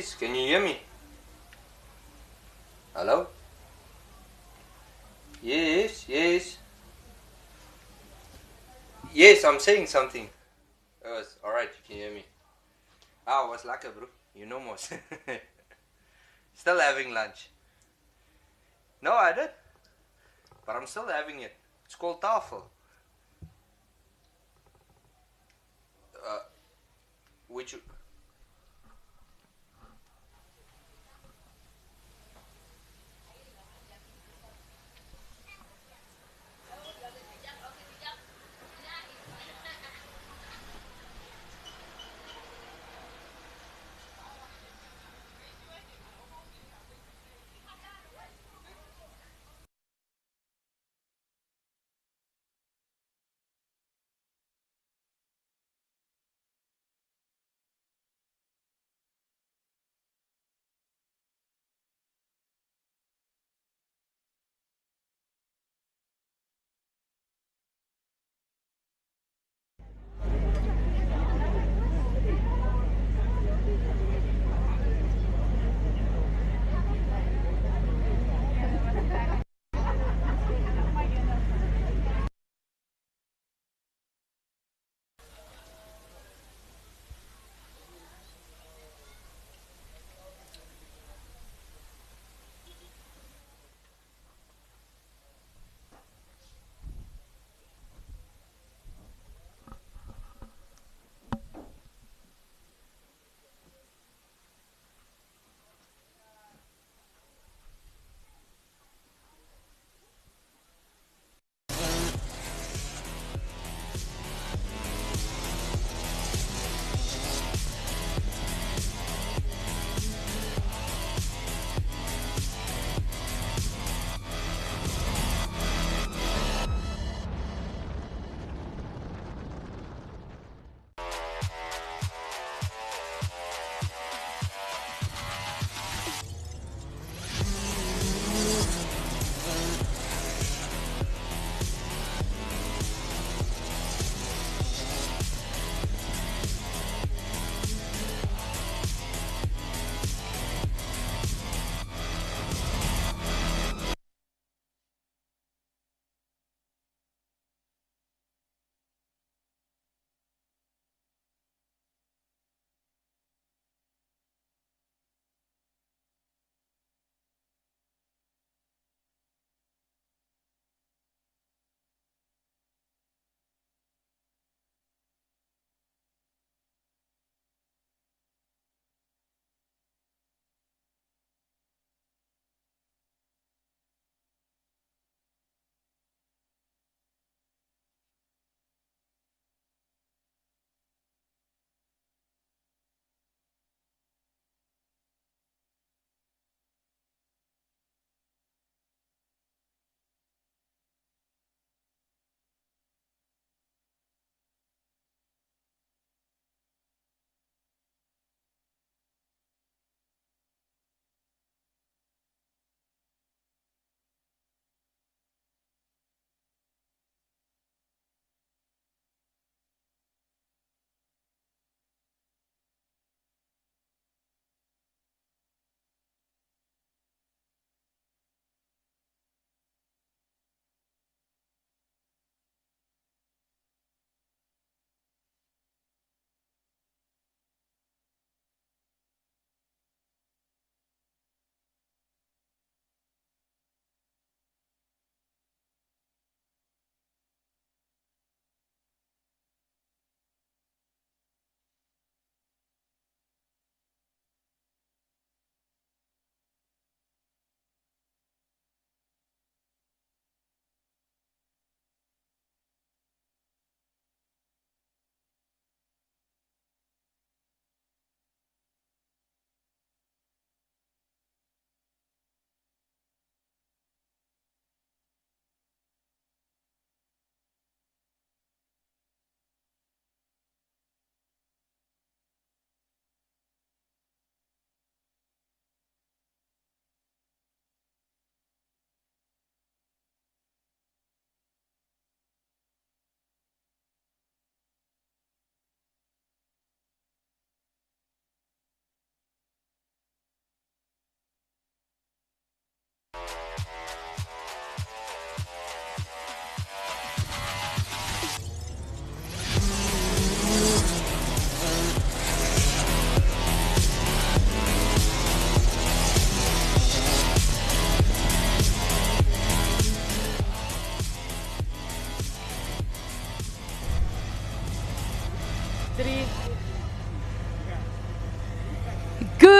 Yes, can you hear me? Hello? Yes, yes. Yes, I'm saying something. Alright, you can hear me. Ah, was lekker, bro. You know most. Still having lunch. No, I did. But I'm still having it. It's called tafel. Uh, which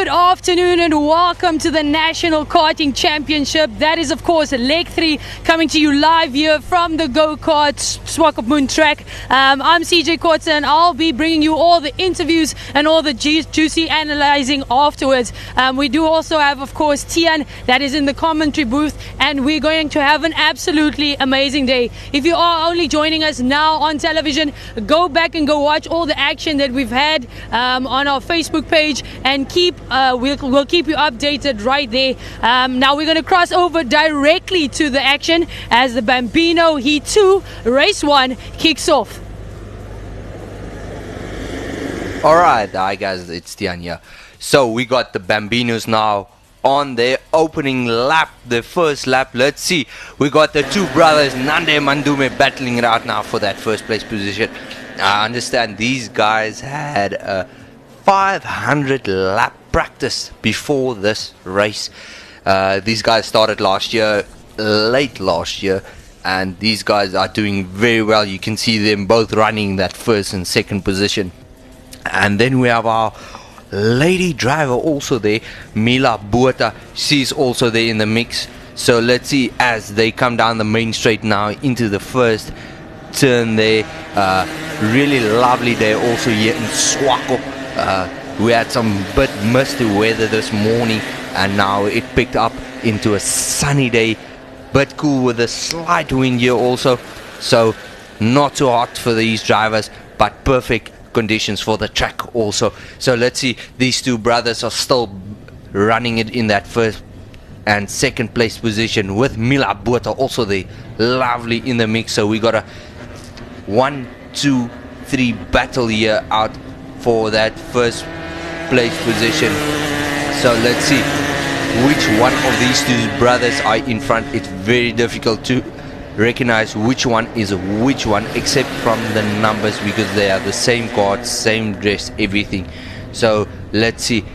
Good afternoon and welcome to the National Karting Championship. That is, of course, Leg 3 coming to you live here from the Go-Kart Swakopmund track. I'm CJ Kortza and I'll be bringing you all the interviews and all the juicy analyzing afterwards. We do also have, of course, Tian that is in the commentary booth, and we're going to have an absolutely amazing day. If you are only joining us now on television, go back and go watch all the action that we've had on our Facebook page, and we'll keep you updated right there. Now we're going to cross over directly to the action as the Bambino Heat 2 Race 1 kicks off. Alright, hi guys, it's Tian here. So we got the Bambinos now on their opening lap, the first lap. Let's see, we got the two brothers Nande and Mandume battling it out now for that first place position. I understand these guys had a 500 lap practice before this race. These guys started late last year, and these guys are doing very well. You can see them both running that first and second position. And then we have our lady driver also there, Mila Buota. She's also there in the mix. So let's see as they come down the main straight now into the first turn there. Really lovely day also here in Swako. We had some bit misty weather this morning, and now it picked up into a sunny day, but cool with a slight wind here also. So not too hot for these drivers, but perfect conditions for the track also. So let's see, these two brothers are still running it in that first and second place position with Mila Buota also there, lovely in the mix. So we got a 1, 2, 3 battle here out for that first place position. So let's see which one of these two brothers are in front. It's very difficult to recognize which one is which one, except from the numbers, because they are the same cards, same dress, everything. So let's see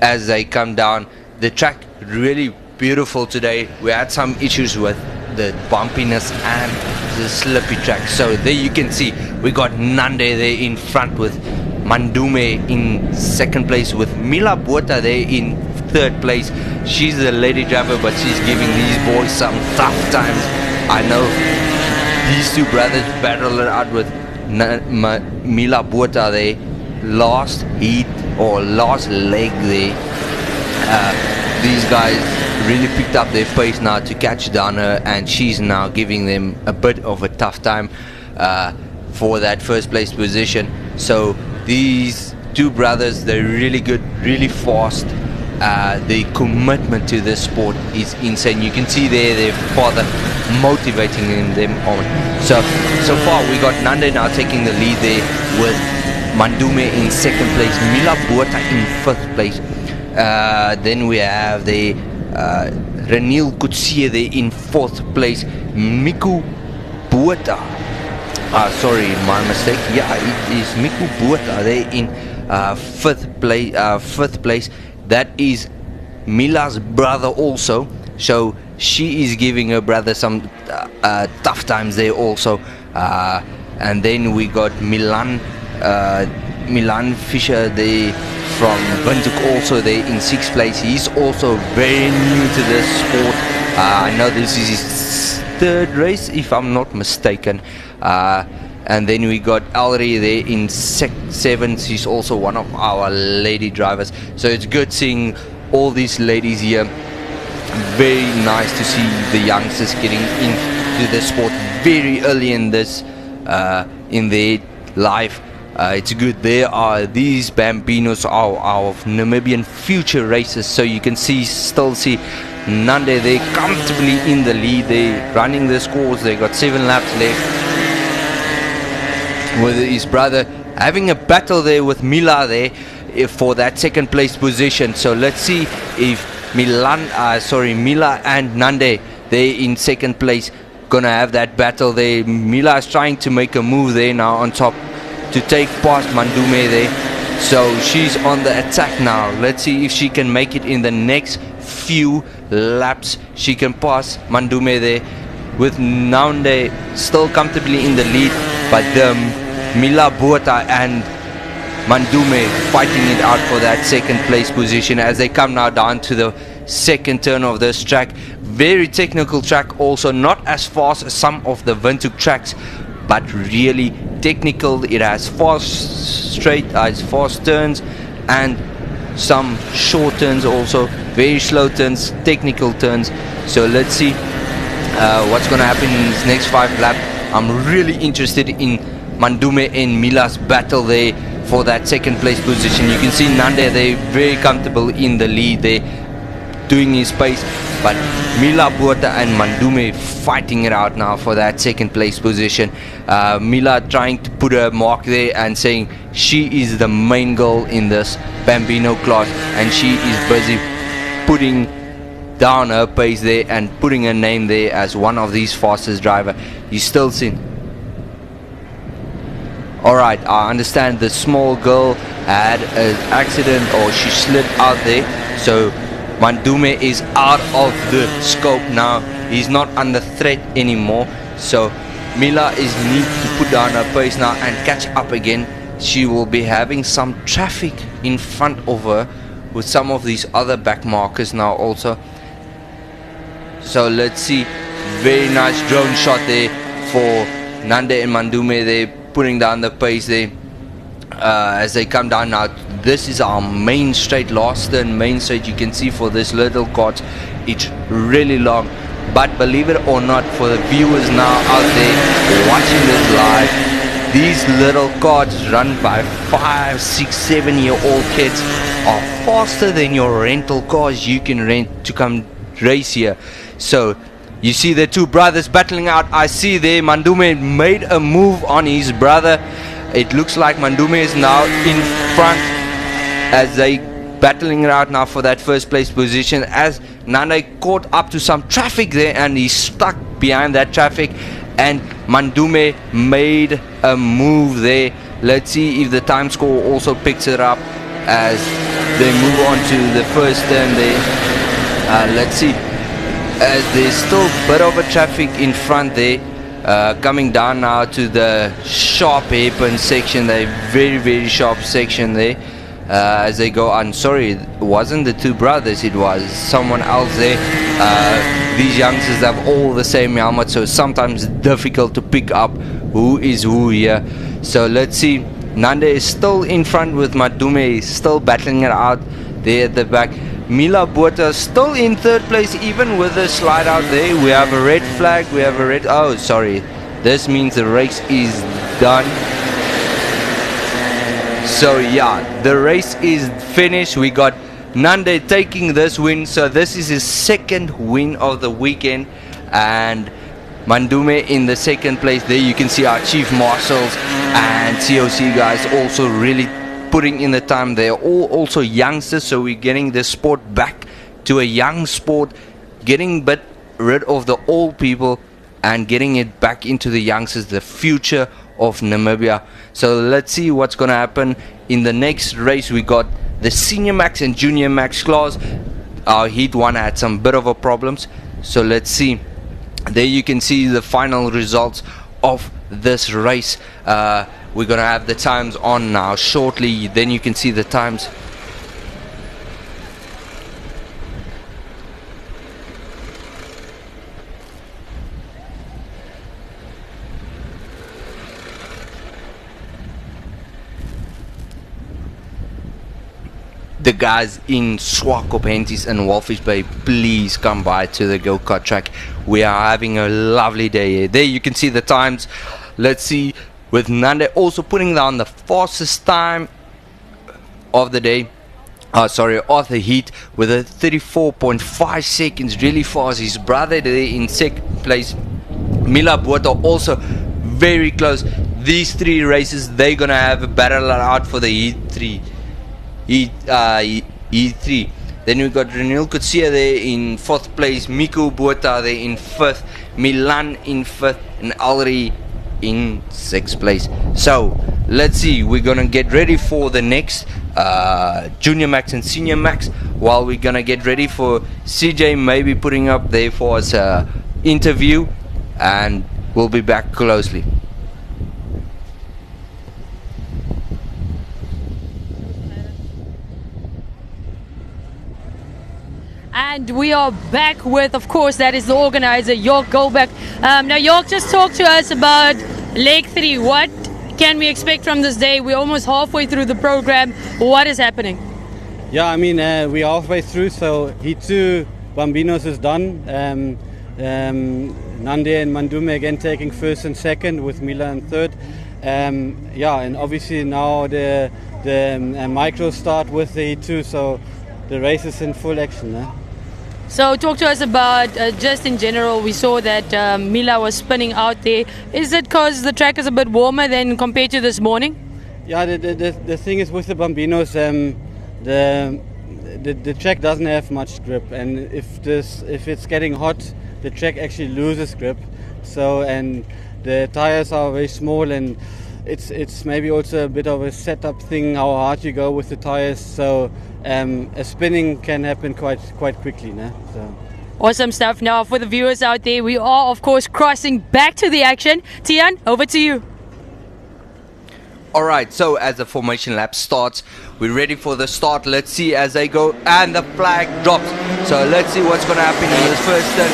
as they come down. The track really beautiful today. We had some issues with the bumpiness and the slippy track. So there you can see we got Nande there in front with Mandume in second place, with Mila Buota there in third place. She's the lady driver, but she's giving these boys some tough times. I know these two brothers battle it out with Mila Buota there. Last heat or last leg there. These guys really picked up their pace now to catch down her, and she's now giving them a bit of a tough time for that first place position. So these two brothers, they're really good, really fast. The commitment to this sport is insane. You can see there their father motivating them on. So far we got Nande now taking the lead there with Mandume in second place, Mila Buota in fifth place. Then we have the Renil Kutsie there in fourth place, Miku Buota. Sorry, my mistake. Yeah, it is Miku Buota there in fifth place. That is Mila's brother also. So she is giving her brother some tough times there also. And then we got Milan Fischer there from Windhoek also there in sixth place. He's also very new to this sport. I know this is his third race, if I'm not mistaken. And then we got Alri there in seventh. She's also one of our lady drivers. So it's good seeing all these ladies here. Very nice to see the youngsters getting into the sport very early in this in their life. It's good. There are these Bambinos are our Namibian future racers. So you can still see Nande there comfortably in the lead. They're running the scores. They got 7 laps left, with his brother having a battle there with Mila there for that second place position. So let's see if Mila and Nande there in second place gonna have that battle there. Mila is trying to make a move there now on top to take past Mandume there. So she's on the attack now. Let's see if she can make it in the next few laps. She can pass Mandume there, with Nande still comfortably in the lead, but Mila Buota and Mandume fighting it out for that second place position as they come now down to the second turn of this track. Very technical track, also not as fast as some of the Windhoek tracks, but really technical. It has fast straight, has fast turns and some short turns, also very slow turns, technical turns. So let's see what's going to happen in this next 5 laps. I'm really interested in Mandume and Mila's battle there for that second place position. You can see Nande, they're very comfortable in the lead, they're doing his pace, but Mila Botha and Mandume fighting it out now for that second place position. Mila trying to put a mark there and saying she is the main girl in this Bambino class, and she is busy putting down her pace there and putting her name there as one of these fastest driver. You still see. Alright, I understand the small girl had an accident, or she slid out there, so Mandume is out of the scope now. He's not under threat anymore, so Mila is need to put down her pace now and catch up again. She will be having some traffic in front of her with some of these other back markers now also. So let's see. Very nice drone shot there for Nande and Mandume. They're putting down the pace there as they come down now. This is our main straight, last turn main straight. You can see for this little kart, it's really long, but believe it or not, for the viewers now out there watching this live, these little karts run by 5, 6, 7-year-old kids are faster than your rental cars you can rent to come race here. So you see the two brothers battling out. I see there Mandume made a move on his brother. It looks like Mandume is now in front as they battling it out now for that first place position, as Nande caught up to some traffic there and he's stuck behind that traffic, and Mandume made a move there. Let's see if the time score also picks it up as they move on to the first turn there. Let's see, as there's still a bit of a traffic in front there, coming down now to the sharp hairpin section, the very sharp section there, as they go on. Sorry, it wasn't the two brothers, it was someone else there. These youngsters have all the same helmet, so sometimes it's difficult to pick up who is who here. So let's see, Nande is still in front with Mandume, still battling it out there at the back. Mila Botha still in third place, even with the slide out there. We have a red flag, we have a red, oh sorry, this means the race is done. So yeah, the race is finished. We got Nande taking this win, so this is his second win of the weekend, and Mandume in the second place. There you can see our chief marshals and COC guys also really putting in the time. They're all also youngsters, so we're getting the sport back to a young sport, getting but rid of the old people and getting it back into the youngsters, the future of Namibia. So let's see what's going to happen in the next race. We got the senior max and junior max class. Our heat one had some bit of a problems, so let's see. There you can see the final results of this race. We're gonna have the times on now shortly, then you can see the times. The guys in Swakop, Henties and Walfish Bay, please come by to the go-kart track. We are having a lovely day here. There you can see the times. Let's see, with Nande also putting down the fastest time of the day, of the heat, with a 34.5 seconds, really fast. His brother there in second place, Mila Botha, also very close. These three races, they're gonna have a battle out for the heat 3. E3. Then we got Renil Kutsia there in 4th place, Miku Botha there in 5th, Milan in 5th, and Alri in 6th place. So let's see, we're gonna get ready for the next junior max and senior max, while we're gonna get ready for CJ maybe putting up there for us interview, and we'll be back closely. And we are back with, of course, that is the organizer, York Goldback. Now, York, just talk to us about leg 3. What can we expect from this day? We're almost halfway through the program. What is happening? Yeah, I mean, we're halfway through, so Heat 2 Bambinos is done. Nande and Mandume again taking first and second, with Mila in third. Yeah, and obviously now the micros start with the Heat 2, so the race is in full action. So talk to us about, just in general, we saw that Mila was spinning out there. Is it because the track is a bit warmer than compared to this morning? Yeah, the thing is with the Bambinos, the track doesn't have much grip, and if it's getting hot, the track actually loses grip. So, and the tires are very small, and it's maybe also a bit of a setup thing, how hard you go with the tires. So a spinning can happen quite quickly. So. Awesome stuff. Now for the viewers out there, we are of course crossing back to the action. Tian, over to you. Alright, so as the formation lap starts, we're ready for the start. Let's see as they go, and the flag drops. So let's see what's going to happen in this first turn.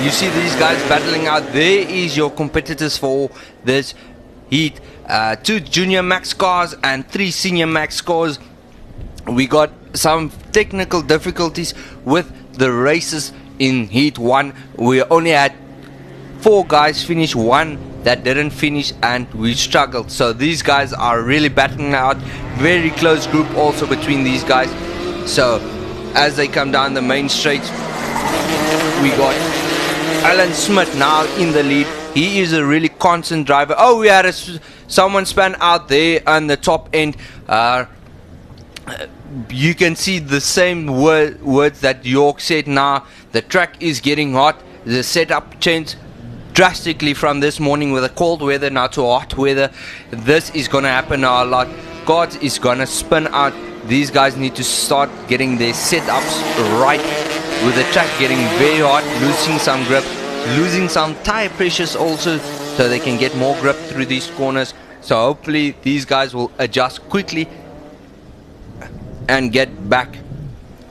You see these guys battling out. There is your competitors for this heat. 2 junior max cars and 3 senior max cars. We got some technical difficulties with the races in heat 1. We only had 4 guys finish, 1 that didn't finish, and we struggled. So these guys are really battling out. Very close group also between these guys. So as they come down the main straight, we got Alan Smith now in the lead. He is a really constant driver. Oh, we had someone span out there on the top end. You can see the same words that York said. Now the track is getting hot. The setup changed drastically from this morning with the cold weather now to hot weather. This is going to happen now a lot. God is going to spin out. These guys need to start getting their setups right, with the track getting very hot, losing some grip, losing some tire pressures also, so they can get more grip through these corners. So hopefully these guys will adjust quickly and get back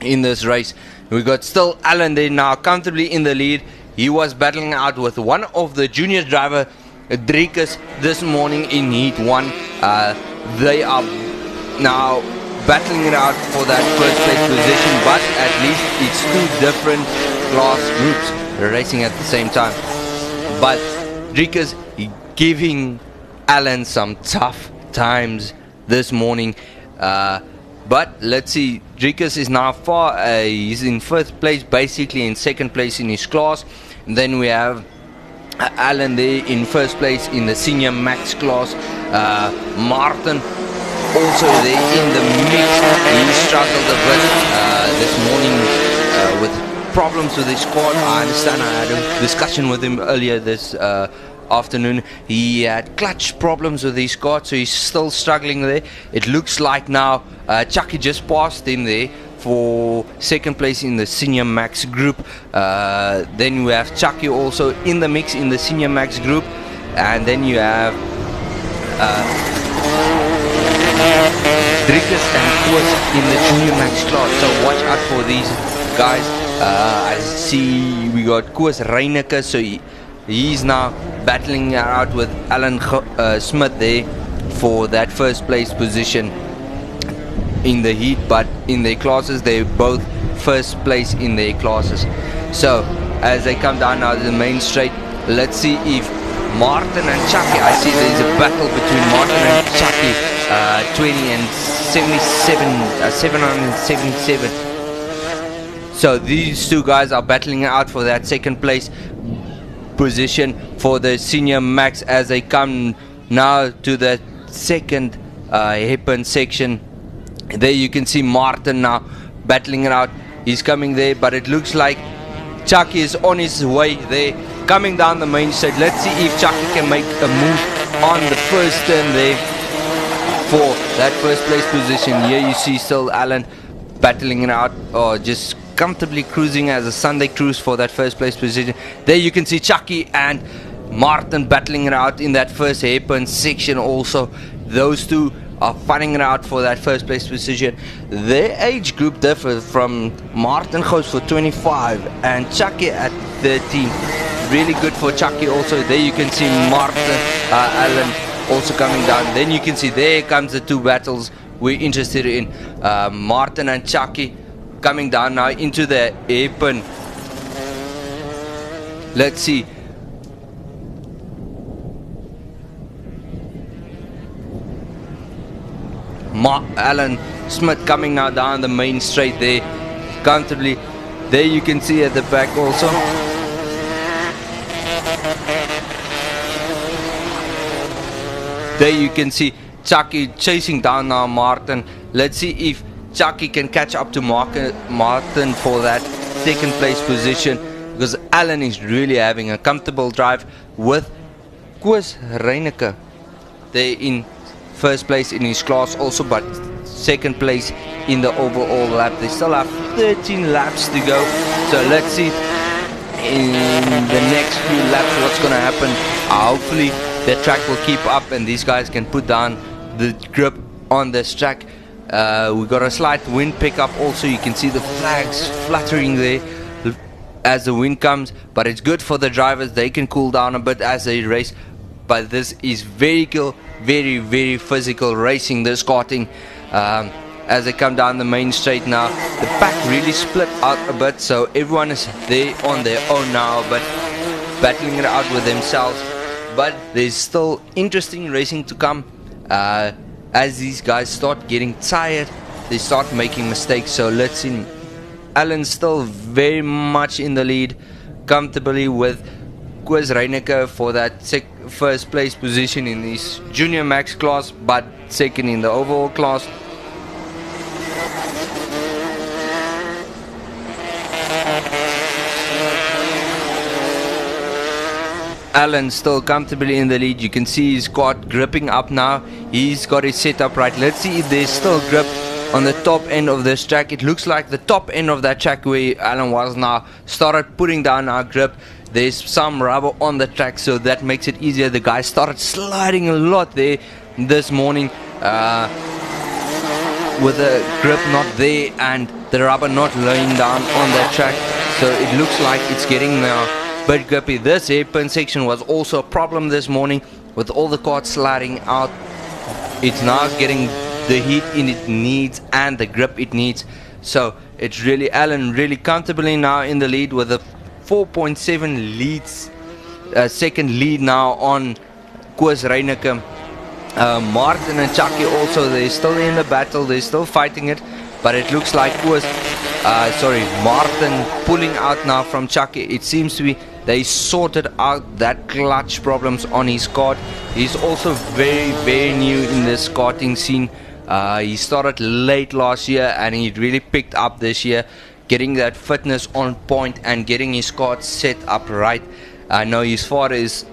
in this race. We got still Alan there now comfortably in the lead. He was battling out with one of the junior driver, Driekus, this morning in heat 1. They are now battling it out for that first place position, but at least it's 2 different class groups racing at the same time. But Driekus giving Alan some tough times this morning. But let's see, Driekus is now far, he's in 1st place, basically in 2nd place in his class. And then we have Alan there in 1st place in the senior max class. Martin also there in the mix. He struggled a bit this morning with problems with his quad. I understand, I had a discussion with him earlier this afternoon. He had clutch problems with his car, so he's still struggling there. It looks like now Chucky just passed him there for 2nd place in the senior max group. Then we have Chucky also in the mix in the senior max group, and then you have Driekus and Koos in the junior max class. So watch out for these guys. I see we got Koos Reineke, so he's now battling out with Alan Smith there for that 1st place position in the heat, but in their classes they're both 1st place in their classes. So as they come down now to the main straight, let's see if Martin and Chucky, I see there's a battle between Martin and Chucky, 20 and 777. So these 2 guys are battling out for that 2nd place position for the senior max as they come now to the 2nd hairpin section. There you can see Martin now battling it out. He's coming there, but it looks like Chucky is on his way there, coming down the main straight. Let's see if Chucky can make a move on the first turn there for that 1st place position. Here you see still Alan battling it out, or just comfortably cruising as a Sunday cruise for that 1st place position. There you can see Chucky and Martin battling it out in that 1st hairpin section also. Those 2 are fighting it out for that first place position. Their age group differs from Martin goes for 25 and Chucky at 13. Really good for Chucky also. There you can see Martin Allen also coming down. Then you can see there comes the two battles we're interested in. Martin and Chucky coming down now into the hairpin. Let's see. Alan Smith coming now down the main straight there comfortably. There you can see at the back also. There you can see Chucky chasing down now Martin. Let's see if Chucky can catch up to Martin for that second place position, because Alan is really having a comfortable drive with Koos Reineke there in first place in his class also, but second place in the overall lap. They still have 13 laps to go, so let's see in the next few laps what's going to happen. Hopefully the track will keep up and these guys can put down the grip on this track. We got a slight wind pickup also. You can see the flags fluttering there as the wind comes, but it's good for the drivers. They can cool down a bit as they race. But this is very physical racing, this karting. As they come down the main straight now, the pack really split out a bit, so everyone is there on their own now, but battling it out with themselves. But there's still interesting racing to come. As these guys start getting tired, they start making mistakes. So let's see. Alan's still very much in the lead, comfortably with Koos Reineke for that first place position in his junior max class, but second in the overall class. Alan still comfortably in the lead. You can see he's got gripping up now. He's got his setup right. Let's see if there's still grip on the top end of this track. It looks like the top end of that track where Alan was now started putting down our grip. There's some rubber on the track, so that makes it easier. The guy started sliding a lot there this morning with the grip not there and the rubber not laying down on that track. So it looks like it's getting now a bit grippy. This hairpin section was also a problem this morning with all the karts sliding out. It's now getting the heat in it needs and the grip it needs. So it's really Alan really comfortably now in the lead with a 4.7 leads, second lead now on Koos Reineke. Martin and Chucky also, they're still in the battle, they're still fighting it, but it looks like Martin pulling out now from Chucky. It seems to be they sorted out that clutch problems on his kart. He's also very new in this karting scene. He started late last year and he really picked up this year, getting that fitness on point and getting his kart set up right. I know his father is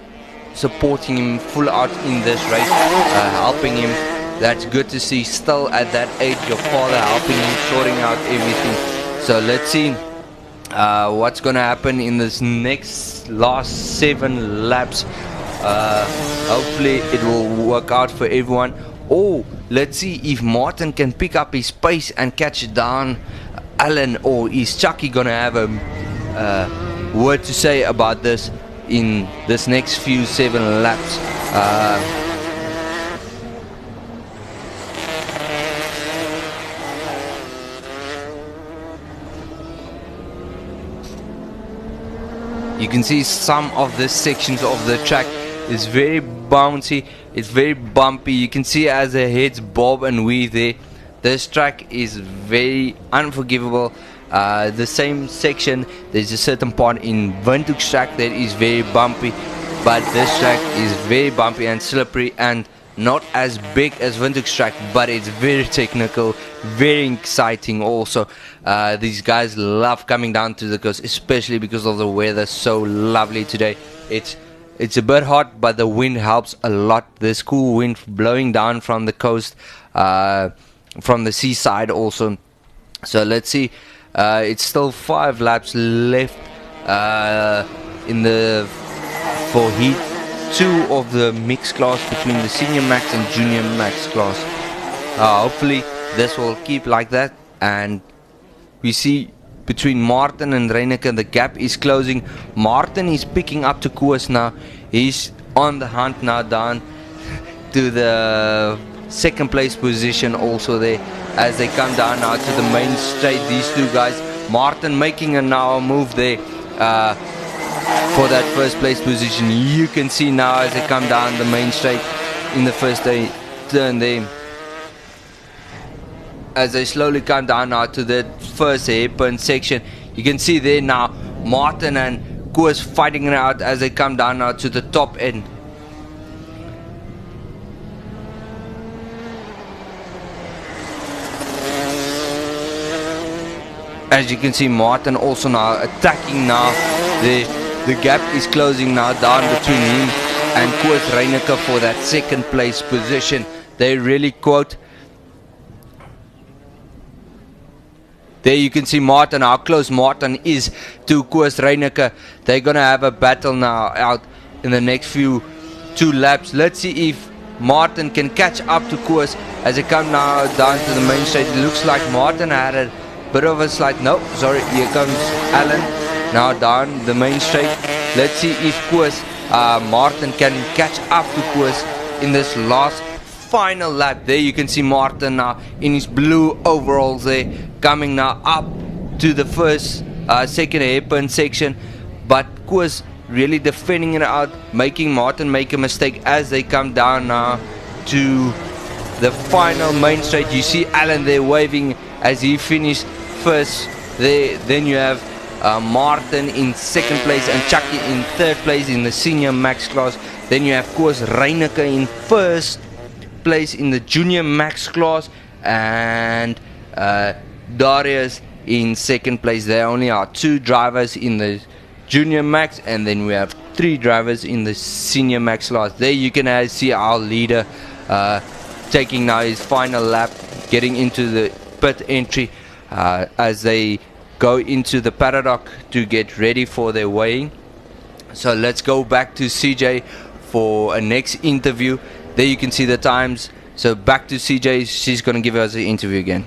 supporting him full out in this race, helping him. That's good to see. Still at that age, your father helping him, sorting out everything. So let's see what's gonna happen in this last 7 laps. Hopefully it will work out for everyone. Oh, let's see if Martin can pick up his pace and catch down Alan, or is Chucky gonna have a word to say about this in this next few 7 laps? You can see some of the sections of the track is very bouncy, it's very bumpy. You can see as the heads bob and weave there. This track is very unforgivable. The same section, there's a certain part in Windhoek's track that is very bumpy, but this track is very bumpy and slippery and not as big as Windhoek's track, but it's very technical, very exciting also. These guys love coming down to the coast, especially because of the weather so lovely today. It's a bit hot, but the wind helps a lot. There's cool wind blowing down from the coast, from the seaside also. So let's see. It's still 5 laps left for heat 2 of the mixed class between the senior max and junior max class. Hopefully this will keep like that, and we see between Martin and Reineke the gap is closing. Martin is picking up the course now. He's on the hunt now down to the second place position also there as they come down now to the main straight. These two guys, Martin making a now move there for that first place position. You can see now as they come down the main straight in the first turn there, as they slowly come down now to the first hairpin section. You can see there now Martin and Koos fighting it out as they come down now to the top end. As you can see, Martin also now attacking now. The gap is closing now down between him and Koos Reineke for that second place position. They really quote. There you can see Martin, how close Martin is to Koos Reineke. They're going to have a battle now out in the next few 2 laps. Let's see if Martin can catch up to Koos as they come now down to the main straight. It looks like Martin had a bit of a slide. No, sorry, here comes Alan now down the main straight. Let's see if Martin can catch up to Koos in this last final lap. There you can see Martin now in his blue overalls there, coming now up to the first second hairpin section, but Koos really defending it out, making Martin make a mistake as they come down now to the final main straight. You see Alan there waving as he finished first there. Then you have Martin in second place and Chucky in third place in the senior max class. Then you have Koos Reineke in first place in the junior max class, and Darius in second place. There only are 2 drivers in the junior max, and then we have 3 drivers in the senior max class. There you can see our leader taking now his final lap, getting into the pit entry as they go into the paddock to get ready for their weighing. So let's go back to CJ for a next interview. There you can see the times. So back to CJ. She's going to give us the interview again.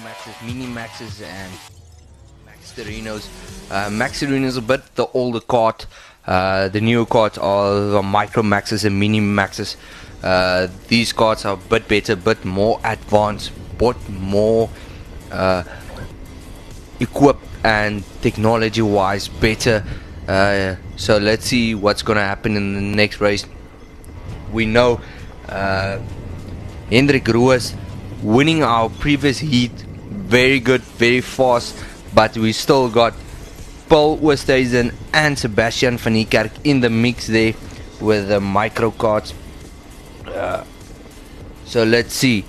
Maxes, mini maxes, and Max Terinos. Max Terinos a bit the older kart. The newer karts are the micro maxes and mini maxes. These karts are a bit better, bit more advanced, bit more equipped and technology wise better. So let's see what's gonna happen in the next race. we know Hendrik Roos winning our previous heat, very good, very fast, but we still got Paul Oosthuizen and Sebastian van Niekerk in the mix there with the micro carts. So let's see.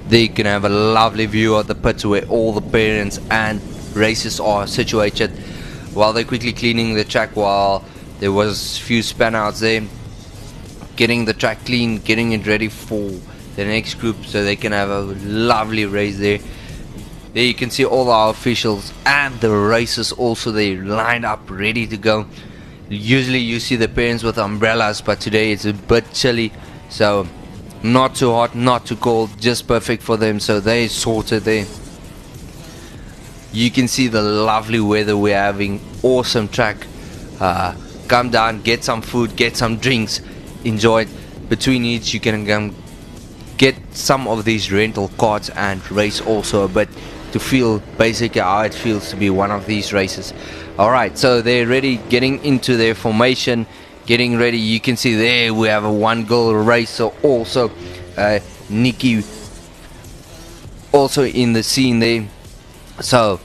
There you can have a lovely view of the pits where all the parents and races are situated while they're quickly cleaning the track, while there was few span outs there, getting the track clean, getting it ready for the next group so they can have a lovely race there. There you can see all our officials and the racers also, they lined up ready to go. Usually you see the parents with umbrellas, but today it's a bit chilly, so not too hot, not too cold, just perfect for them, so they sorted there. You can see the lovely weather we're having, awesome track. Come down, get some food, get some drinks, enjoy it. Between each you can get some of these rental carts and race also a bit to feel basically how it feels to be one of these races. Alright, so they're ready, getting into their formation, getting ready. You can see there we have a one girl racer also, Nikki also in the scene there. So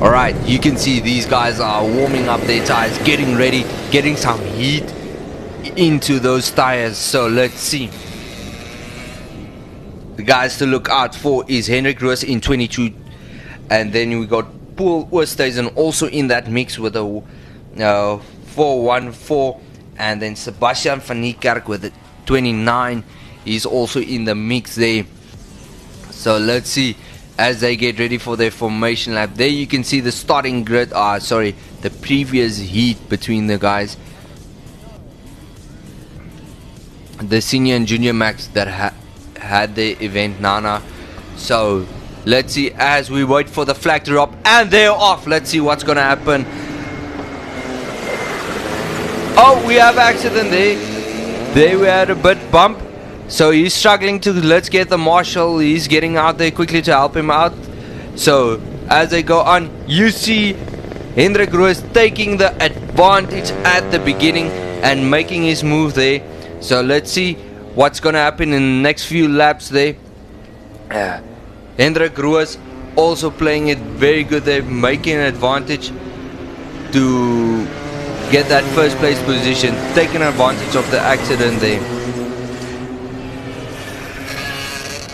alright, you can see these guys are warming up their tires, getting ready, getting some heat into those tires. So let's see. The guys to look out for is Hendrik Roos in 22, and then we got Paul Oosthuizen also in that mix with a 414, and then Sebastian van Niekerk with a 29 is also in the mix there. So let's see as they get ready for their formation lap. There you can see the starting grid, the previous heat between the guys, the senior and junior max that had the event Nana. So let's see as we wait for the flag to drop, and they're off. Let's see what's gonna happen. Oh, we have accident there we had a bit bump, so he's struggling to, let's get the marshal, he's getting out there quickly to help him out. So as they go on, you see Hendrik Roos taking the advantage at the beginning and making his move there. So let's see what's gonna happen in the next few laps there. Hendrik Roos also playing it very good there, making an advantage to get that first place position, taking advantage of the accident there.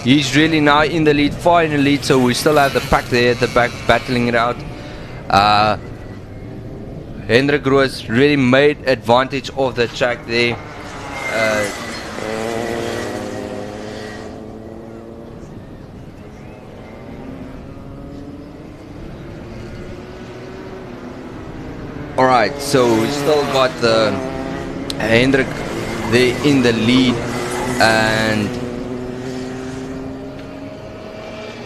He's really now in the lead, far in the lead, so we still have the pack there at the back battling it out. Hendrik Roos really made advantage of the track there. Alright, so we still got the Hendrik there in the lead, and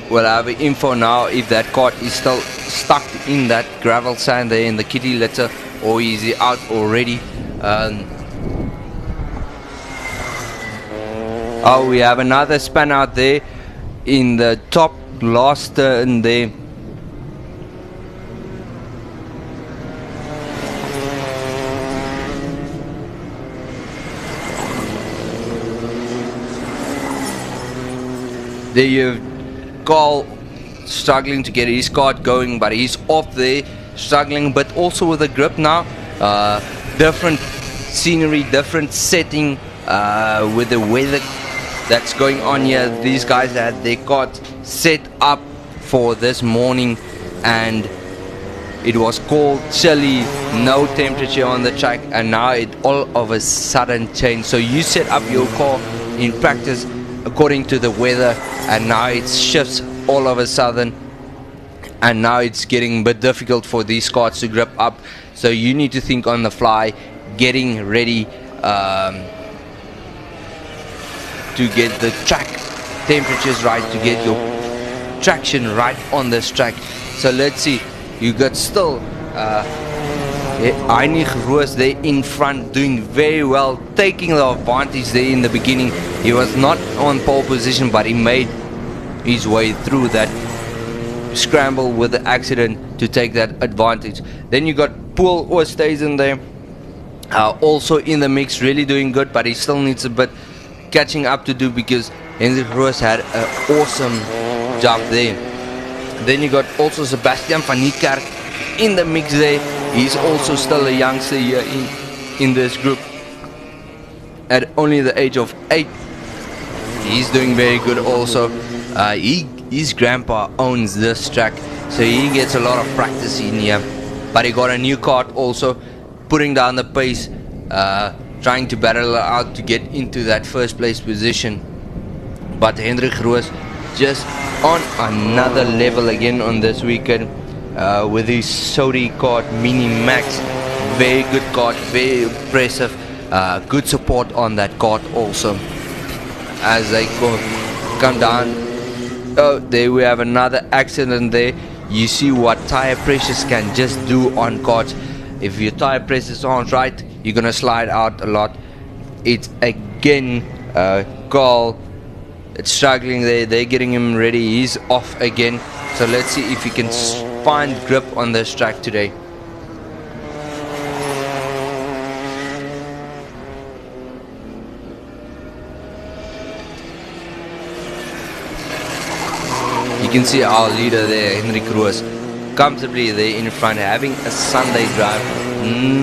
we'll have info now if that cart is still stuck in that gravel sand there in the kitty litter, or is he out already. Oh, we have another span out there in the top last turn there. There you have Carl struggling to get his cart going, but he's off there, struggling, but also with the grip now. Different scenery, different setting with the weather that's going on here. These guys had their cart set up for this morning, and it was cold, chilly, no temperature on the track, and now it all of a sudden changed. So you set up your car in practice according to the weather, and now it shifts all of a sudden, and now it's getting a bit difficult for these carts to grip up, so you need to think on the fly, getting ready to get the track temperatures right, to get your traction right on this track. So let's see, you got still Heinrich Roos there in front, doing very well, taking the advantage there in the beginning. He was not on pole position, but he made his way through that scramble with the accident to take that advantage. Then you got Paul Oosthuizen there, also in the mix, really doing good, but he still needs a bit catching up to do, because Heinrich Roos had an awesome job there. Then you got also Sebastian van Niekerk in the mix there. He's also still a youngster here in this group at only the age of 8. He's doing very good also. His grandpa owns this track, so he gets a lot of practice in here. But he got a new kart also, putting down the pace, trying to battle out to get into that first place position. But Heinrich Roos just on another level again on this weekend, with his Saudi kart Mini Max. Very good kart, very impressive. Good support on that kart also. As they come down, oh, there we have another accident there. You see what tire pressures can just do on karts. If your tire pressures aren't right, you're gonna slide out a lot. It's again Carl. It's struggling there. They're getting him ready. He's off again. So let's see if he can find grip on this track today. You can see our leader there, Heinrich Roos, comfortably there in front, having a Sunday drive.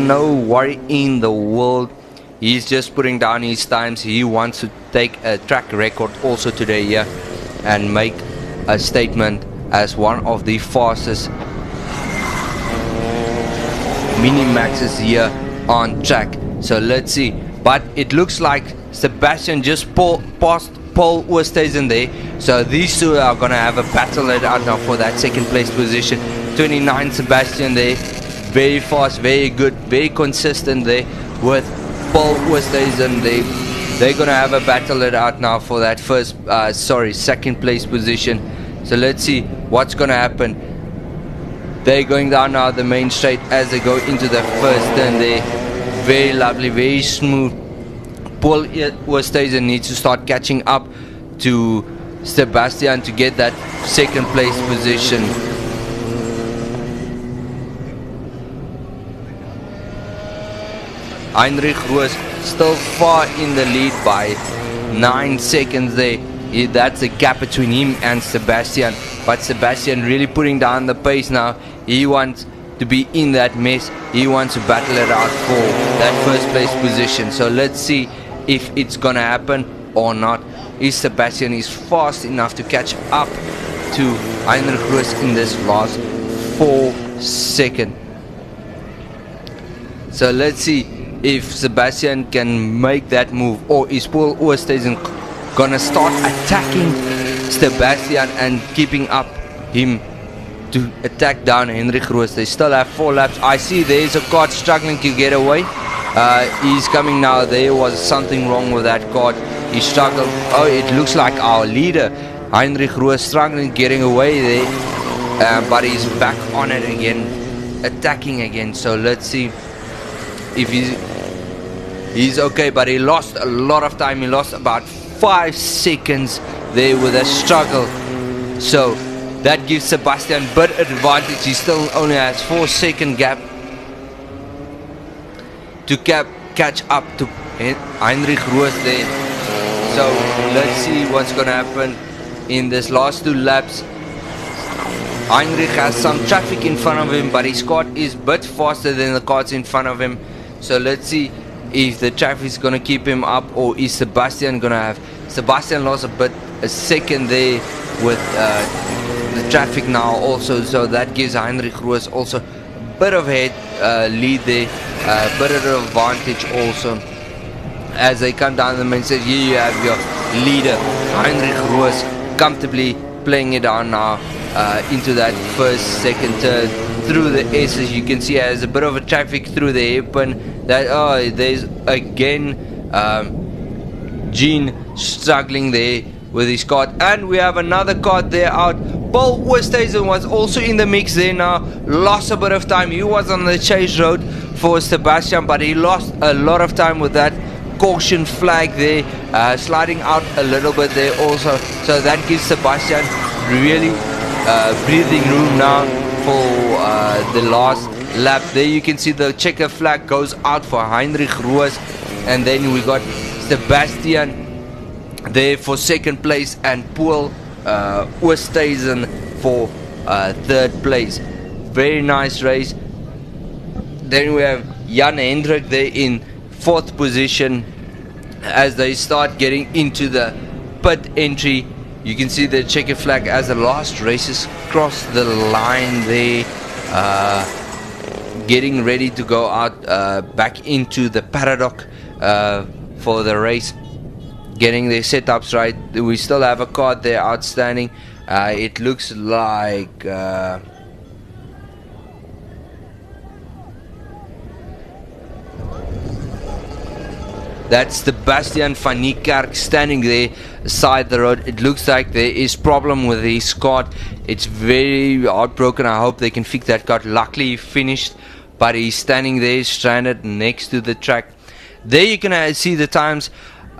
No worry in the world. He's just putting down his times. He wants to take a track record also today here, and make a statement as one of the fastest mini maxes here on track. So let's see. But it looks like Sebastian just passed Paul Oosthuizen there. So these two are going to have a battle it out now for that second place position. 29 Sebastian there. Very fast, very good, very consistent there with Paul Oosthuizen there. They're going to have a battle it out now for that second place position. So let's see what's going to happen. They're going down now the main straight as they go into the first turn there. Very lovely, very smooth. Paul Oosthuizen needs to start catching up to Sebastian to get that second place position. Heinrich Roos still far in the lead by 9 seconds there. That's the gap between him and Sebastian. But Sebastian really putting down the pace now. He wants to be in that mess. He wants to battle it out for that first place position. So let's see if it's gonna happen or not. Is Sebastian is fast enough to catch up to Heinrich Roos in this last 4 seconds. So let's see if Sebastian can make that move, or is Paul Oosthuizen gonna start attacking Sebastian and keeping up him to attack down Heinrich Roos. They still have 4 laps. I see there's a kart struggling to get away. He's coming now. There was something wrong with that kart. He struggled. Oh, it looks like our leader Heinrich Roos struggling getting away there, but he's back on it again, attacking again. So let's see if he's okay, but he lost a lot of time. He lost about 5 seconds there with a struggle. So that gives Sebastian a bit advantage. He still only has 4 second gap to catch up to Heinrich Roos there. So let's see what's gonna happen in this last 2 laps. Heinrich has some traffic in front of him, but his kart is a bit faster than the karts in front of him. So let's see if the traffic is gonna keep him up, or is Sebastian gonna have. Sebastian lost a second there with the traffic now also, so that gives Heinrich Roos also a bit of head lead there, a bit of advantage also. As they come down the main stage, here you have your leader Heinrich Roos comfortably playing it on now into that first, second turn through the S's. You can see there's a bit of a traffic through the hairpin. There's again Gene struggling there with his cart, and we have another cart there out. Paul Oosthuizen was also in the mix there now, lost a bit of time. He was on the chase road for Sebastian, but he lost a lot of time with that caution flag there, sliding out a little bit there also, so that gives Sebastian really breathing room now for the last lap. There you can see the checker flag goes out for Heinrich Roos, and then we got Sebastian there for second place and Paul Oosthuizen for third place. Very nice race. Then we have Jan Hendrik there in fourth position as they start getting into the pit entry. You can see the checker flag as the last races cross the line there, getting ready to go out back into the paddock for the race, getting their setups right. We still have a card there outstanding. It looks like that's Sebastian van Niekerk standing there beside the road. It looks like there is problem with his cart. It's very heartbroken. I hope they can fix that cart. Luckily he finished, but he's standing there stranded next to the track. There you can see the times.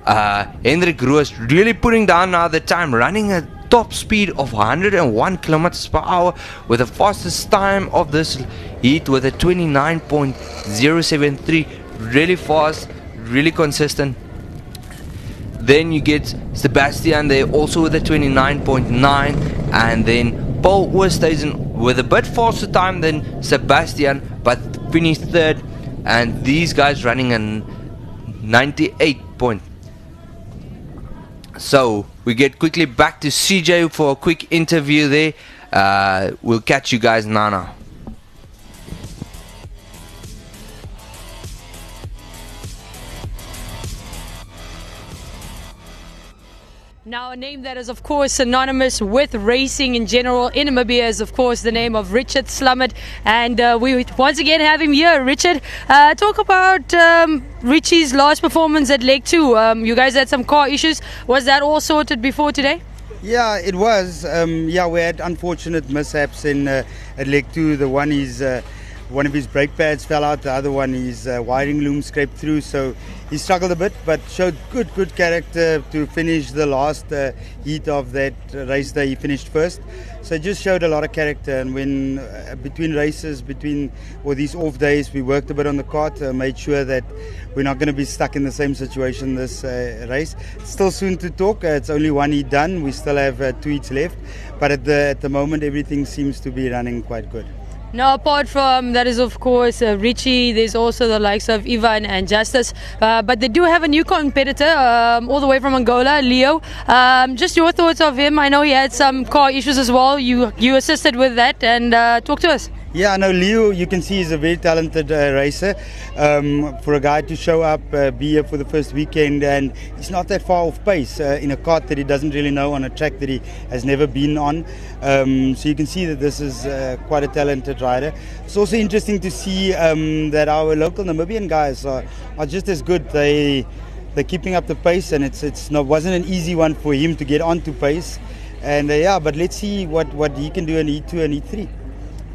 Hendrik Roos really putting down now the time, running a top speed of 101 kilometers per hour with the fastest time of this heat with a 29.073. really fast, really consistent. Then you get Sebastian there also with a 29.9, and then Paul Oosthuizen with a bit faster time than Sebastian, but finished third, and these guys running a 98 point. So we get quickly back to CJ for a quick interview there. We'll catch you guys now. Now, a name that is, of course, synonymous with racing in general in Namibia is, of course, the name of Richard Slummett. And we once again have him here. Richard, talk about Richie's last performance at Leg 2. You guys had some car issues. Was that all sorted before today? Yeah, it was. We had unfortunate mishaps in at Leg 2. The one is one of his brake pads fell out. The other one, his wiring loom scraped through. So he struggled a bit, but showed good character to finish the last heat of that race day. He finished first. So it just showed a lot of character. And when between races, these off days, we worked a bit on the kart, made sure that we're not going to be stuck in the same situation this race. It's still soon to talk. It's only one heat done. We still have 2 heats left. But at the moment, everything seems to be running quite good. Now, apart from that is, of course, Richie, there's also the likes of Ivan and Justice. But they do have a new competitor all the way from Angola, Leo. Just your thoughts of him. I know he had some car issues as well. You assisted with that, and talk to us. Yeah, no, Leo, you can see he's a very talented racer. For a guy to show up, be here for the first weekend, and he's not that far off pace in a kart that he doesn't really know, on a track that he has never been on. So you can see that this is quite a talented rider. It's also interesting to see that our local Namibian guys are just as good. They're keeping up the pace, and wasn't an easy one for him to get onto pace. And but let's see what he can do in Heat 2 and Heat 3.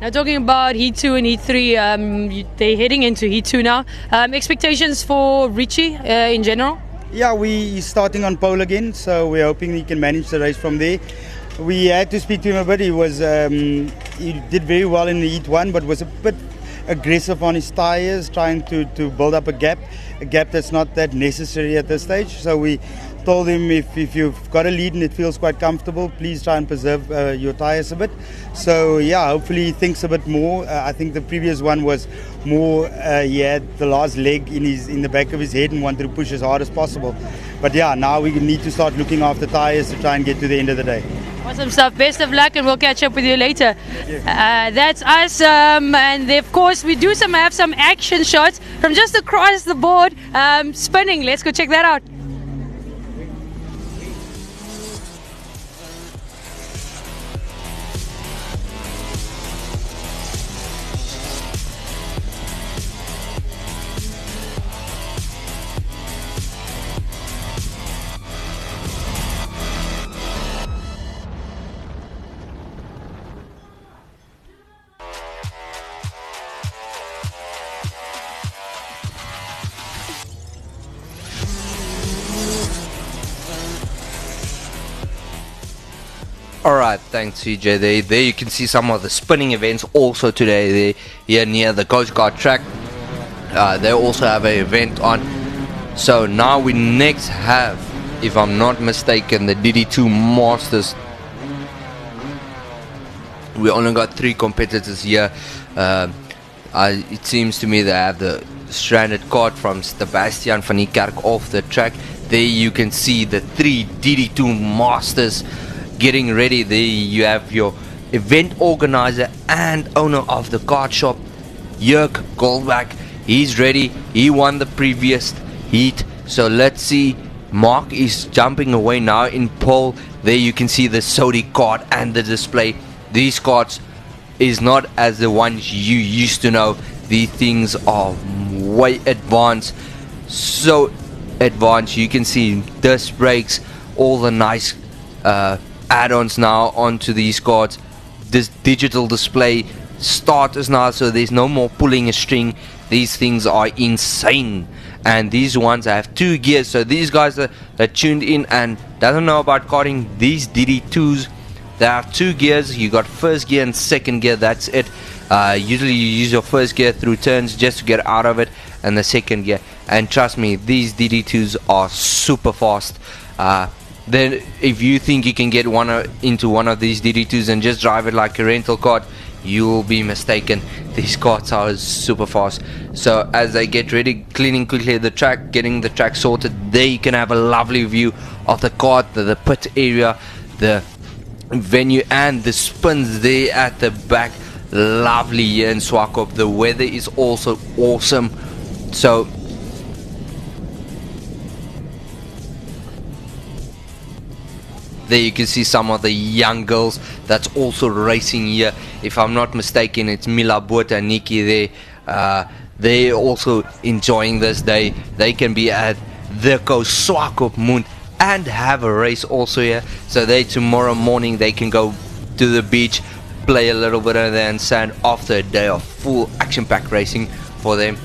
Now, talking about Heat 2 and Heat 3, they're heading into Heat 2 now. Expectations for Richie in general? Yeah, he's starting on pole again, so we're hoping he can manage the race from there. We had to speak to him a bit. He did very well in the Heat 1, but was a bit aggressive on his tyres, trying to build up a gap that's not that necessary at this stage. So we told him, if you've got a lead and it feels quite comfortable, please try and preserve your tyres a bit. So hopefully he thinks a bit more. I think the previous one was more, he had the last leg in the back of his head and wanted to push as hard as possible. But now we need to start looking after tyres to try and get to the end of the day. Awesome stuff. Best of luck, and we'll catch up with you later. That's us, and of course we have some action shots from just across the board, spinning. Let's go check that out. Alright, thanks CJ. There you can see some of the spinning events also today there here near the Coast Guard track. They also have an event on. So now we next have, if I'm not mistaken, the DD2 Masters. We only got 3 competitors here. It seems to me they have the stranded card from Sebastian van Niekerk off the track. There you can see the 3 DD2 Masters getting ready. There you have your event organizer and owner of the card shop, Jörg Goldbach. He's ready. He won the previous heat. So let's see. Mark is jumping away now in pole. There you can see the Saudi card and the display. These cards is not as the ones you used to know. These things are way advanced. So advanced. You can see disc brakes, all the nice add-ons now onto these cards. This digital display starters now, so there's no more pulling a string. These things are insane, and these ones have 2 gears. So these guys that tuned in and doesn't know about karting, these DD2s, they have 2 gears. You got first gear and second gear, that's it. Usually you use your first gear through turns just to get out of it, and the second gear, and trust me, these DD2s are super fast. Then if you think you can get into one of these DD2s and just drive it like a rental cart, you will be mistaken. These carts are super fast. So as they get ready, cleaning quickly the track, getting the track sorted, there you can have a lovely view of the kart, the pit area, the venue, and the spins there at the back. Lovely here in Swakop. The weather is also awesome. So there you can see some of the young girls that's also racing here. If I'm not mistaken, it's Mila Boot and Nikki there. They're also enjoying this day. They can be at the Coast Swakop Moon and have a race also here. So they tomorrow morning they can go to the beach, play a little bit of the sand after a day of full action-packed racing for them.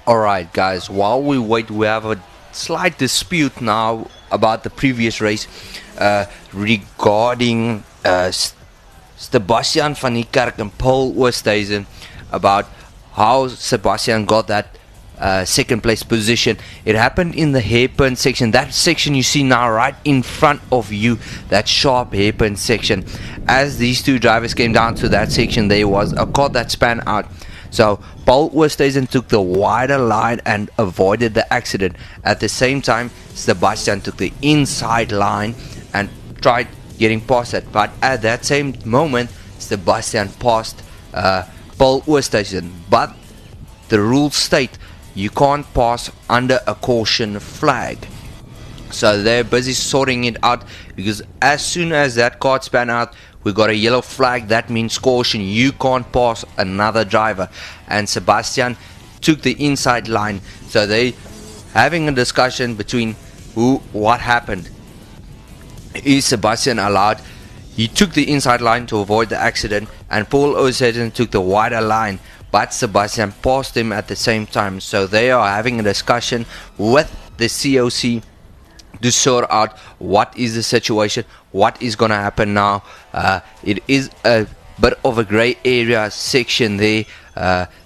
Alright guys, while we wait, we have a slight dispute now about the previous race regarding Sebastian van Niekerk and Paul Oosthuizen, about how Sebastian got that second place position. It happened in the hairpin section, that section you see now right in front of you, that sharp hairpin section. As these two drivers came down to that section, there was a car that span out. So Paul Oosthuizen took the wider line and avoided the accident. At the same time, Sebastian took the inside line and tried getting past it. But at that same moment, Sebastian passed Paul Oosthuizen. But the rules state you can't pass under a caution flag. So they're busy sorting it out, because as soon as that card span out, we got a yellow flag. That means caution, you can't pass another driver. And Sebastian took the inside line. So they having a discussion between what happened. Is Sebastian allowed? He took the inside line to avoid the accident, and Paul Oosthuizen took the wider line, but Sebastian passed him at the same time. So they are having a discussion with the COC to sort out what is the situation, what is going to happen now. It is a bit of a grey area section there.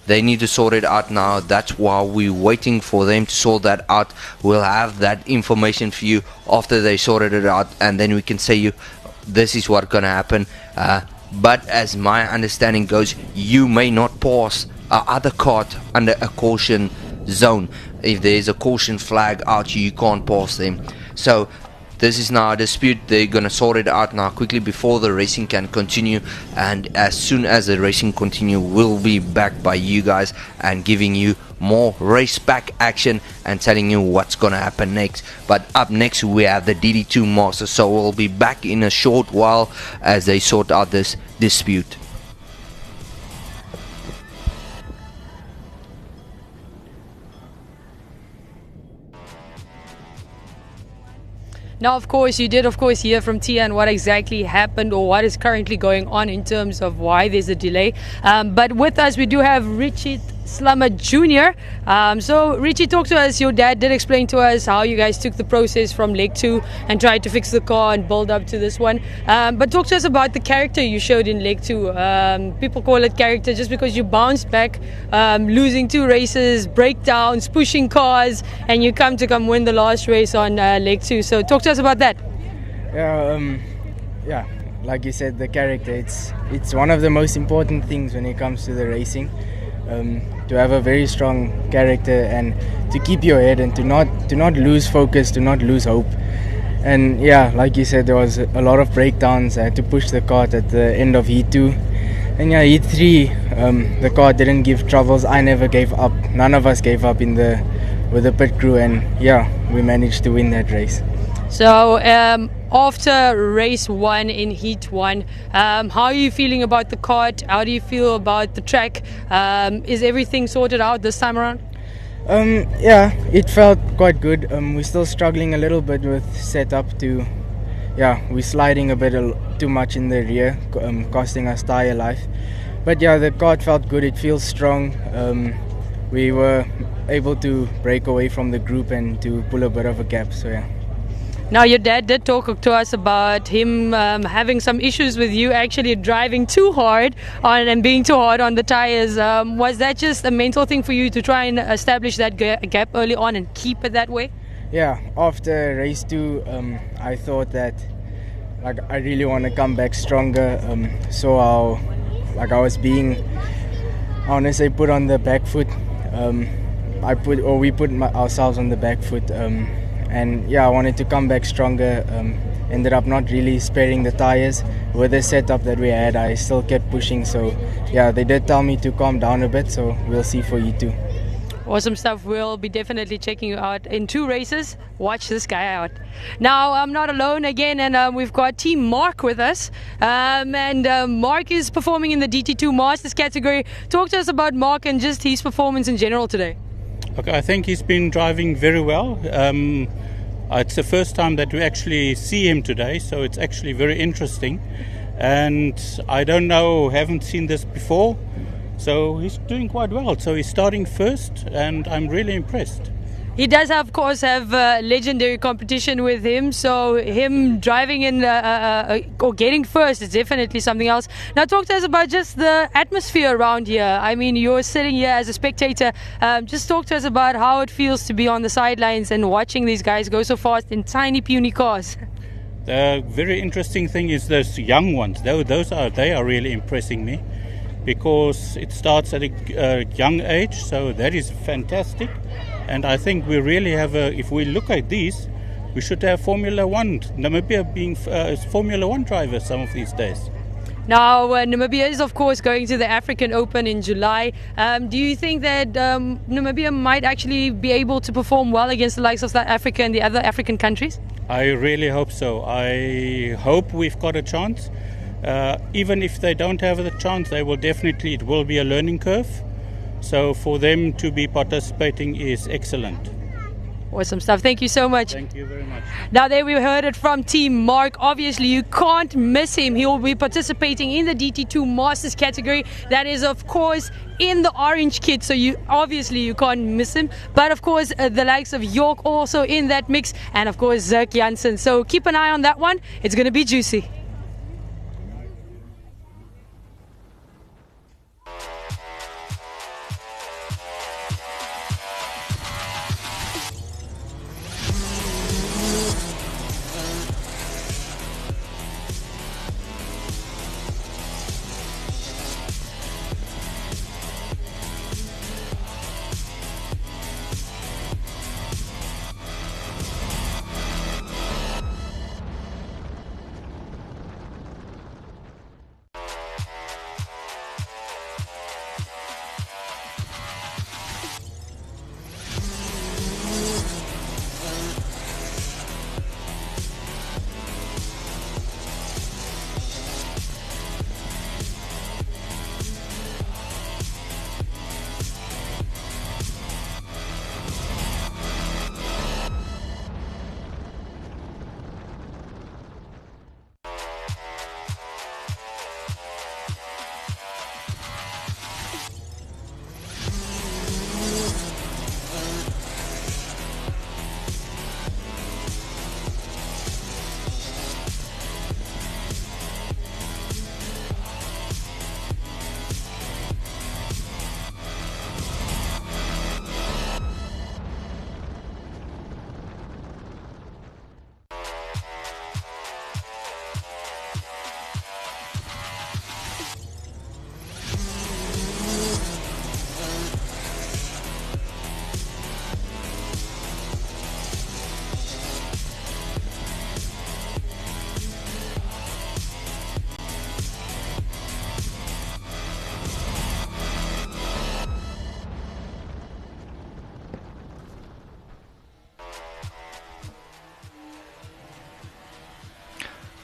They need to sort it out now. That's why we're waiting for them to sort that out. We'll have that information for you after they sorted it out, and then we can say you this is what's going to happen. But as my understanding goes, you may not pass other cart under a caution zone. If there's a caution flag out, you can't pass them. So this is now a dispute. They're gonna sort it out now quickly before the racing can continue, and as soon as the racing continue, we'll be back by you guys and giving you more race pack action and telling you what's gonna happen next. But up next we have the DD2 Masters, so we'll be back in a short while as they sort out this dispute. Now, of course, you did, hear from Tian what exactly happened or what is currently going on in terms of why there's a delay. But with us, we do have Richie Slummett Jr. So, Richie, talk to us. Your dad did explain to us how you guys took the process from leg 2 and tried to fix the car and build up to this one. But talk to us about the character you showed in leg 2. People call it character just because you bounced back, losing 2 races, breakdowns, pushing cars, and you come win the last race on leg 2. So talk to us about that. Yeah, like you said, the character, it's one of the most important things when it comes to the racing. To have a very strong character and to keep your head and to not lose focus, to not lose hope. And yeah, like you said, there was a lot of breakdowns. I had to push the cart at the end of heat 2, and yeah, heat 3, the car didn't give troubles. I never gave up. None of us gave up with the pit crew, and yeah, we managed to win that race. So after race 1 in heat 1, how are you feeling about the kart? How do you feel about the track? Is everything sorted out this time around? Yeah, it felt quite good. We're still struggling a little bit with setup. We're sliding a bit too much in the rear, costing us tire life. But yeah, the kart felt good. It feels strong. We were able to break away from the group and to pull a bit of a gap. So yeah. Now, your dad did talk to us about him having some issues with you actually driving too hard and being too hard on the tires. Was that just a mental thing for you to try and establish that gap early on and keep it that way? Yeah, after race 2, I thought that I really want to come back stronger. So I was being, I want to say, put on the back foot. We put ourselves on the back foot. And yeah, I wanted to come back stronger. Ended up not really sparing the tires. With the setup that we had, I still kept pushing. So yeah, they did tell me to calm down a bit. So we'll see for you too. Awesome stuff. We'll be definitely checking you out in 2 races. Watch this guy out. Now, I'm not alone again, and we've got Team Mark with us. Mark is performing in the DT2 Masters category. Talk to us about Mark and just his performance in general today. Okay, I think he's been driving very well. It's the first time that we actually see him today, so it's actually very interesting. And I don't know, haven't seen this before. So he's doing quite well. So he's starting first, and I'm really impressed. He does, of course, have legendary competition with him. So him driving in or getting first is definitely something else. Now, talk to us about just the atmosphere around here. I mean, you're sitting here as a spectator. Just talk to us about how it feels to be on the sidelines and watching these guys go so fast in tiny, puny cars. The very interesting thing is those young ones. They are really impressing me, because it starts at a young age. So that is fantastic. And I think we really have if we look at these, we should have Formula One, Namibia being Formula One drivers some of these days. Now, Namibia is, of course, going to the African Open in July. Do you think that Namibia might actually be able to perform well against the likes of South Africa and the other African countries? I really hope so. I hope we've got a chance. Even if they don't have the chance, it will be a learning curve. So for them to be participating is excellent. Awesome stuff. Thank you so much. Thank you very much. Now there we heard it from Team Mark. Obviously you can't miss him. He will be participating in the DT2 Masters category. That is of course in the orange kit. So you can't miss him. But of course the likes of York also in that mix. And of course Zirk Janssen. So keep an eye on that one. It's going to be juicy.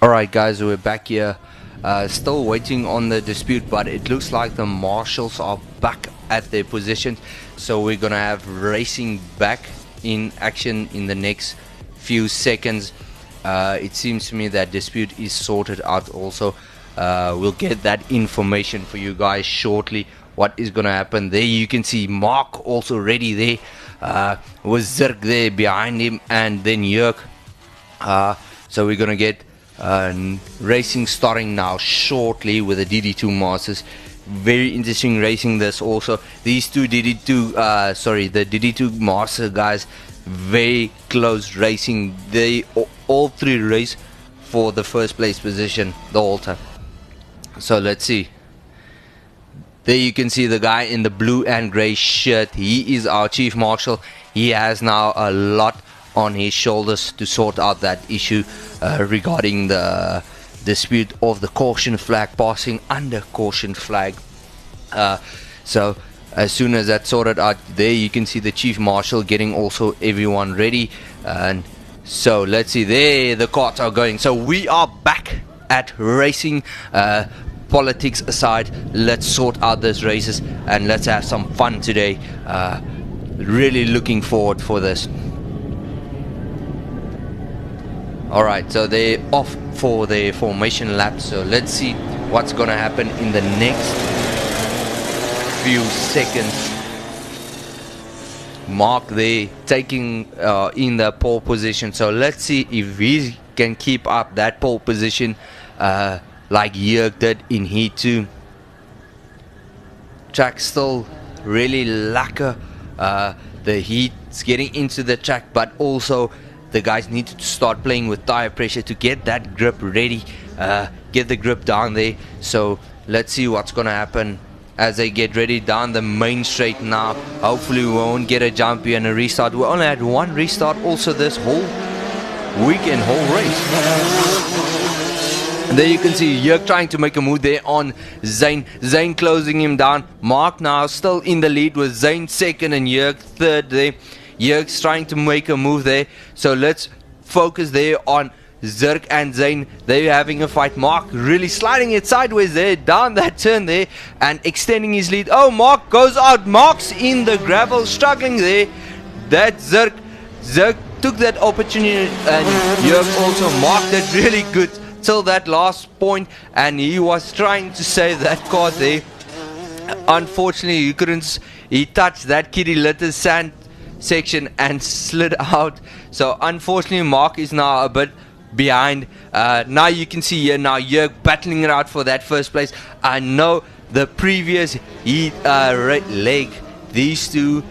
Alright guys, we're back here, still waiting on the dispute, but it looks like the marshals are back at their positions, so we're gonna have racing back in action in the next few seconds. It seems to me that dispute is sorted out also. We'll get that information for you guys shortly, what is gonna happen. There you can see Mark also ready there, with Zirk there behind him, and then Jörg. So we're gonna get racing starting now shortly with the DD2 Masters. Very interesting racing this also. These two DD2 the DD2 Master guys, very close racing. They all three race for the first place position the whole time. So let's see. There you can see the guy in the blue and grey shirt. He is our chief marshal. He has now a lot on his shoulders to sort out that issue regarding the dispute of the caution flag passing under caution flag. So as soon as that's sorted out, there you can see the chief marshal getting also everyone ready. And so let's see, there the carts are going. So we are back at racing. Politics aside, let's sort out those races and let's have some fun today. Really looking forward for this. Alright, so they're off for their formation lap, so let's see what's gonna happen in the next few seconds. Mark there taking in the pole position, so let's see if he can keep up that pole position like Jörg did in Heat 2. Track still really lacquer. The heat's getting into the track, but also the guys need to start playing with tire pressure to get that grip ready, get the grip down there. So let's see what's gonna happen as they get ready down the main straight now. Hopefully we won't get a jump here and a restart. We only had one restart also this whole weekend, whole race. And there you can see Jörg trying to make a move there on Zane. Zane closing him down. Mark now still in the lead with Zane second and Jörg third there. Jörg's trying to make a move there. So let's focus there on Zirk and Zane. They're having a fight. Mark really sliding it sideways there, down that turn there, and extending his lead. Oh, Mark goes out. Mark's in the gravel, struggling there. That Zirk took that opportunity, and Jörg also marked it really good till that last point, and he was trying to save that car there. Unfortunately, he couldn't. He touched that kitty litter sand section and slid out. So unfortunately, Mark is now a bit behind. Now you can see here now Jörg battling it out for that first place. I know the previous heat leg, these two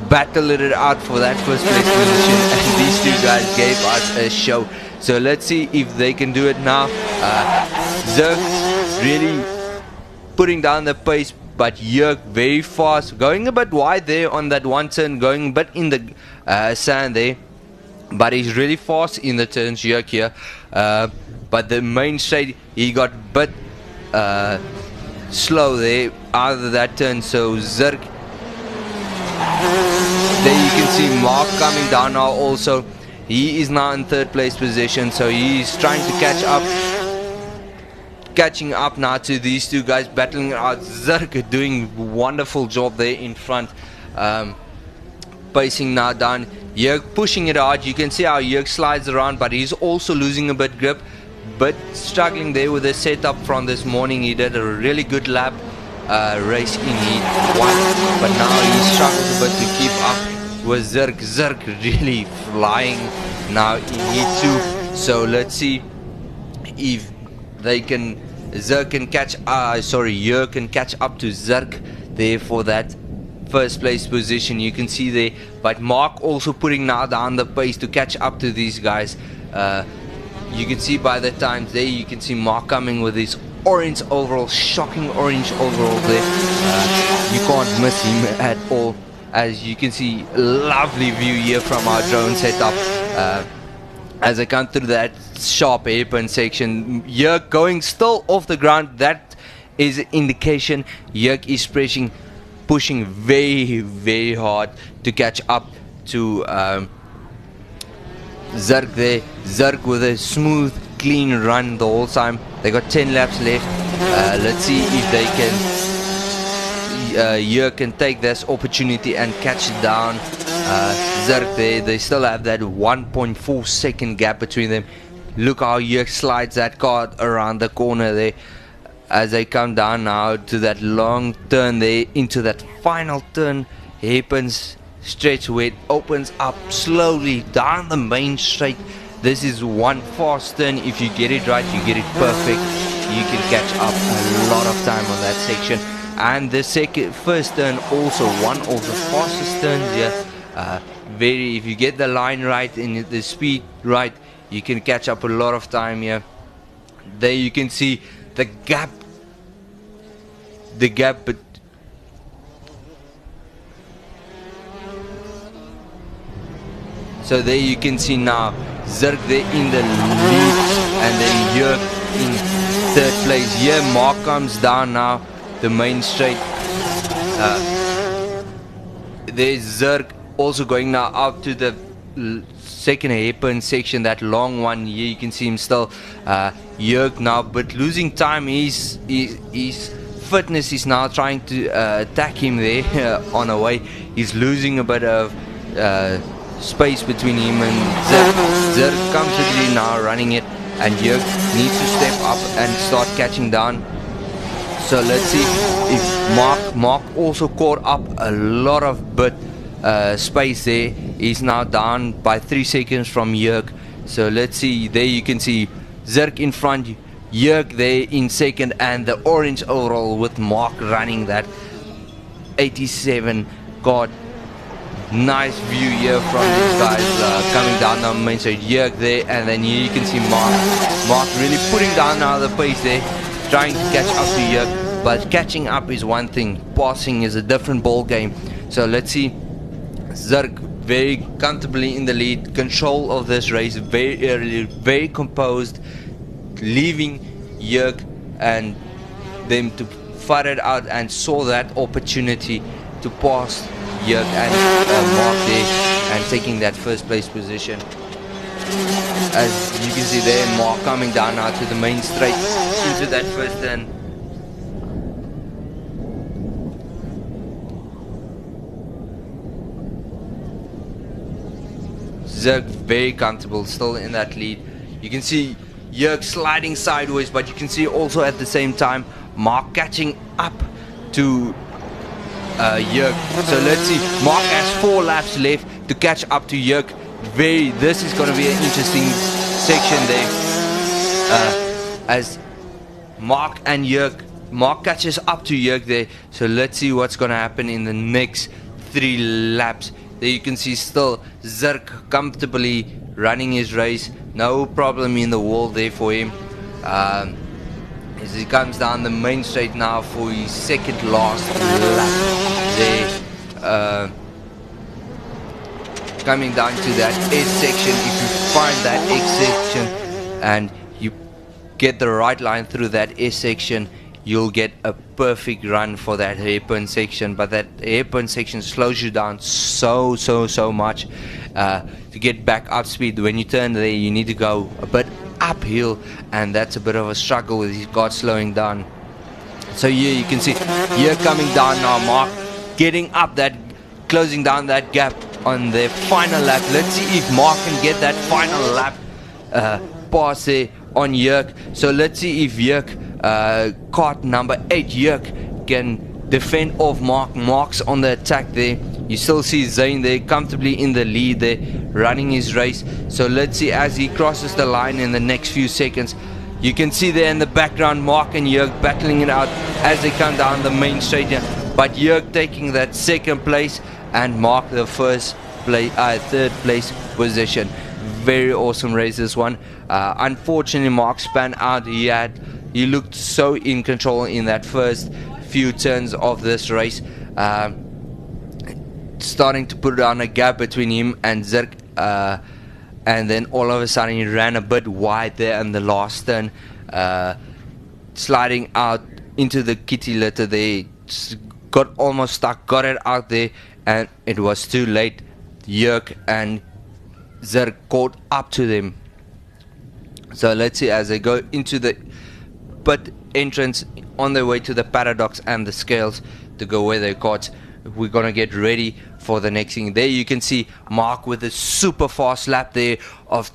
battled it out for that first place position, and these two guys gave us a show. So let's see if they can do it now. Zirk really putting down the pace, but Jörg very fast, going a bit wide there on that one turn, going a bit in the sand there. But he's really fast in the turns, Jörg here. But the main straight, he got a bit slow there out of that turn. So Zirk, there you can see Mark coming down now also. He is now in third place position, so he's trying to catching up now to these two guys, battling out. Zirk doing wonderful job there in front, pacing now down. Jörg pushing it hard. You can see how Jörg slides around, but he's also losing a bit grip, but struggling there with the setup from this morning. He did a really good lap race in Heat 1, but now he struggles a bit to keep up with Zirk. Zirk really flying now in Heat 2. So let's see if they can, Jörg can catch up to Zirk there for that first place position. You can see there, but Mark also putting now down the pace to catch up to these guys. You can see by the times there, you can see Mark coming with his orange overall, shocking orange overall there. You can't miss him at all. As you can see, lovely view here from our drone setup. As I come through that sharp hairpin section, Jörg going still off the ground. That is an indication Jörg is pushing very, very hard to catch up to Zirk there. Zirk with a smooth, clean run the whole time. They got 10 laps left. Let's see if they can. Jörg can take this opportunity and catch down Zirk there. They still have that 1.4 second gap between them. Look how Jörg slides that car around the corner there as they come down now to that long turn there, into that final turn. Happens stretch where it opens up slowly down the main straight. This is one fast turn. If you get it right, you get it perfect, you can catch up a lot of time on that section. And the first turn also one of the fastest turns here. If you get the line right and the speed right, you can catch up a lot of time here. There you can see the gap. But so there you can see now Zirk there in the lead, and then Jörg in third place. Here Mark comes down now the main straight. There's Zirk also going now out to the second hairpin section, that long one. Here you can see him still. Jörg now, but losing time. His fitness is now trying to attack him there on a way. He's losing a bit of space between him and Zirk. Zirk comfortably now running it, and Jörg needs to step up and start catching down. So let's see if Mark also caught up a lot of space there. He's now down by 3 seconds from Jörg. So let's see, there you can see Zirk in front, Jörg there in second, and the orange overall with Mark running that 87. God, nice view here from these guys coming down the main straight. Jörg there, and then here you can see Mark really putting down now the pace there, trying to catch up to Jörg. But catching up is one thing, passing is a different ball game. So let's see, Zirk very comfortably in the lead, control of this race, very early, very composed, leaving Jörg and them to fight it out, and saw that opportunity to pass Jörg and Mark there and taking that first place position. As you can see there, Mark coming down now to the main straight into that first turn. Zirk very comfortable, still in that lead. You can see Jörg sliding sideways, but you can see also at the same time Mark catching up to Jörg. So let's see, Mark has 4 laps left to catch up to Jörg. This is going to be an interesting section there, as Mark catches up to Jörg there. So let's see what's going to happen in the next 3 laps. There you can see still Zirk comfortably running his race, no problem in the world there for him. As he comes down the main straight now for his second last lap there. Coming down to that S section, if you find that X section and you get the right line through that S section, you'll get a perfect run for that hairpin section. But that hairpin section slows you down so much to get back up speed. When you turn there, you need to go a bit uphill, and that's a bit of a struggle with his guard slowing down. So here you can see, here coming down now, Mark getting up that, closing down that gap on their final lap. Let's see if Mark can get that final lap pass there on Jörg. So let's see if Jörg, cart number 8, Jörg, can defend off Mark. Mark's on the attack there. You still see Zane there comfortably in the lead there, running his race. So let's see as he crosses the line in the next few seconds. You can see there in the background Mark and Jörg battling it out as they come down the main straight here. But Jörg taking that second place and Mark the third place position. Very awesome race this one. Unfortunately Mark span out. He looked so in control in that first few turns of this race, starting to put down a gap between him and Zirk, and then all of a sudden he ran a bit wide there in the last turn, sliding out into the kitty litter there, got almost stuck, got it out there, and it was too late. Jörg and Zirk caught up to them. So let's see as they go into the pit entrance on their way to the paradox and the scales to go where they caught. We're gonna get ready for the next thing. There you can see Mark with a super fast lap there of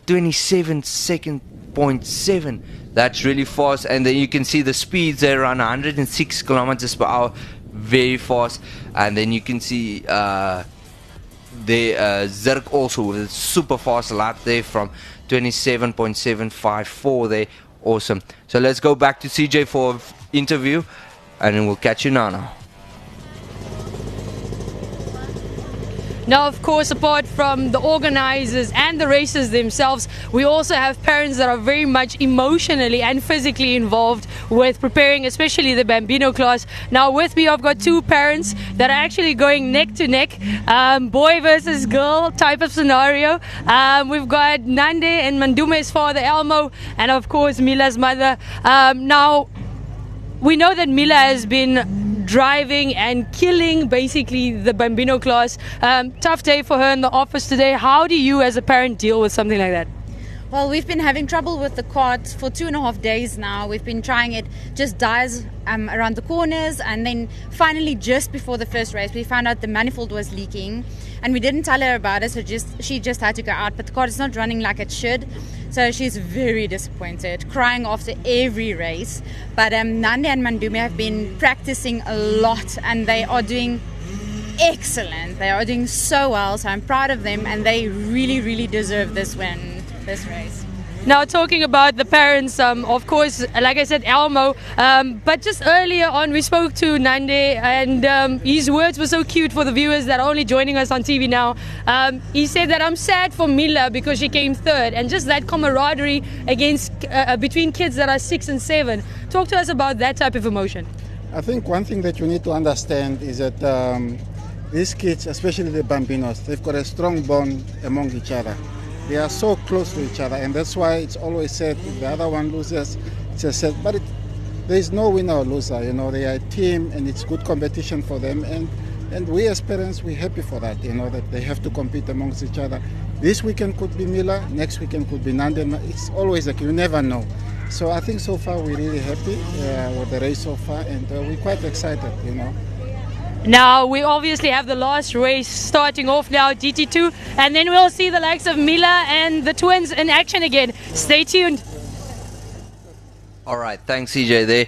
27.7. That's really fast. And then you can see the speeds there around 106 kilometers per hour, very fast. And then you can see Zirk also with a super fast lap there from 27.754 there. Awesome. So let's go back to CJ for an interview, and then we'll catch you now. Now, of course, apart from the organizers and the racers themselves, we also have parents that are very much emotionally and physically involved with preparing, especially the Bambino class. Now, with me, I've got 2 parents that are actually going neck to neck, boy versus girl type of scenario. We've got Nande and Mandume's father, Elmo, and of course, Mila's mother. Now, we know that Mila has been driving and killing basically the Bambino class. Tough day for her in the office today. How do you as a parent deal with something like that? Well, we've been having trouble with the cart for 2.5 days now. We've been trying it, just dies around the corners, and then finally just before the first race we found out the manifold was leaking, and we didn't tell her about it, so she just had to go out, but the cart is not running like it should. So she's very disappointed, crying after every race. But Nande and Mandumi have been practicing a lot, and they are doing excellent. They are doing so well, so I'm proud of them, and they really, really deserve this win, this race. Now, talking about the parents, of course, like I said, Elmo, but just earlier on we spoke to Nande, and his words were so cute for the viewers that are only joining us on TV now. He said that I'm sad for Mila because she came third, and just that camaraderie against between kids that are 6 and 7. Talk to us about that type of emotion. I think one thing that you need to understand is that these kids, especially the Bambinos, they've got a strong bond among each other. They are so close to each other, and that's why it's always said if the other one loses, it's just said. But there is no winner or loser. You know, they are a team, and it's good competition for them. And we as parents, we're happy for that. You know, that they have to compete amongst each other. This weekend could be Mila, next weekend could be Nande. It's always like you never know. So I think so far we're really happy with the race so far, and we're quite excited. You know. Now, we obviously have the last race starting off now, DT2, and then we'll see the likes of Mila and the twins in action again. Stay tuned. All right, thanks CJ there.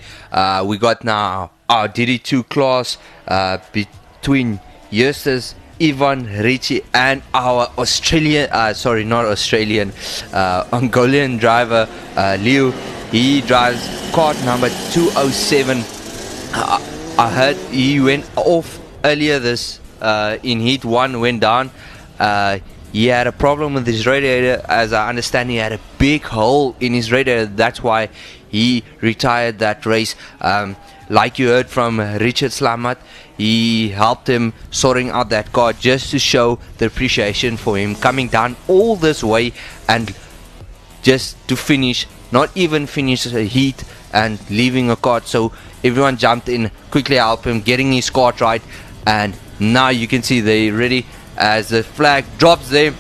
We got now our DD2 class between Justus, Ivan, Richie, and our Mongolian driver, Liu. He drives kart number 207. I heard he went off earlier this in heat 1, went down. He had a problem with his radiator. As I understand, he had a big hole in his radiator. That's why he retired that race. Like you heard from Richard Slummett, he helped him sorting out that car just to show the appreciation for him coming down all this way and just to finish, not even finish a heat and leaving a kart. So everyone jumped in, quickly helped him getting his kart right, and now you can see they're ready as the flag drops there.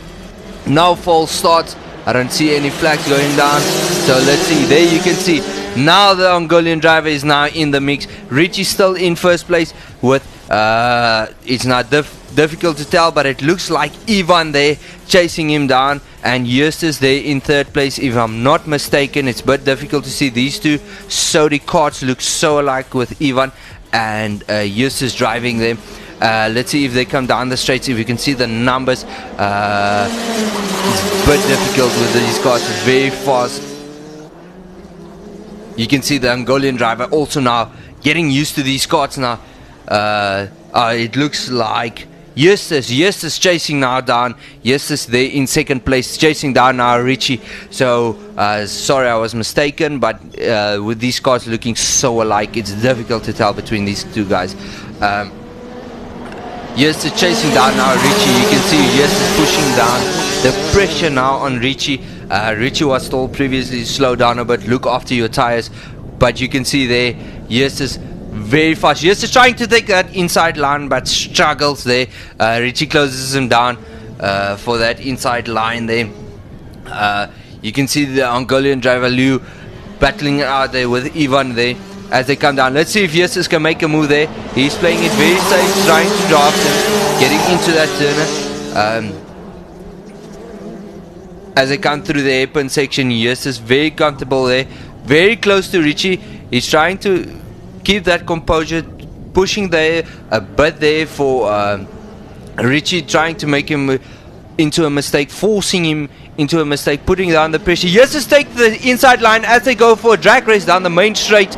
Now false starts. I don't see any flags going down, so let's see. There you can see now the Mongolian driver is now in the mix. Richie's still in first place with it's not difficult to tell, but it looks like Ivan there chasing him down, and Justus there in third place, if I'm not mistaken. It's a bit difficult to see these two. So the karts look so alike with Ivan and Justus driving them. Let's see if they come down the straights, if you can see the numbers. It's a bit difficult with these cars, very fast. You can see the Mongolian driver also now getting used to these karts now. It looks like Justus chasing now down. Justus there in second place, chasing down now Richie. So sorry, I was mistaken, but with these cars looking so alike, it's difficult to tell between these two guys. Justus chasing down now Richie. You can see Justus pushing down. The pressure now on Richie. Richie was told previously to slow down a bit, look after your tires, but you can see there Justus very fast. Justus trying to take that inside line but struggles there. Richie closes him down for that inside line there. You can see the Mongolian driver Liu battling it out there with Ivan there as they come down. Let's see if Justus can make a move there. He's playing it very safe, trying to draft him, getting into that turner. As they come through the hairpin section, Justus very comfortable there, very close to Richie. He's trying to keep that composure, pushing there a bit there for Richie, trying to make him into a mistake, forcing him into a mistake, putting down the pressure. Justus take the inside line as they go for a drag race down the main straight.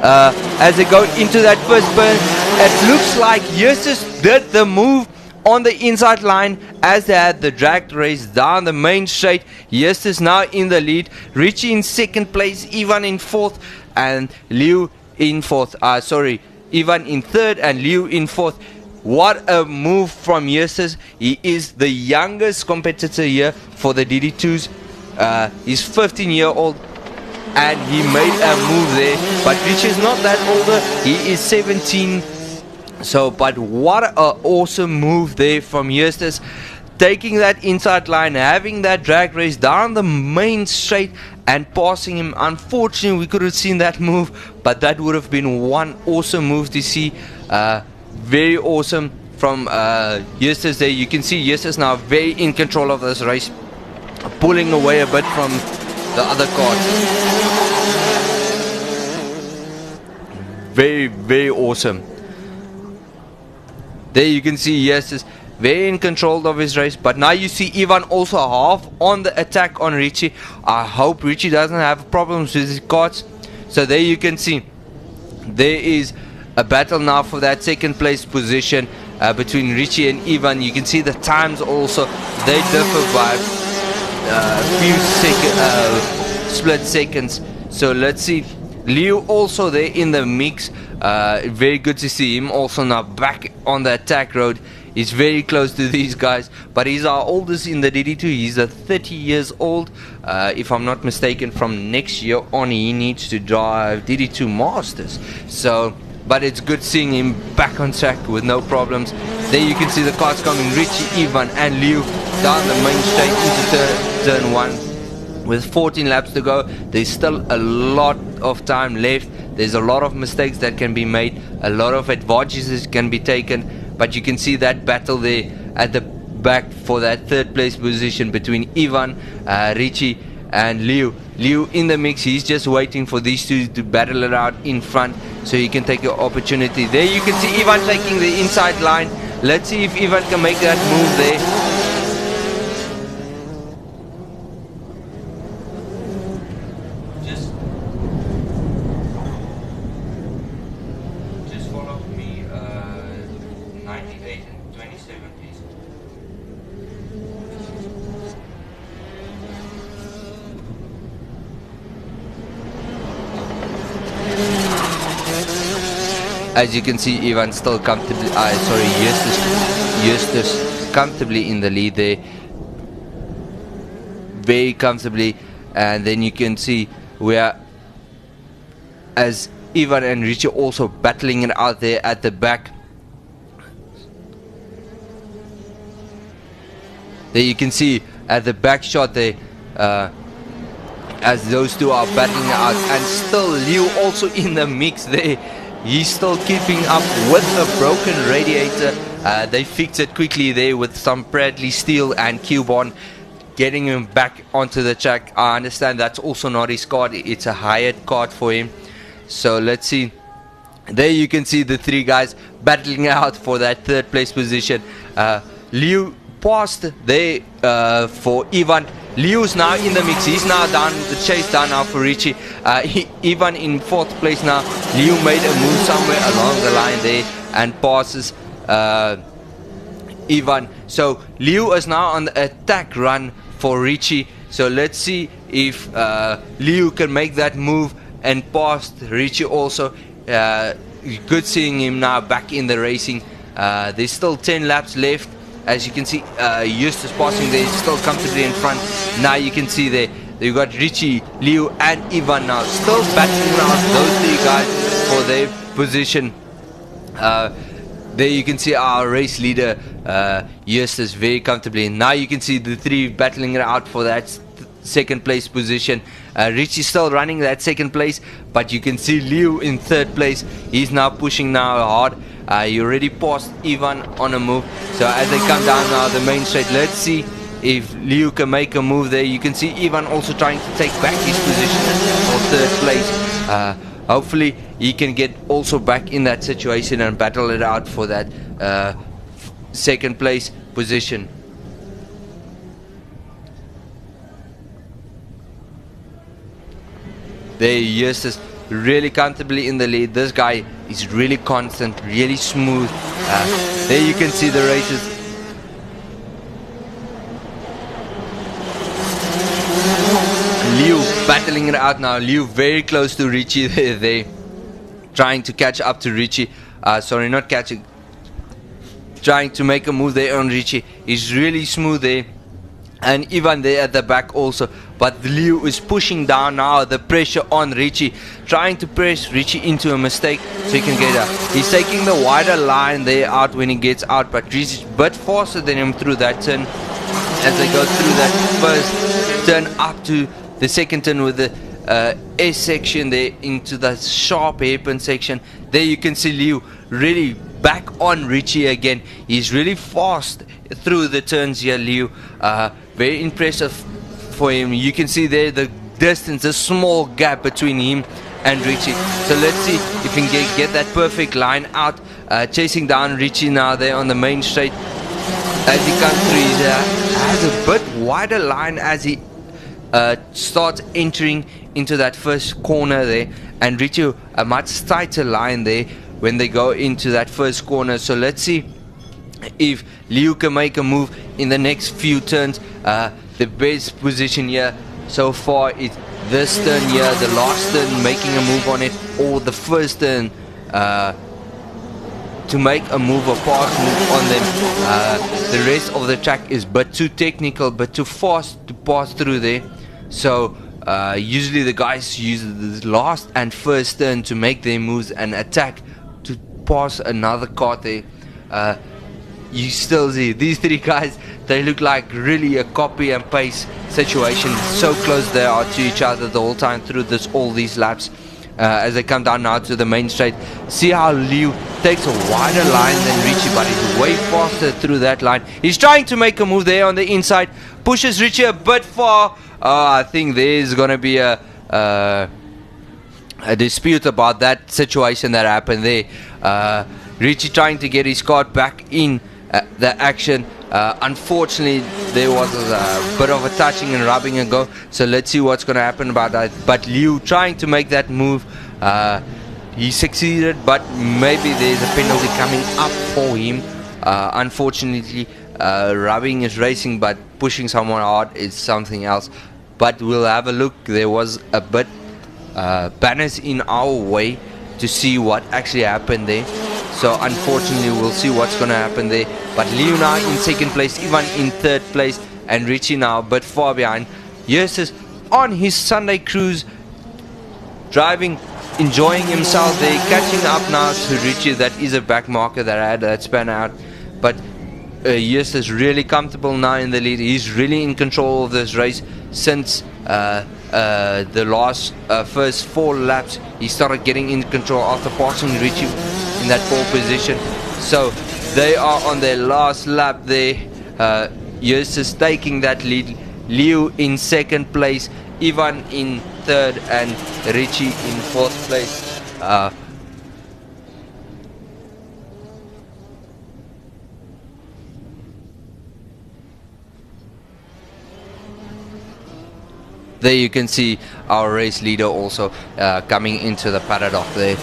As they go into that first burn, it looks like Justus did the move on the inside line as they had the drag race down the main straight. Justus now in the lead, Richie in second place, Ivan in fourth, and Liu in fourth. Ivan in third and Liu in fourth. What a move from Justus. He is the youngest competitor here for the DD2s. He's 15-year-old and he made a move there, but Richie is not that older. He is 17. So, but what an awesome move there from Justus, taking that inside line, having that drag race down the main straight and passing him. Unfortunately, we could have seen that move, but that would have been one awesome move to see. Very awesome from Justus there. You can see Justus now very in control of this race, pulling away a bit from the other cards. Very, very awesome. There you can see yes is very in control of his race, but now you see Ivan also half on the attack on Richie. I hope Richie doesn't have problems with his cards. So there you can see there is a battle now for that second place position between Richie and Ivan. You can see the times also, they differ by a few split seconds. So let's see, Leo also there in the mix. Very good to see him also now back on the attack road. He's very close to these guys, but he's our oldest in the DD2. He's 30 years old, if I'm not mistaken. From next year on he needs to drive DD2 Masters. So but it's good seeing him back on track with no problems. There you can see the cars coming, Richie, Ivan and Liu down the main straight into turn 1 with 14 laps to go. There's still a lot of time left. There's a lot of mistakes that can be made, a lot of advantages can be taken, but you can see that battle there at the back for that third place position between Ivan, Richie and Liu. Liu in the mix, he's just waiting for these two to battle it out in front so he can take an opportunity. There you can see Ivan taking the inside line. Let's see if Ivan can make that move there. Just follow me 98 and 27 please. As you can see, Ivan still comfortably, Justus comfortably in the lead there, very comfortably. And then you can see where as Ivan and Richie also battling it out there at the back. There you can see at the back shot there, as those two are battling it out, and still Liu also in the mix there. He's still keeping up with a broken radiator. They fixed it quickly there with some Bradley steel and Cubon, getting him back onto the track. I understand that's also not his card, it's a hired card for him. So let's see. There you can see the three guys battling out for that third place position. Liu passed there for Ivan. Liu's now in the mix. He's now down, the chase down now for Richie. Ivan in fourth place now. Liu made a move somewhere along the line there and passes Ivan. So Liu is now on the attack run for Richie. So let's see if Liu can make that move and pass Richie also. Good seeing him now back in the racing. There's still 10 laps left. As you can see, Justus passing there, still comfortably in front. Now you can see there, you've got Richie, Liu and Ivan now still battling around those three guys for their position. There you can see our race leader, Justus, very comfortably. Now you can see the three battling it out for that second place position. Richie still running that second place, but you can see Liu in third place. He's now pushing now hard. You already passed Ivan on a move. So as they come down now the main straight, let's see if Liu can make a move there. You can see Ivan also trying to take back his position for third place. Hopefully he can get also back in that situation and battle it out for that second place position. There Justus really comfortably in the lead. This guy is really constant, really smooth. There you can see the races. Liu battling it out now. Liu very close to Richie there, trying to catch up to Richie. Sorry, not catching, trying to make a move there on Richie. He's really smooth there. And Ivan there at the back also, but Liu is pushing down now the pressure on Richie, trying to press Richie into a mistake so he can get out. He's taking the wider line there out when he gets out, but Richie's a bit faster than him through that turn as they go through that first turn up to the second turn with the S section there into the sharp hairpin section. There you can see Liu really back on Richie again. He's really fast through the turns here, Liu. Very impressive for him. You can see there the distance, a small gap between him and Richie. So let's see if he can get that perfect line out. Chasing down Richie now there on the main straight. As he comes through, he has a bit wider line as he starts entering into that first corner there, and Richie a much tighter line there when they go into that first corner. So let's see if Liu can make a move in the next few turns. The best position here so far is this turn here, the last turn making a move on it, or the first turn to make a move or pass move on them. The rest of the track is but too technical, but too fast to pass through there. So usually the guys use the last and first turn to make their moves and attack to pass another cart there. You still see these three guys, they look like really a copy and paste situation. So close they are to each other the whole time through all these laps. As they come down now to the main straight, see how Liu takes a wider line than Richie, but he's way faster through that line. He's trying to make a move there on the inside, pushes Richie a bit far. I think there's gonna be a dispute about that situation that happened there. Richie trying to get his cart back in the action. Unfortunately, there was a bit of a touching and rubbing and go. So let's see what's going to happen about that. But Liu trying to make that move. He succeeded, but maybe there's a penalty coming up for him. Unfortunately, rubbing is racing, but pushing someone hard is something else. But we'll have a look. There was a bit banners in our way to see what actually happened there. So unfortunately we'll see what's going to happen there. But Liu now in second place, Ivan in third place, and Richie now a bit far behind. Justus on his Sunday cruise, driving, enjoying himself there, catching up now to Richie. That is a back marker that had that span out. But Justus really comfortable now in the lead. He's really in control of this race since the last first 4 laps. He started getting in control after passing Richie in that pole position. So they are on their last lap there. Justus taking that lead. Liu in second place, Ivan in third, and Richie in fourth place. There you can see our race leader also coming into the paddock there.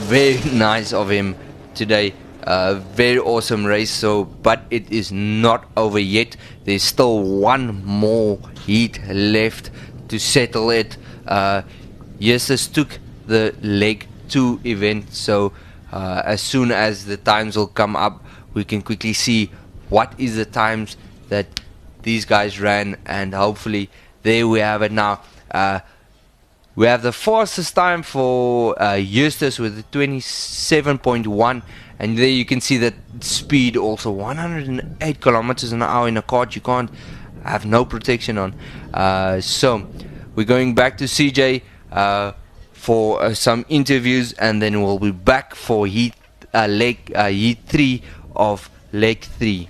Very nice of him today. Very awesome race. So, but it is not over yet. There's still one more heat left to settle it. Justus took the leg 2 event. So as soon as the times will come up, we can quickly see what is the times that these guys ran, and hopefully there we have it now. We have the fastest time for Justus with 27.1, and there you can see that speed also 108 kilometers an hour in a kart. You can't have no protection on. So we're going back to CJ for some interviews, and then we'll be back for heat 3 of leg 3.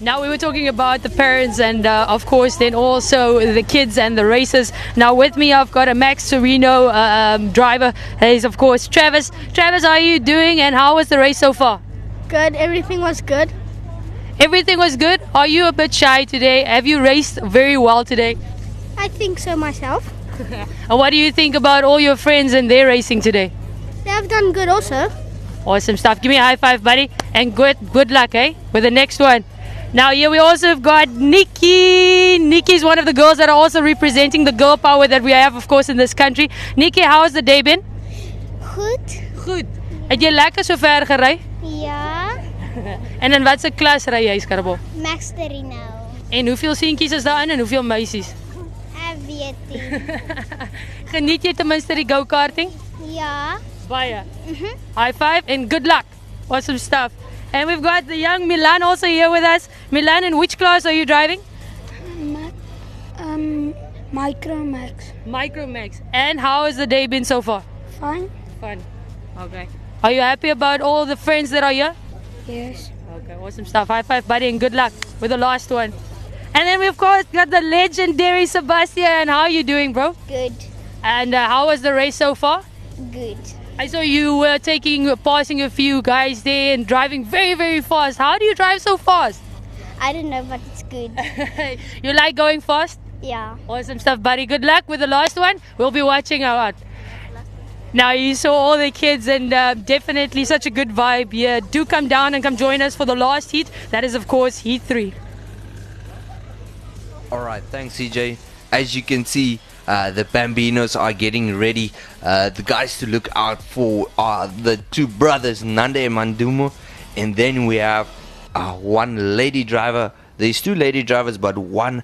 Now we were talking about the parents and of course then also the kids and the racers. Now with me I've got a Max Torino driver. He's of course Travis. Travis, how are you doing and how was the race so far? Good, everything was good. Everything was good? Are you a bit shy today? Have you raced very well today? I think so myself. And what do you think about all your friends and their racing today? They have done good also. Awesome stuff. Give me a high five, buddy. And good luck, eh? With the next one. Now here we also have got Nikki. Nikki is one of the girls that are also representing the girl power that we have, of course, in this country. Nikki, how has the day been? Goed. Goed. Het jy lekker so ver gery? Ja. En in watse klas ry jy, Skarbel? Max 3 nou. En hoeveel seentjies is daar in en hoeveel meisies? Ek weet nie. Geniet jy ten minste die go-karting? Ja. Baie. High five and good luck. Awesome stuff. And we've got the young Milan also here with us. Milan, in which class are you driving? Micromax. Micromax. And how has the day been so far? Fine. Fun. Okay. Are you happy about all the friends that are here? Yes. Okay, awesome stuff. High five, buddy, and good luck with the last one. And then we've of course got the legendary Sebastian. How are you doing, bro? Good. And how was the race so far? Good. I saw you were passing a few guys there and driving very, very fast. How do you drive so fast? I don't know, but it's good. You like going fast? Yeah. Awesome stuff, buddy. Good luck with the last one. We'll be watching out. Now you saw all the kids and definitely such a good vibe here. Do come down and come join us for the last heat. That is, of course, Heat 3. Alright, thanks CJ. As you can see, the Bambinos are getting ready. The guys to look out for are the two brothers, Nande and Mandumo. And then we have one lady driver. There's two lady drivers, but one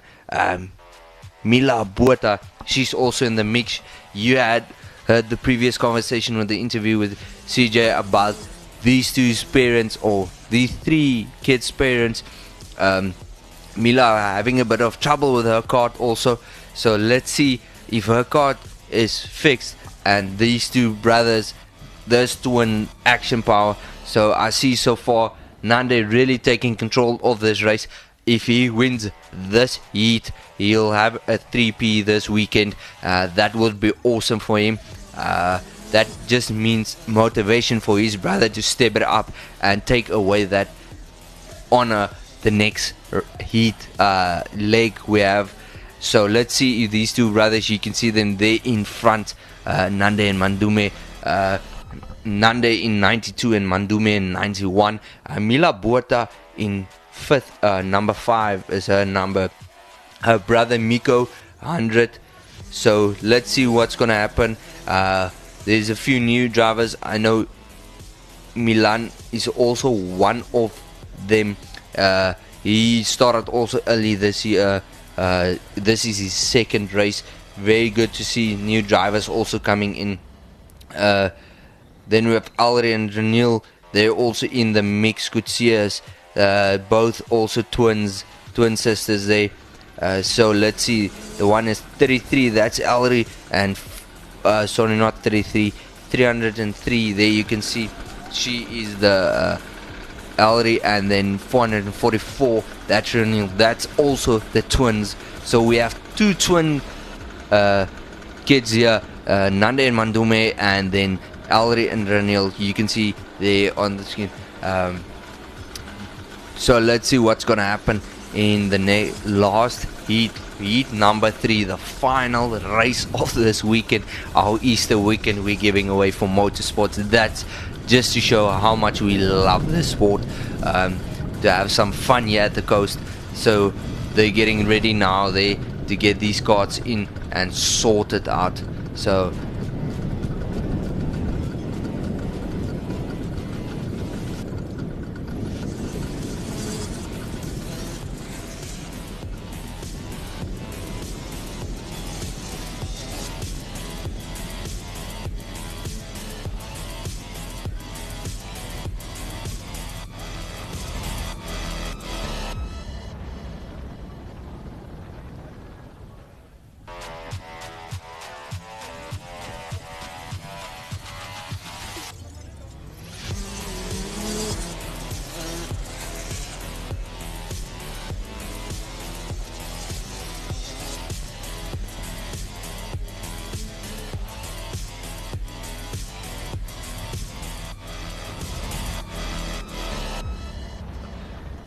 Mila Buota. She's also in the mix. You had heard the previous conversation with the interview with CJ about these two's parents, or these three kids' parents. Mila having a bit of trouble with her cart also. So let's see if her cart is fixed, and these two brothers, there's twin action power. So I see so far Nande really taking control of this race. If he wins this heat, he'll have a 3P this weekend. That would be awesome for him. That just means motivation for his brother to step it up and take away that honor the next heat leg we have. So let's see if these two brothers, you can see them there in front, Nande and Mandume. Nande in 92 and Mandume in 91. Mila Buota in 5th, number 5 is her number. Her brother Miko 100. So let's see what's gonna happen. There's a few new drivers. I know Milan is also one of them. He started also early this year. This is his second race. Very good to see new drivers also coming in. Then we have Alri and Ranil. They're also in the mix. Could see us. Both also twin sisters there. So let's see. The one is 33. That's Alri, and sorry, not 33. 303. There you can see she is the Alri, and then 444. That's Ranil. That's also the twins. So we have two twin kids here, Nande and Mandume, and then Alri and Ranil. You can see there on the screen. So let's see what's gonna happen in the last heat number 3, the final race of this weekend, our Easter weekend we're giving away for motorsports. That's just to show how much we love this sport, to have some fun here at the coast. So they're getting ready now there to get these carts in and sorted out. So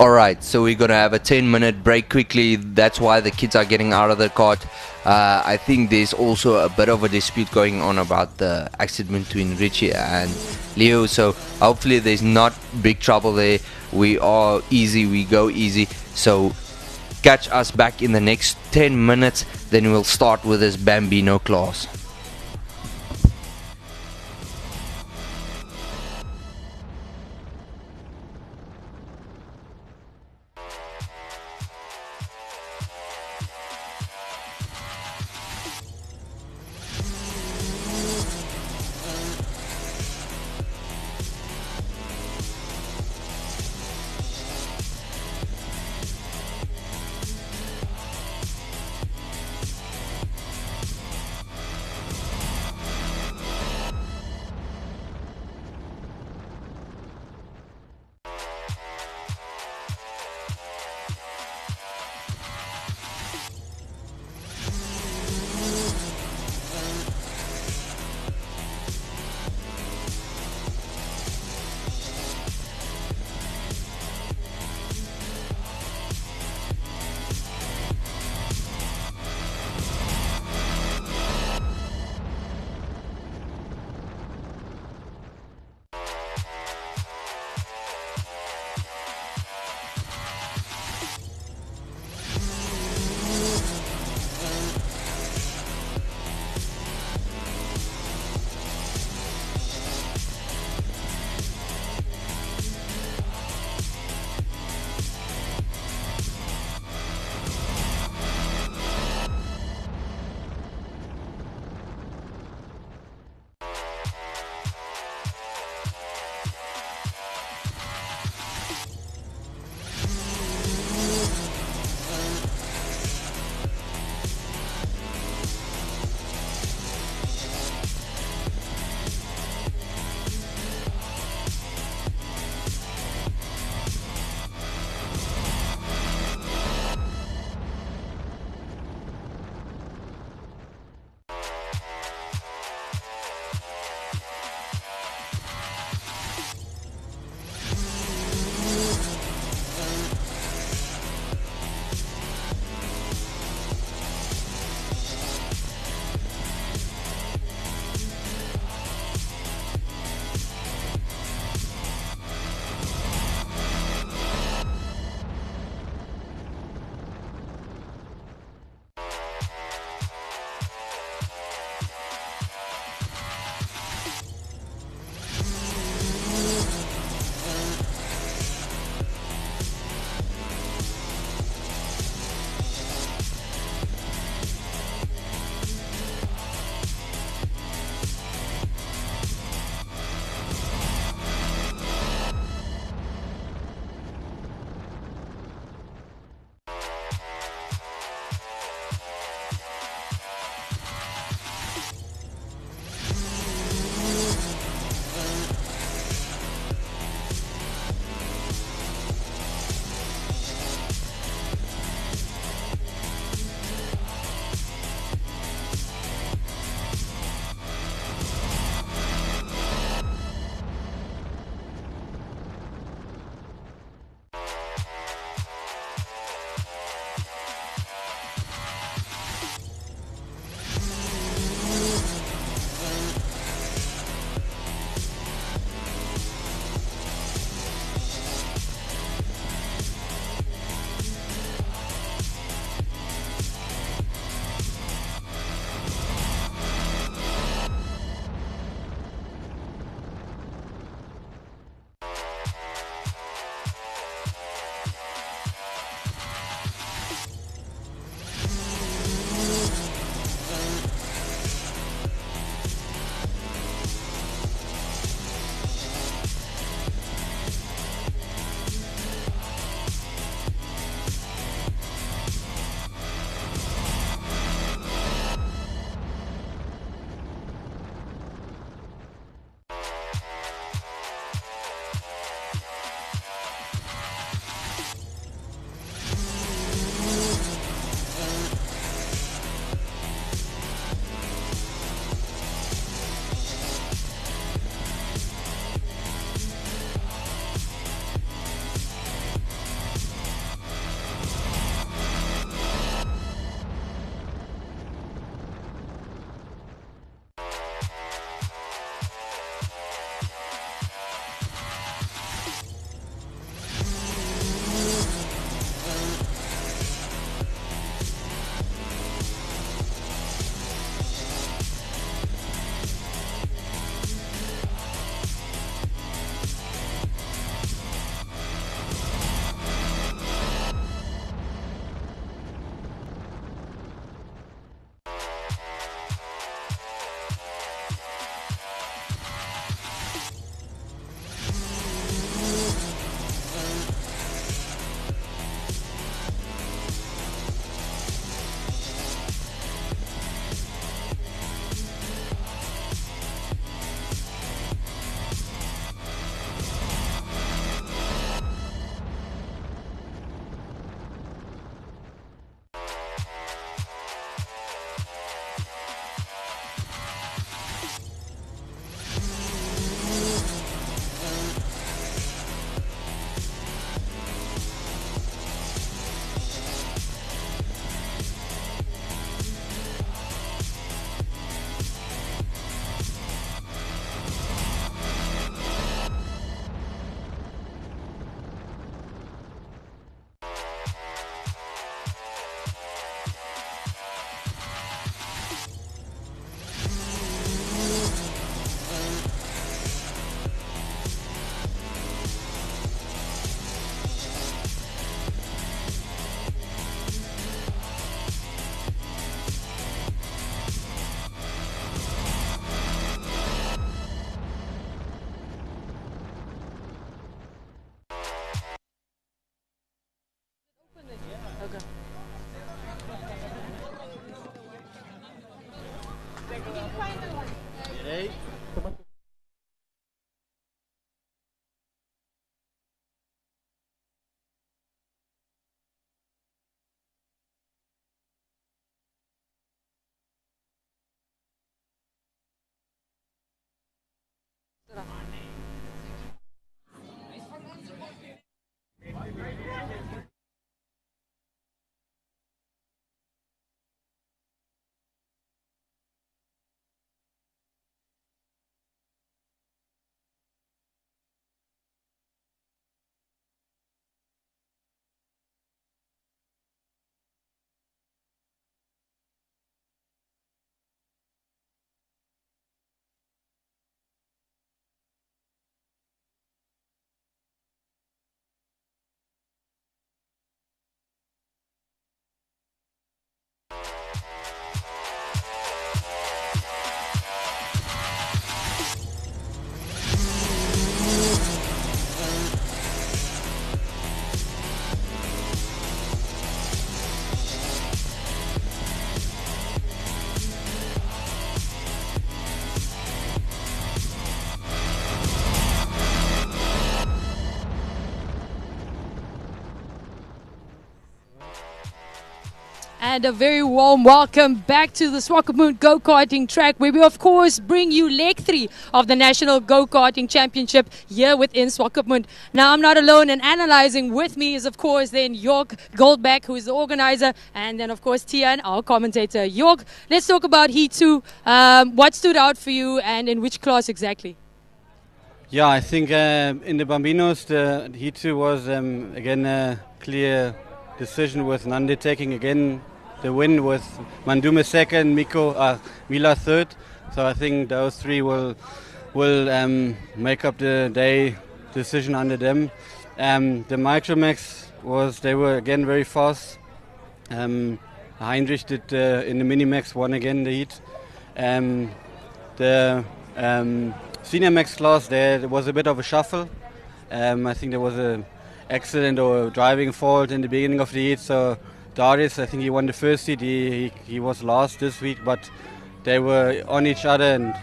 Alright, so we're gonna have a 10-minute break quickly. That's why the kids are getting out of the cart. I think there's also a bit of a dispute going on about the accident between Richie and Leo, so hopefully there's not big trouble there. We are easy, we go easy, so catch us back in the next 10 minutes, then we'll start with this Bambino class. And a very warm welcome back to the Swakopmund Go-Karting Track, where we of course bring you leg 3 of the National Go-Karting Championship here within Swakopmund. Now I'm not alone, and analyzing with me is of course then York Goldback, who is the organizer, and then of course Tian, our commentator. York, let's talk about Heat 2. What stood out for you and in which class exactly? Yeah, I think in the Bambinos, the Heat 2 was again a clear decision with Nande taking again the win, with Mandume second, Mila third. So I think those three will make up the day decision under them. The Micromax they were again very fast. Heinrich did in the Minimax won again the heat. The Senior Max class there was a bit of a shuffle. I think there was an accident or driving fault in the beginning of the heat. So Darius, I think he won the first heat. He was last this week, but they were on each other.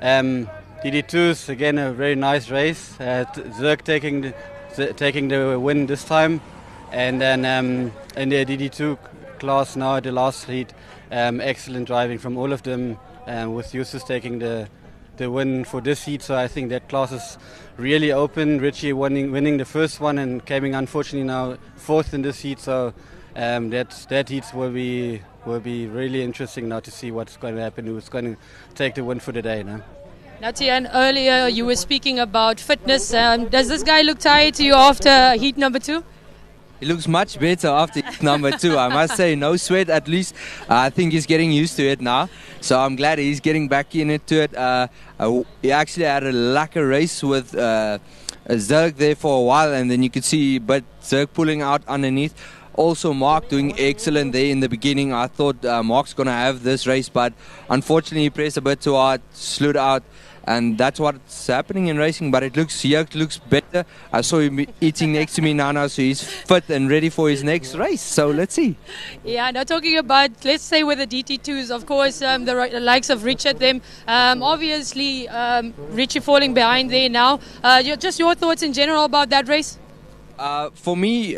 And DD2s again a very nice race. Zerk taking the win this time, and then in the DD2 class now at the last heat, excellent driving from all of them, with Justus taking the win for this heat. So I think that class is really open. Richie winning the first one and coming unfortunately now fourth in this heat. So that heats will be really interesting now to see what's going to happen, who's going to take the win for the day now. Now Tian, earlier you were speaking about fitness. Does this guy look tired to you after heat number 2? He looks much better after number 2. I must say, no sweat at least. I think he's getting used to it now. So I'm glad he's getting back into it. He actually had a lacquer race with Zerg there for a while, and then you could see Zerg pulling out underneath. Also Mark doing excellent there in the beginning. I thought Mark's going to have this race, but unfortunately he pressed a bit too hard, slewed out. And that's what's happening in racing, but Yerk looks better. I saw him eating next to me now, so he's fit and ready for his next race. So let's see. Yeah, now talking about, let's say with the DT2s, of course, the likes of Richard, them, obviously Richie falling behind there now. Just your thoughts in general about that race? For me,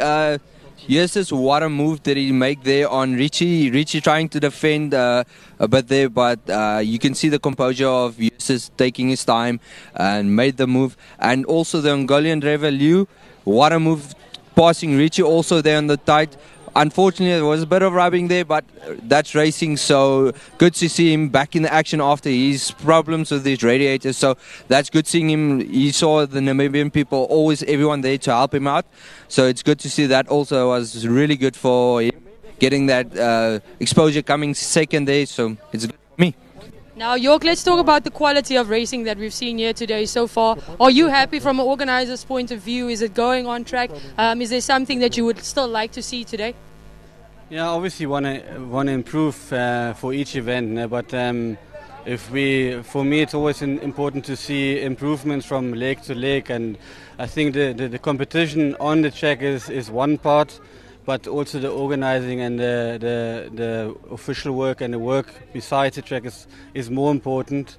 yes, what a move did he make there on Richie. Richie trying to defend a bit there, but you can see the composure of Eustace taking his time and made the move. And also the Angolan driver Liu, what a move passing Richie also there on the tight. Unfortunately, there was a bit of rubbing there, but that's racing, so good to see him back in the action after his problems with his radiators. So that's good seeing him. He saw the Namibian people, always everyone there to help him out. So it's good to see that also was really good for him, getting that exposure coming second there. So it's good for me. Now, York, let's talk about the quality of racing that we've seen here today so far. Are you happy from an organizer's point of view? Is it going on track? Is there something that you would still like to see today? Yeah, obviously want to improve for each event, but for me it's always important to see improvements from leg to leg, and I think the competition on the track is one part, but also the organizing and the official work and the work besides the track is more important,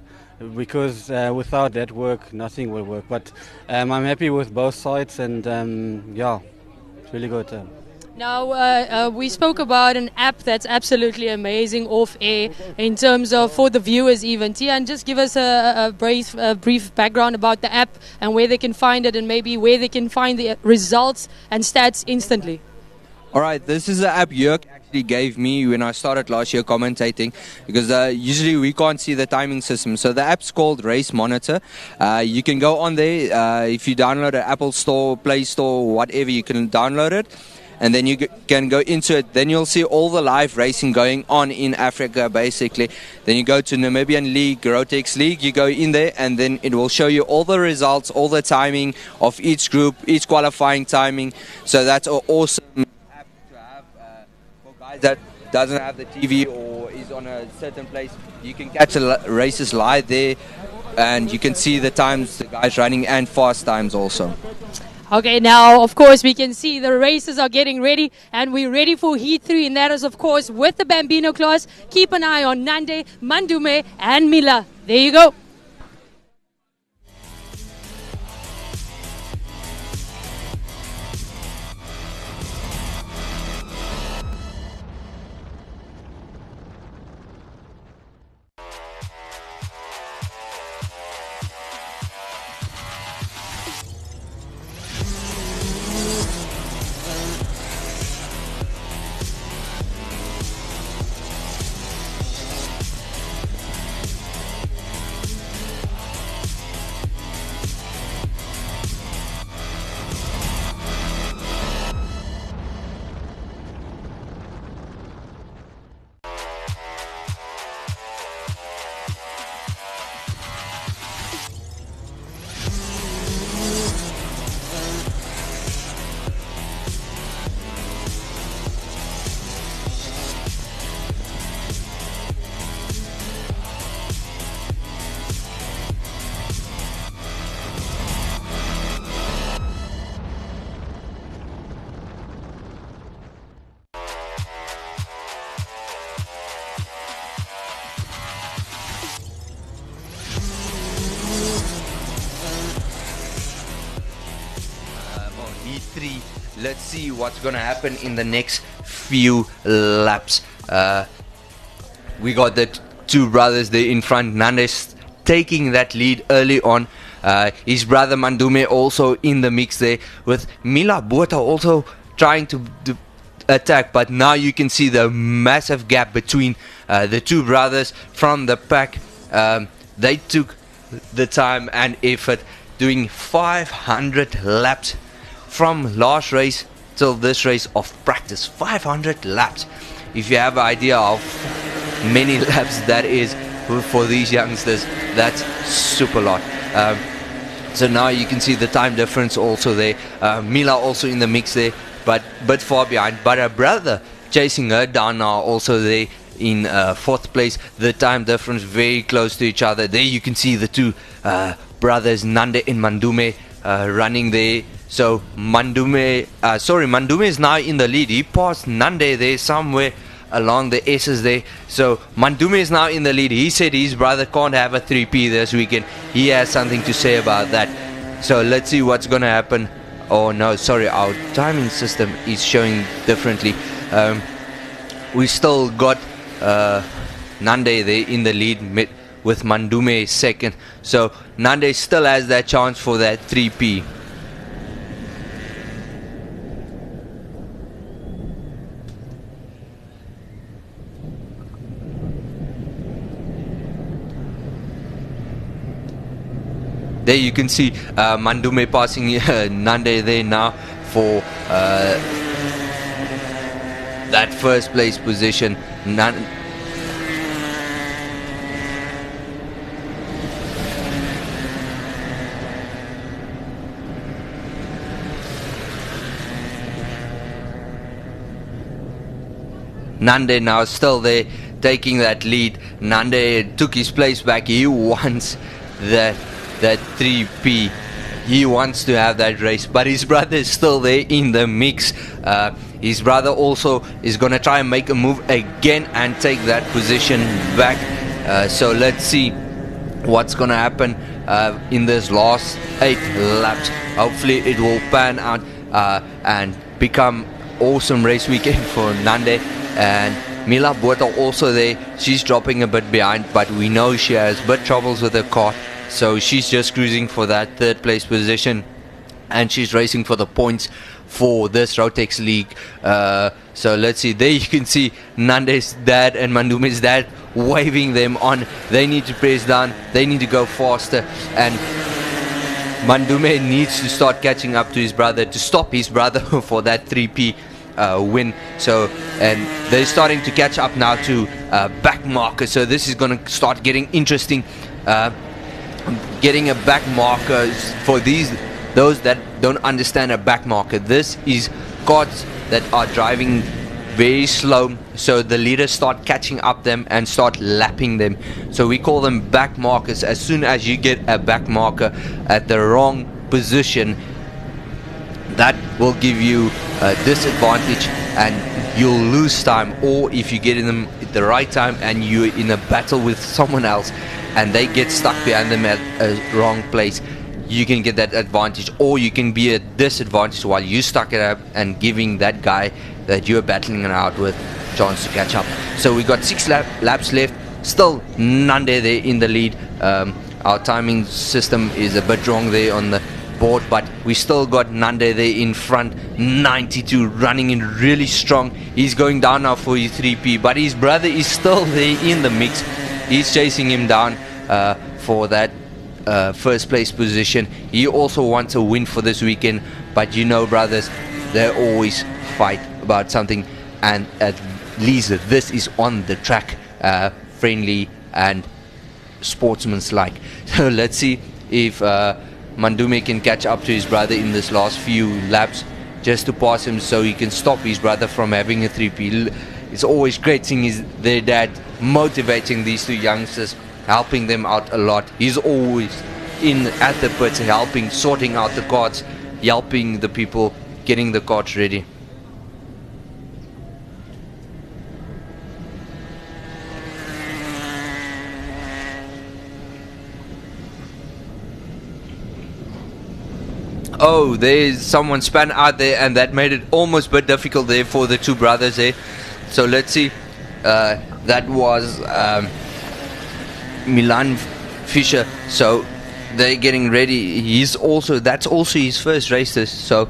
because without that work nothing will work. But I'm happy with both sides, and yeah, it's really good. Now, we spoke about an app that's absolutely amazing off air in terms of for the viewers even. Tian, just give us a brief background about the app and where they can find it, and maybe where they can find the results and stats instantly. Alright, this is the app Yerk actually gave me when I started last year commentating, because usually we can't see the timing system. So the app's called Race Monitor. You can go on there. If you download an Apple Store, Play Store, whatever, you can download it. And then you can go into it. Then you'll see all the live racing going on in Africa, basically. Then you go to Namibian League, Rotax League. You go in there, and then it will show you all the results, all the timing of each group, each qualifying timing. So that's an awesome app to have for guys that doesn't have the TV or is on a certain place. You can catch the races live there, and you can see the times the guys running and fast times also. Okay, now, of course, we can see the races are getting ready, and we're ready for Heat 3, and that is, of course, with the Bambino class. Keep an eye on Nande, Mandume, and Mila. There you go. let's see what's gonna happen in the next few laps. We got the two brothers there in front. Nande's taking that lead early on. His brother Mandume also in the mix there, with Mila Botha also trying to attack, but now you can see the massive gap between the two brothers from the pack. They took the time and effort doing 500 laps from last race till this race of practice. 500 laps. If you have an idea of many laps that is for these youngsters, that's super lot. So now you can see the time difference also there. Mila also in the mix there, but far behind. But her brother chasing her down now also there in fourth place. The time difference very close to each other. There you can see the two brothers Nande and Mandume running there. So Mandume is now in the lead. He passed Nande there somewhere along the S's there. So Mandume is now in the lead. He said his brother can't have a 3P this weekend. He has something to say about that. So let's see what's going to happen. Oh no, sorry, our timing system is showing differently. We still got Nande there in the lead with Mandume second. So Nande still has that chance for that 3P. There you can see Mandume passing Nande there now for that first place position. Nande now still there taking that lead. Nande took his place back. He wants that 3P. He wants to have that race, but his brother is still there in the mix. His brother also is going to try and make a move again and take that position back. So let's see what's going to happen in this last 8 laps. Hopefully it will pan out and become awesome race weekend for Nande. And Mila Botha also there. She's dropping a bit behind, but we know she has bit troubles with her car. So she's just cruising for that 3rd place position, and she's racing for the points for this Rotax League. So let's see. There you can see Nande's dad and Mandume's dad waving them on. They need to press down. They need to go faster. And Mandume needs to start catching up to his brother to stop his brother for that 3P win. So, and they're starting to catch up now to back marker. So this is going to start getting interesting. Getting a back marker for those that don't understand a back marker. This is cars that are driving very slow, so the leaders start catching up them and start lapping them. So we call them back markers. As soon as you get a back marker at the wrong position, that will give you a disadvantage and you'll lose time. Or if you get in them at the right time and you're in a battle with someone else and they get stuck behind them at a wrong place, you can get that advantage, or you can be at disadvantage while you stuck it up and giving that guy that you're battling it out with chance to catch up. So we got 6 laps left. Still Nande there in the lead. Our timing system is a bit wrong there on the board, but we still got Nande there in front. 92 running in really strong. He's going down now for his 3P, but his brother is still there in the mix. He's chasing him down for that first place position. He also wants a win for this weekend, but you know, brothers, they always fight about something, and at least this is on the track, friendly and sportsmanlike. So let's see if Mandume can catch up to his brother in this last few laps, just to pass him so he can stop his brother from having a 3P. It's always great seeing their dad motivating these two youngsters, helping them out a lot. He's always in at the pits, helping, sorting out the carts, helping the people getting the carts ready. Oh, there's someone span out there, and that made it almost a bit difficult there for the two brothers there. So let's see. That was Milan Fischer. So they're getting ready. That's also his first race. So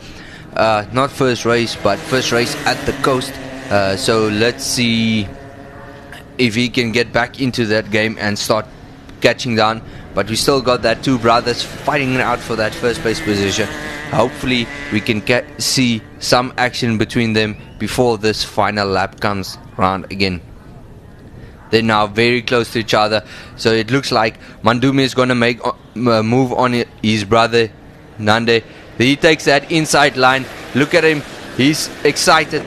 not first race, but first race at the coast. So let's see if he can get back into that game and start catching down. But we still got that two brothers fighting out for that first place position. Hopefully we can see some action between them before this final lap comes round again. They're now very close to each other, so it looks like Mandume is going to make a move on his brother Nande. He takes that inside line. Look at him, he's excited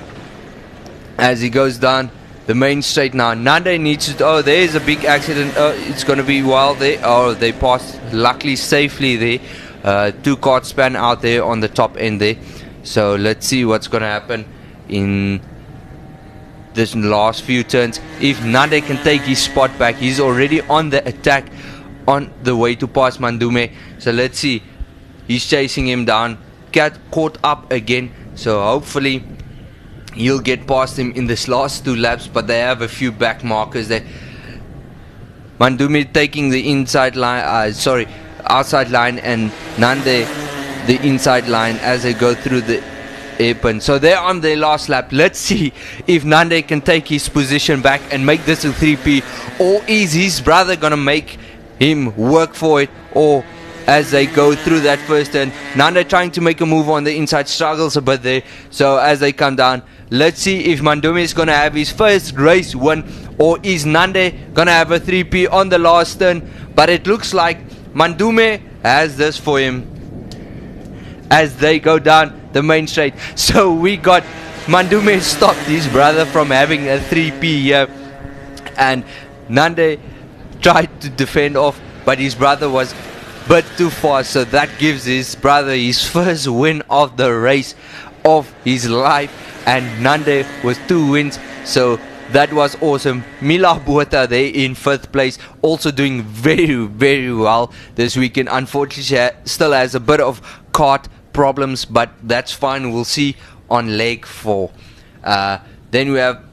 as he goes down the main straight now. Nande needs to... Oh, there's a big accident. Oh, it's going to be wild there. Oh, they passed luckily safely there. Two cars span out there on the top end there. So let's see what's going to happen in this last few turns. If Nande can take his spot back, he's already on the attack on the way to pass Mandume. So let's see. He's chasing him down. Caught up again. So hopefully he'll get past him in this last two laps, but they have a few back markers there. Mandume taking the inside line, outside line, and Nande the inside line as they go through the airpin. So they're on their last lap. Let's see if Nande can take his position back and make this a 3P, or is his brother gonna make him work for it, or as they go through that first turn. Nande trying to make a move on the inside, struggles a bit there. So as they come down, let's see if Mandume is going to have his first race win, or is Nande going to have a 3P on the last turn. But it looks like Mandume has this for him as they go down the main straight. So we got Mandume stopped his brother from having a 3P here, and Nande tried to defend off, but his brother was but too fast. So that gives his brother his first win of the race of his life, and Nande with 2 wins. So that was awesome. Mila Bueta there in 5th place, also doing very, very well this weekend. Unfortunately still has a bit of kart problems, but that's fine. We'll see on leg 4. Then we have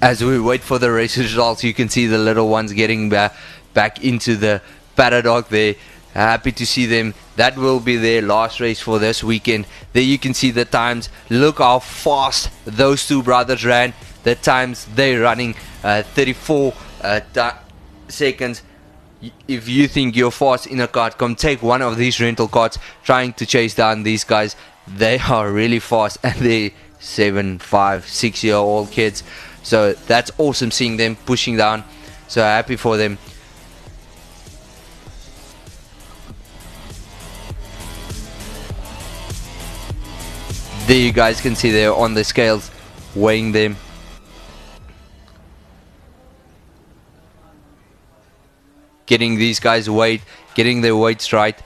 as we wait for the race results. You can see the little ones getting back into the paddock there. Happy to see them. That will be their last race for this weekend. There you can see the times. Look how fast those two brothers ran. The times they're running 34 seconds. If you think you're fast in a kart, come take one of these rental karts trying to chase down these guys. They are really fast, and they're 7, 5, 6-year-old kids. So that's awesome seeing them pushing down. So happy for them. There you guys can see they're on the scales weighing them. Getting these guys weight, getting their weights right.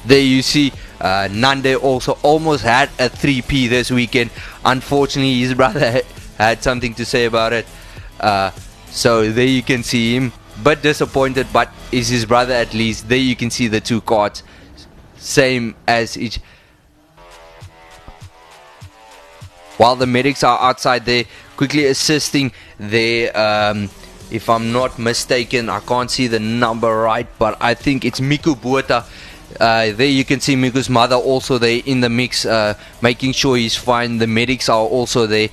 There you see Nande also almost had a 3P this weekend. Unfortunately his brother had something to say about it. So there you can see him, but disappointed, but is his brother at least. There you can see the two carts, same as each. While the medics are outside there quickly assisting there. If I'm not mistaken, I can't see the number right, but I think it's Miku Bueta. There you can see Miku's mother also there in the mix, making sure he's fine. The medics are also there.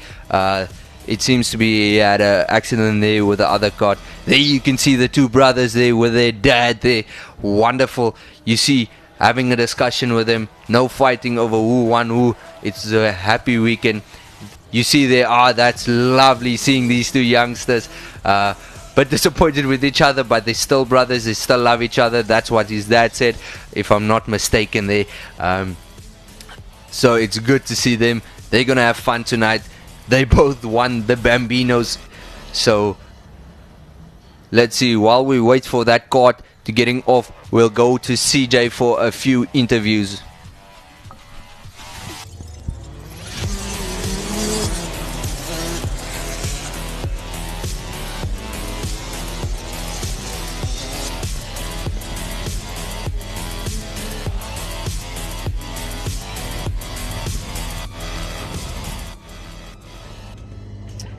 It seems to be he had an accident there with the other cart. There you can see the two brothers there with their dad there. Wonderful. You see, having a discussion with them. No fighting over who won who. It's a happy weekend. You see there, that's lovely seeing these two youngsters. But disappointed with each other, but they're still brothers. They still love each other. That's what his dad said, if I'm not mistaken there. So it's good to see them. They're going to have fun tonight. They both won the Bambinos. So let's see, while we wait for that cart to getting off, we'll go to CJ for a few interviews.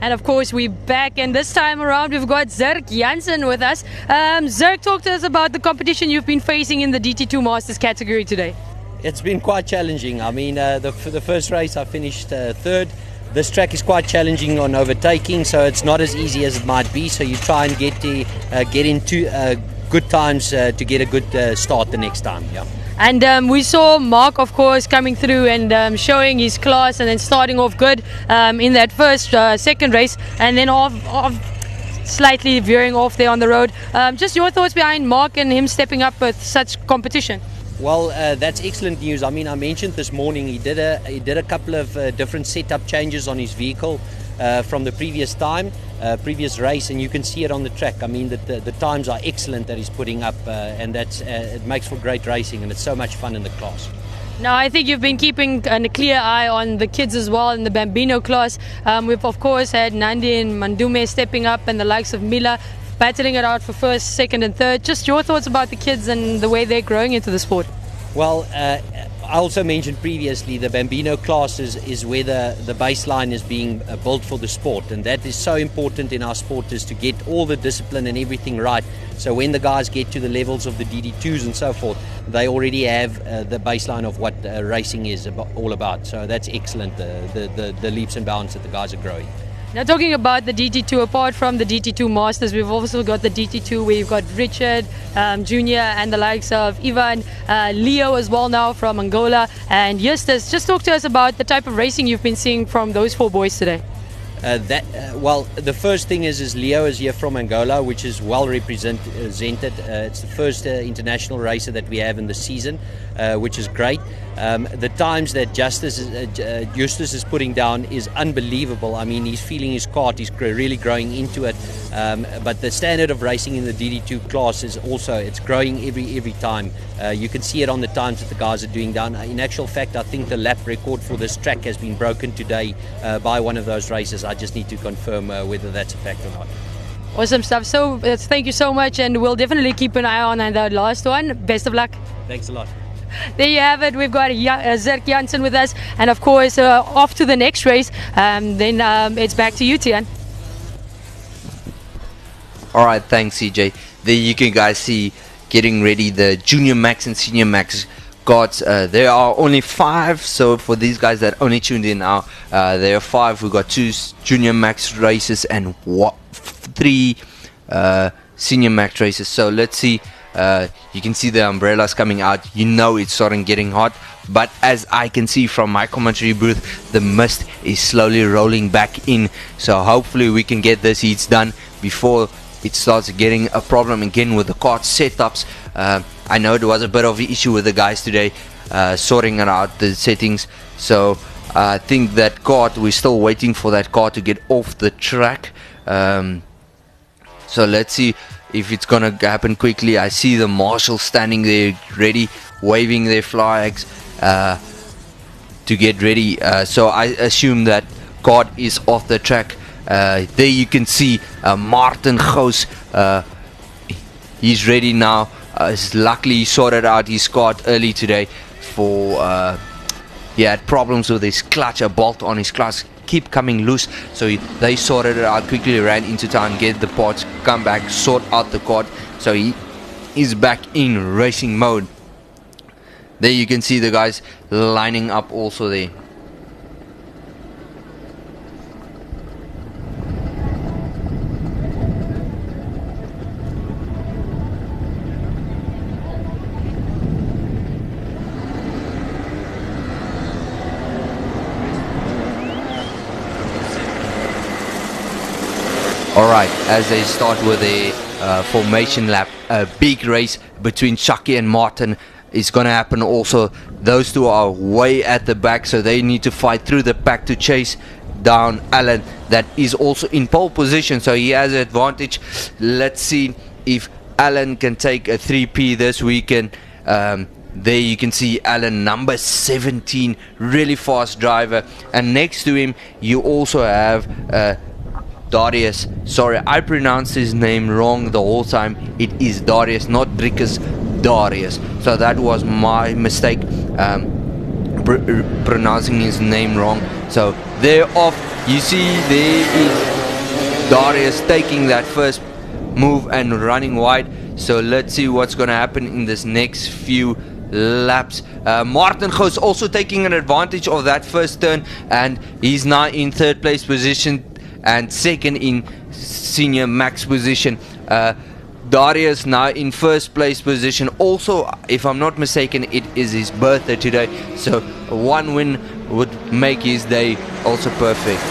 And of course, we're back, and this time around we've got Zirk Jansen with us. Zirk, talk to us about the competition you've been facing in the DT2 Masters category today. It's been quite challenging. I mean, the first race I finished third. This track is quite challenging on overtaking, so it's not as easy as it might be. So you try and get into good times to get a good start the next time. Yeah. And we saw Mark, of course, coming through and showing his class and then starting off good in that second race, and then off slightly veering off there on the road. Just your thoughts behind Mark and him stepping up with such competition. Well, that's excellent news. I mean, I mentioned this morning he did a couple of different setup changes on his vehicle from the previous race, and you can see it on the track. I mean, the times are excellent that he's putting up, and that's it makes for great racing, and it's so much fun in the class. Now, I think you've been keeping a clear eye on the kids as well in the Bambino class. We've of course had Nandi and Mandume stepping up, and the likes of Mila battling it out for first, second and third. Just your thoughts about the kids and the way they're growing into the sport. Well, I also mentioned previously the Bambino class is where the baseline is being built for the sport, and that is so important in our sport, is to get all the discipline and everything right. So when the guys get to the levels of the DD2s and so forth, they already have the baseline of what racing is all about. So that's excellent, the leaps and bounds that the guys are growing. Now, talking about the DT2, apart from the DT2 Masters, we've also got the DT2 where you've got Richard, Junior, and the likes of Ivan, Leo as well now from Angola, and Justus. Just talk to us about the type of racing you've been seeing from those four boys today. Well, the first thing is Leo is here from Angola, which is well represented. It's the first international racer that we have in the season, which is great. The times that Justus is putting down is unbelievable. I mean, he's feeling his kart, he's really growing into it. But the standard of racing in the DD2 class is also, it's growing every time. You can see it on the times that the guys are doing down. In actual fact, I think the lap record for this track has been broken today by one of those races. I just need to confirm whether that's a fact or not. Awesome stuff. So thank you so much, and we'll definitely keep an eye on that last one. Best of luck. Thanks a lot. There you have it. We've got Zirk Jansen with us, and of course off to the next race. Then it's back to you, Tian. Alright, thanks CJ. There you can guys see getting ready the Junior Max and Senior Max carts. There are only 5, so for these guys that only tuned in now, there are 5. We've got 2 Junior Max races and 3 Senior Max races. So let's see. You can see the umbrellas coming out. You know it's starting getting hot, but as I can see from my commentary booth, the mist is slowly rolling back in. So hopefully we can get this heats done before it starts getting a problem again with the kart setups. I know there was a bit of an issue with the guys today sorting out the settings. So I think that kart, we're still waiting for that kart to get off the track. So let's see if it's gonna happen quickly. I see the marshals standing there ready, waving their flags to get ready. So I assume that kart is off the track. There you can see Martin Gous. He's ready now. Luckily he sorted out his kart early today. He had problems with his clutch, a bolt on his clutch keep coming loose, so they sorted it out quickly, ran into town, get the parts, come back, sort out the kart. So he is back in racing mode. There you can see the guys lining up also there. Alright, as they start with a formation lap, a big race between Chucky and Martin is going to happen also. Those two are way at the back, so they need to fight through the pack to chase down Alan, that is also in pole position, so he has an advantage. Let's see if Alan can take a 3P this weekend. There you can see Alan, number 17, really fast driver, and next to him you also have Darius. Sorry, I pronounced his name wrong the whole time. It is Darius, not Drickus, Darius. So that was my mistake, pronouncing his name wrong. So there off, you see there is Darius taking that first move and running wide. So let's see what's going to happen in this next few laps. Martin Goes also taking an advantage of that first turn, and he's now in third place position and second in senior max position. Darius now in first place position. Also, if I'm not mistaken, it is his birthday today, so one win would make his day also perfect.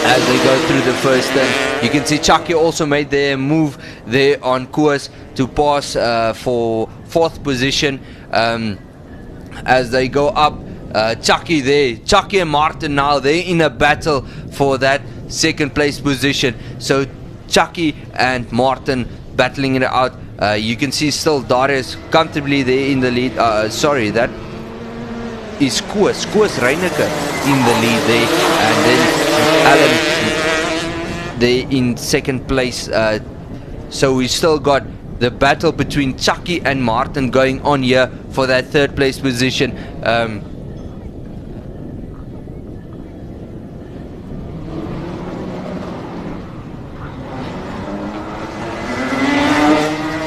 As they go through the first turn, you can see Chucky also made their move there on course to pass for fourth position. As they go up, Chucky there, Chucky and Martin now, they're in a battle for that second place position. So Chucky and Martin battling it out. You can see still Darius comfortably there in the lead. Sorry, that is Koos Reineke in the lead there, and then Alan there in second place. So we still got the battle between Chucky and Martin going on here for that third place position.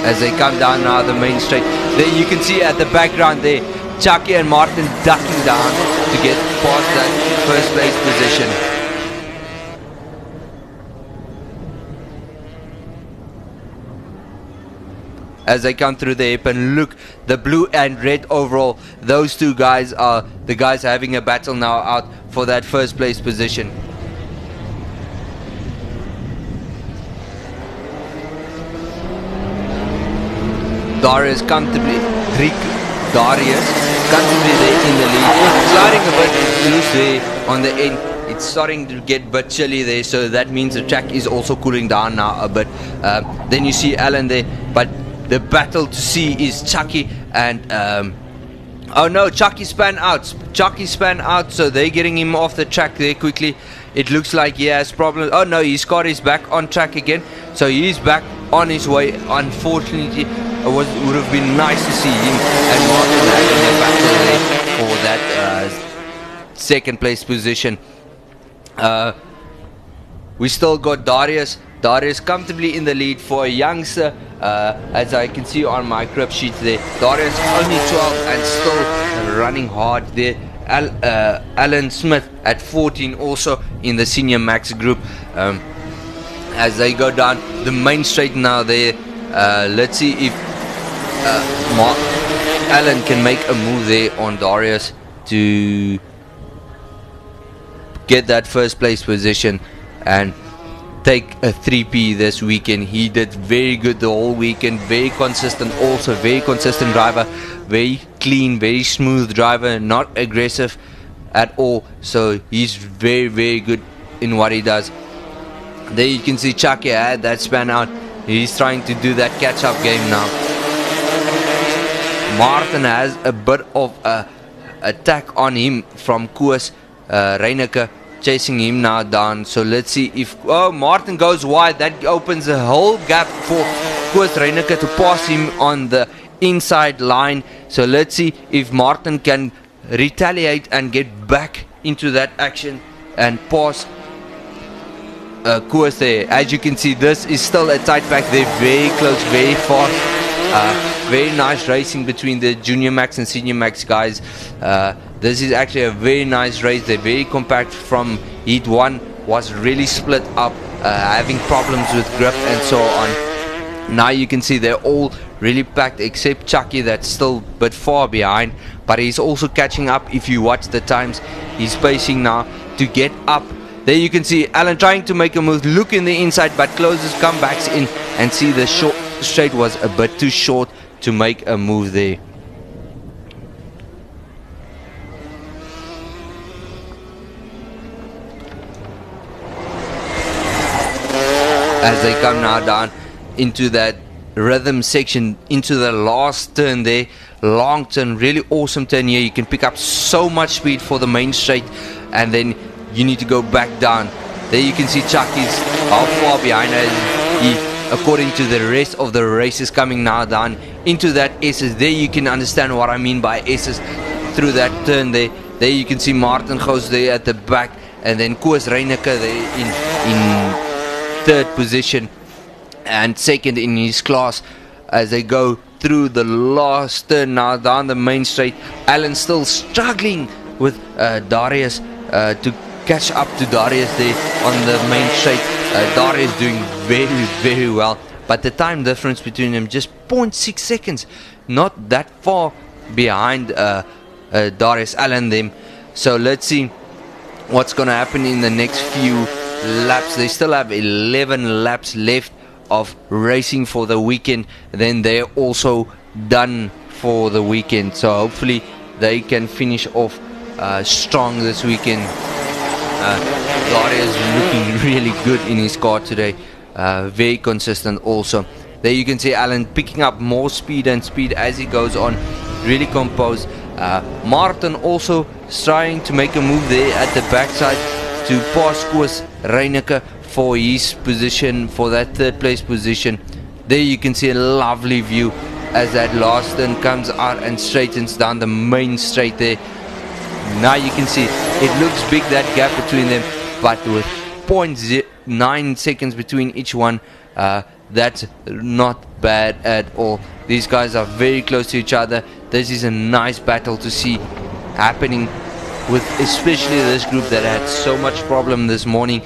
As they come down now the main straight, there you can see at the background there Chucky and Martin ducking down to get past that first place position. As they come through the hip, and look, the blue and red overall, those two guys are the guys having a battle now out for that first place position. Darius comfortably there in the lead, sliding a bit loose there on the end. It's starting to get a bit chilly there, so that means the track is also cooling down now a bit. Then you see Alan there, but the battle to see is Chucky and oh no, Chucky span out, so they're getting him off the track there quickly. It looks like he has problems. Oh no, his car is back on track again, so he's back on his way. Unfortunately, it would have been nice to see him and Martin having a battle there for that second place position. We still got Darius comfortably in the lead for a youngster, as I can see on my grip sheet there. Darius only 12 and still running hard there. Alan Smith at 14 also in the senior max group. As they go down the main straight now there, let's see if Alan can make a move there on Darius to get that first place position and take a 3P this weekend. He did very good the whole weekend, very consistent, also very consistent driver, very clean, very smooth driver, not aggressive at all. So he's very, very good in what he does. There you can see Chucky had that span out. He's trying to do that catch-up game now. Martin has a bit of a attack on him from Koos Reineke, chasing him now down. So let's see if Martin goes wide. That opens a whole gap for Koos Reineke to pass him on the inside line. So let's see if Martin can retaliate and get back into that action and pass Koos there. As you can see, this is still a tight pack. They're very close, very fast. Very nice racing between the junior max and senior max guys. This is actually a very nice race. They're very compact. From heat 1 was really split up, having problems with grip and so on. Now you can see they're all really packed except Chucky, that's still a bit far behind, but he's also catching up. If you watch the times, he's pacing now to get up. There you can see Alan trying to make a move, look in the inside, but closes, comebacks in, and see the short straight was a bit too short to make a move there. As they come now down into that rhythm section into the last turn there. Long turn, really awesome turn here. You can pick up so much speed for the main straight, and then you need to go back down. There you can see Chucky's how far behind as he, according to the rest of the race, is coming now down into that S's. There you can understand what I mean by S's through that turn there. There you can see Martin goes there at the back, and then Koos Reineke there in third position and second in his class as they go through the last turn now down the main straight. Alan still struggling with Darius to catch up to Darius there on the main straight. Darius doing very, very well, but the time difference between them just 0.6 seconds, not that far behind Darius Allen them. So let's see what's going to happen in the next few laps. They still have 11 laps left of racing for the weekend, then they're also done for the weekend. So hopefully they can finish off strong this weekend. Darius looking really good in his car today, very consistent also. There you can see Alan picking up more speed and speed as he goes on, really composed. Martin also trying to make a move there at the backside to pass Koos Reineke for his position, for that third place position. There you can see a lovely view as that last turn comes out and straightens down the main straight there. Now you can see it looks big, that gap between them, but with 0.9 seconds between each one, that's not bad at all. These guys are very close to each other. This is a nice battle to see happening, with especially this group that had so much problem this morning.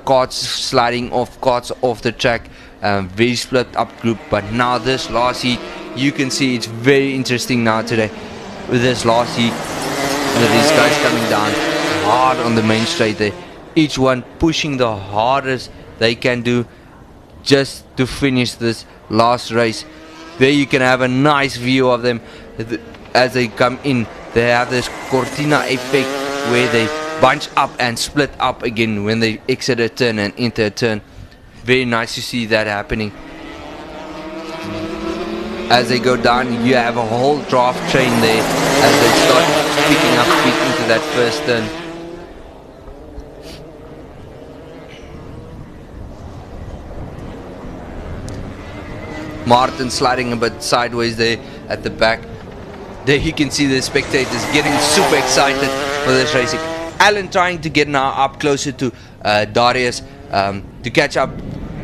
Carts sliding off, carts off the track, very split up group. But now this last heat, you can see it's very interesting now today with this last heat, with these guys coming down hard on the main straight there, each one pushing the hardest they can do just to finish this last race. There you can have a nice view of them as they come in. They have this Cortina effect where they bunch up and split up again when they exit a turn and enter a turn. Very nice to see that happening. As they go down, you have a whole draft train there as they start picking up speed into that first turn. Martin sliding a bit sideways there at the back. There you can see the spectators getting super excited for this racing. Alan trying to get now up closer to Darius to catch up.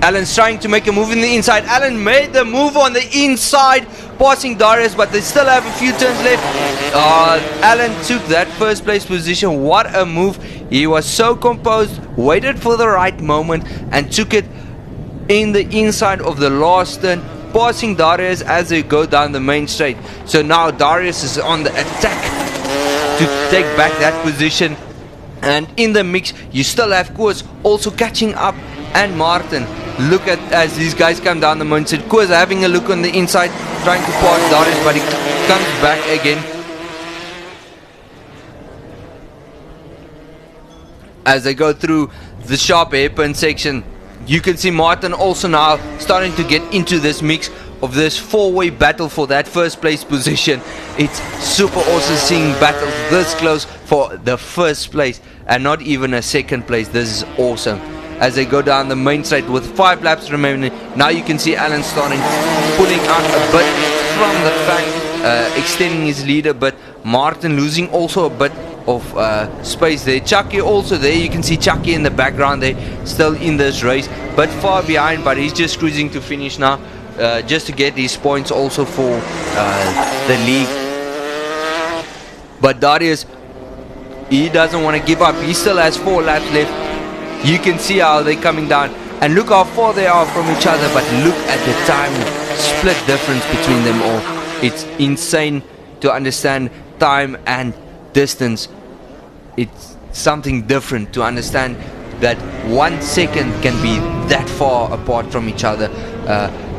Alan's trying to make a move in the inside. Alan made the move on the inside, passing Darius, but they still have a few turns left. Alan took that first place position. What a move. He was so composed, waited for the right moment and took it in the inside of the last turn, passing Darius as they go down the main straight. So now Darius is on the attack to take back that position. And in the mix, you still have Koos also catching up, and Martin. Look at as these guys come down the main straight. Koos having a look on the inside, trying to pass Darius, but he comes back again. As they go through the sharp hairpin section, you can see Martin also now starting to get into this mix of this four-way battle for that first place position. It's super awesome seeing battles this close for the first place and not even a second place. This is awesome. As they go down the main straight with 5 laps remaining, now you can see Alan starting pulling out a bit from the back, extending his lead a bit. Martin losing also a bit of space there. Chucky also there. You can see Chucky in the background there, still in this race, but far behind, but he's just cruising to finish now, just to get his points also for the league. But Darius, he doesn't want to give up. He still has 4 laps left. You can see how they're coming down, and look how far they are from each other, but look at the time split difference between them all. It's insane to understand time and distance. It's something different to understand that 1 second can be that far apart from each other.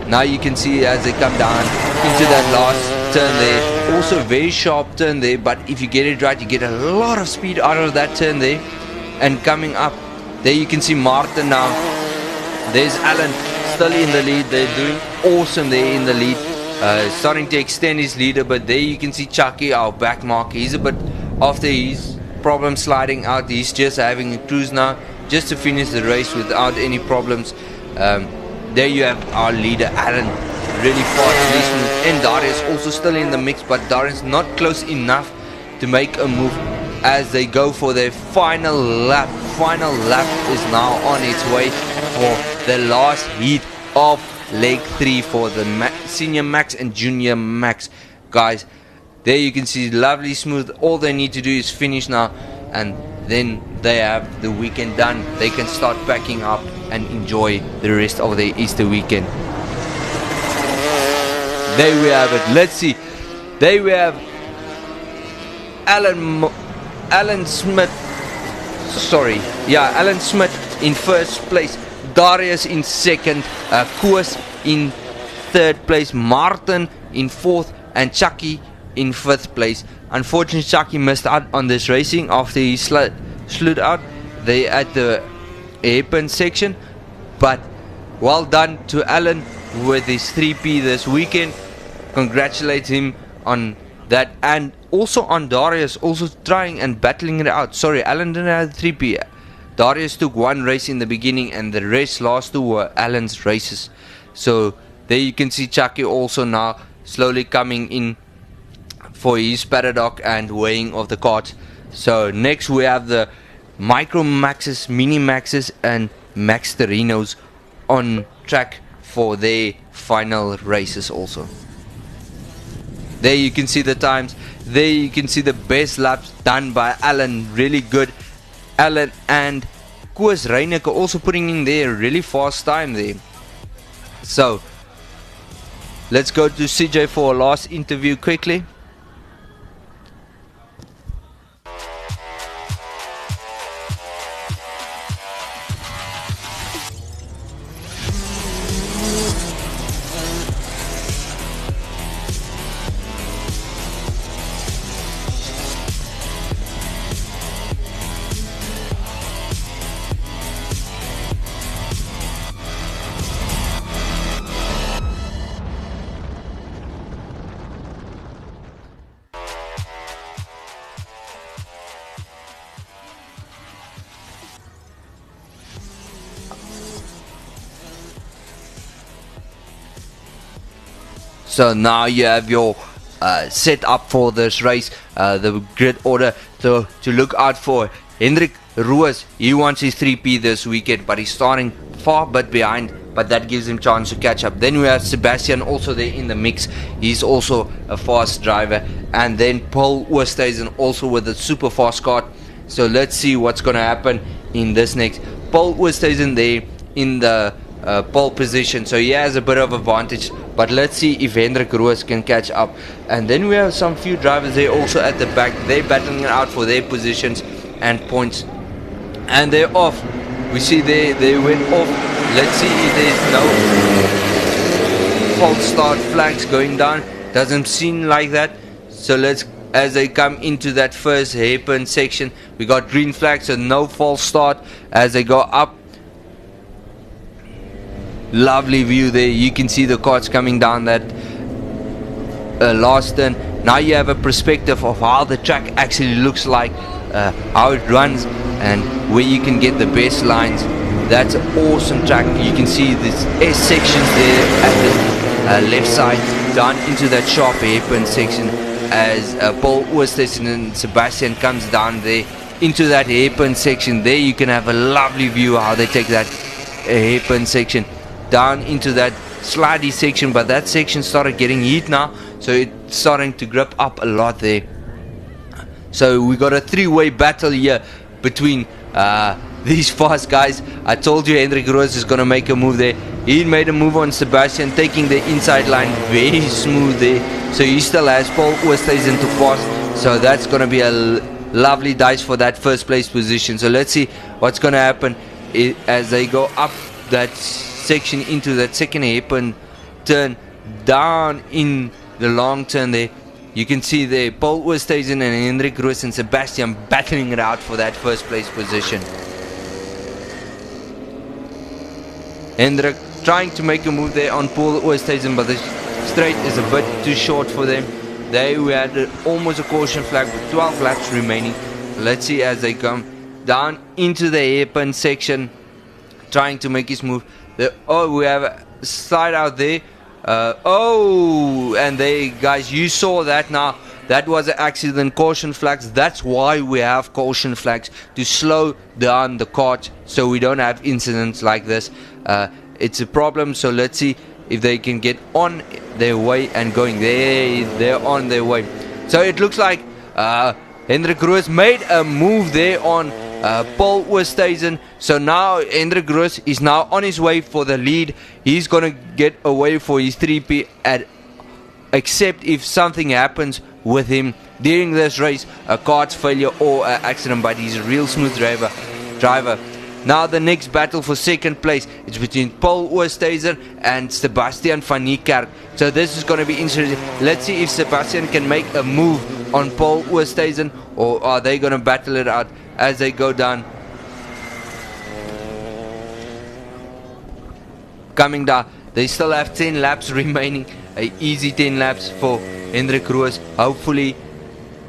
Now you can see as they come down into that last turn there, also very sharp turn there, but if you get it right, you get a lot of speed out of that turn there. And coming up there, you can see Martin now. There's Alan still in the lead. They're doing awesome there in the lead. Starting to extend his leader, but there you can see Chucky, our back marker. He's a bit after his problem sliding out. He's just having a cruise now, just to finish the race without any problems. There you have our leader, Alan, really fast, really smooth. And Darius also still in the mix, but Darius not close enough to make a move as they go for their final lap. Final lap is now on its way for the last heat of leg 3 for the senior max and junior max. Guys, there you can see lovely smooth. All they need to do is finish now, and then they have the weekend done. They can start packing up and enjoy the rest of their Easter weekend. There we have it. Let's see. There we have Alan Smith. Sorry, yeah, Alan Smith in first place, Darius in second, Koos in third place, Martin in fourth, and Chucky in fifth place. Unfortunately, Chucky missed out on this racing after he slid out there at the hairpin section. But well done to Alan with his 3P this weekend. Congratulate him on that, and also on Darius, also trying and battling it out. Sorry, Alan didn't have 3P. Darius took one race in the beginning, and the rest last two were Alan's races. So there you can see Chucky also now slowly coming in for his paddock and weighing of the carts. So next we have the Micro Maxes, Mini Maxes, and Max Terinos on track for their final races also. There you can see the times. There you can see the best laps done by Alan. Really good. Alan and Koos Reineke also putting in their really fast time there. So let's go to CJ for a last interview quickly. So now you have your set up for this race, the grid order to look out for. Hendrik Roos, he wants his 3P this weekend, but he's starting far but behind, but that gives him chance to catch up. Then we have Sebastian also there in the mix. He's also a fast driver. And then Paul Oosthuizen also with a super fast car. So let's see what's going to happen in this next. Paul Oosthuizen there in the pole position, so he has a bit of advantage, but let's see if Hendrik Roos can catch up. And then we have some few drivers there also at the back. They're battling it out for their positions and points, and they're off. We see they went off. Let's see if there's no false start flags going down. Doesn't seem like that. So let's, as they come into that first hairpin section, we got green flags, so no false start as they go up. Lovely view there. You can see the carts coming down that last turn. Now you have a perspective of how the track actually looks like, how it runs, and where you can get the best lines. That's an awesome track. You can see this S sections there at the left side, down into that sharp hairpin section as Paul Oosthuizen and Sebastian comes down there into that hairpin section. There you can have a lovely view how they take that hairpin section down into that slidey section, but that section started getting heat now, so it's starting to grip up a lot there. So we got a three-way battle here between these fast guys. I told you Hendrik Roos is going to make a move there. He made a move on Sebastian, taking the inside line very smooth there, so he still has Paul Oosthuizen to pass, so that's going to be a lovely dice for that first place position. So let's see what's going to happen as they go up that section into that second hairpin turn, down in the long turn there. You can see there Paul Oosthuizen and Hendrik Roos and Sebastian battling it out for that first place position. Hendrik trying to make a move there on Paul Oosthuizen, but the straight is a bit too short for them. We had almost a caution flag with 12 laps remaining. Let's see as they come down into the hairpin section, trying to make his move. We have a slide out there. And there, guys, you saw that now. That was an accident. Caution flags. That's why we have caution flags, to slow down the kart so we don't have incidents like this. It's a problem, so let's see if they can get on their way and going there. They're on their way. So it looks like Hendrik Roos made a move there on Paul Oosthuizen. So now Hendrik Roos is now on his way for the lead. He's going to get away for his 3P except if something happens with him during this race, a kart failure or an accident, but he's a real smooth driver. Now the next battle for second place is between Paul Oosthuizen and Sebastian van Niekerk. So this is going to be interesting. Let's see if Sebastian can make a move on Paul Oosthuizen, or are they going to battle it out as they go down. Coming down, they still have 10 laps remaining. An easy 10 laps for Hendrik Roos. Hopefully,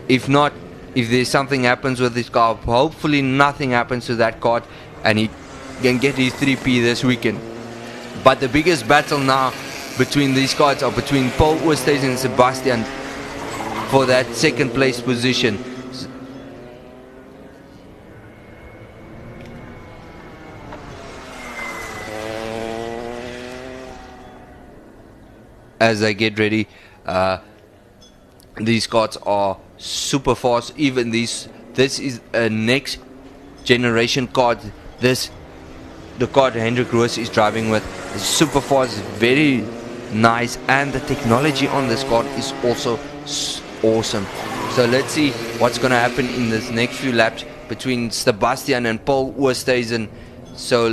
if there's something happens with this car, hopefully nothing happens to that car and he can get his 3P this weekend. But the biggest battle now between these cars are between Paul Oosthuizen and Sebastian for that second place position. As I get ready, these cars are super fast. Even this is a next generation car. The car Hendrik Roos is driving with is super fast, very nice, and the technology on this car is also awesome. So let's see what's going to happen in this next few laps between Sebastian and Paul Oosthuizen. So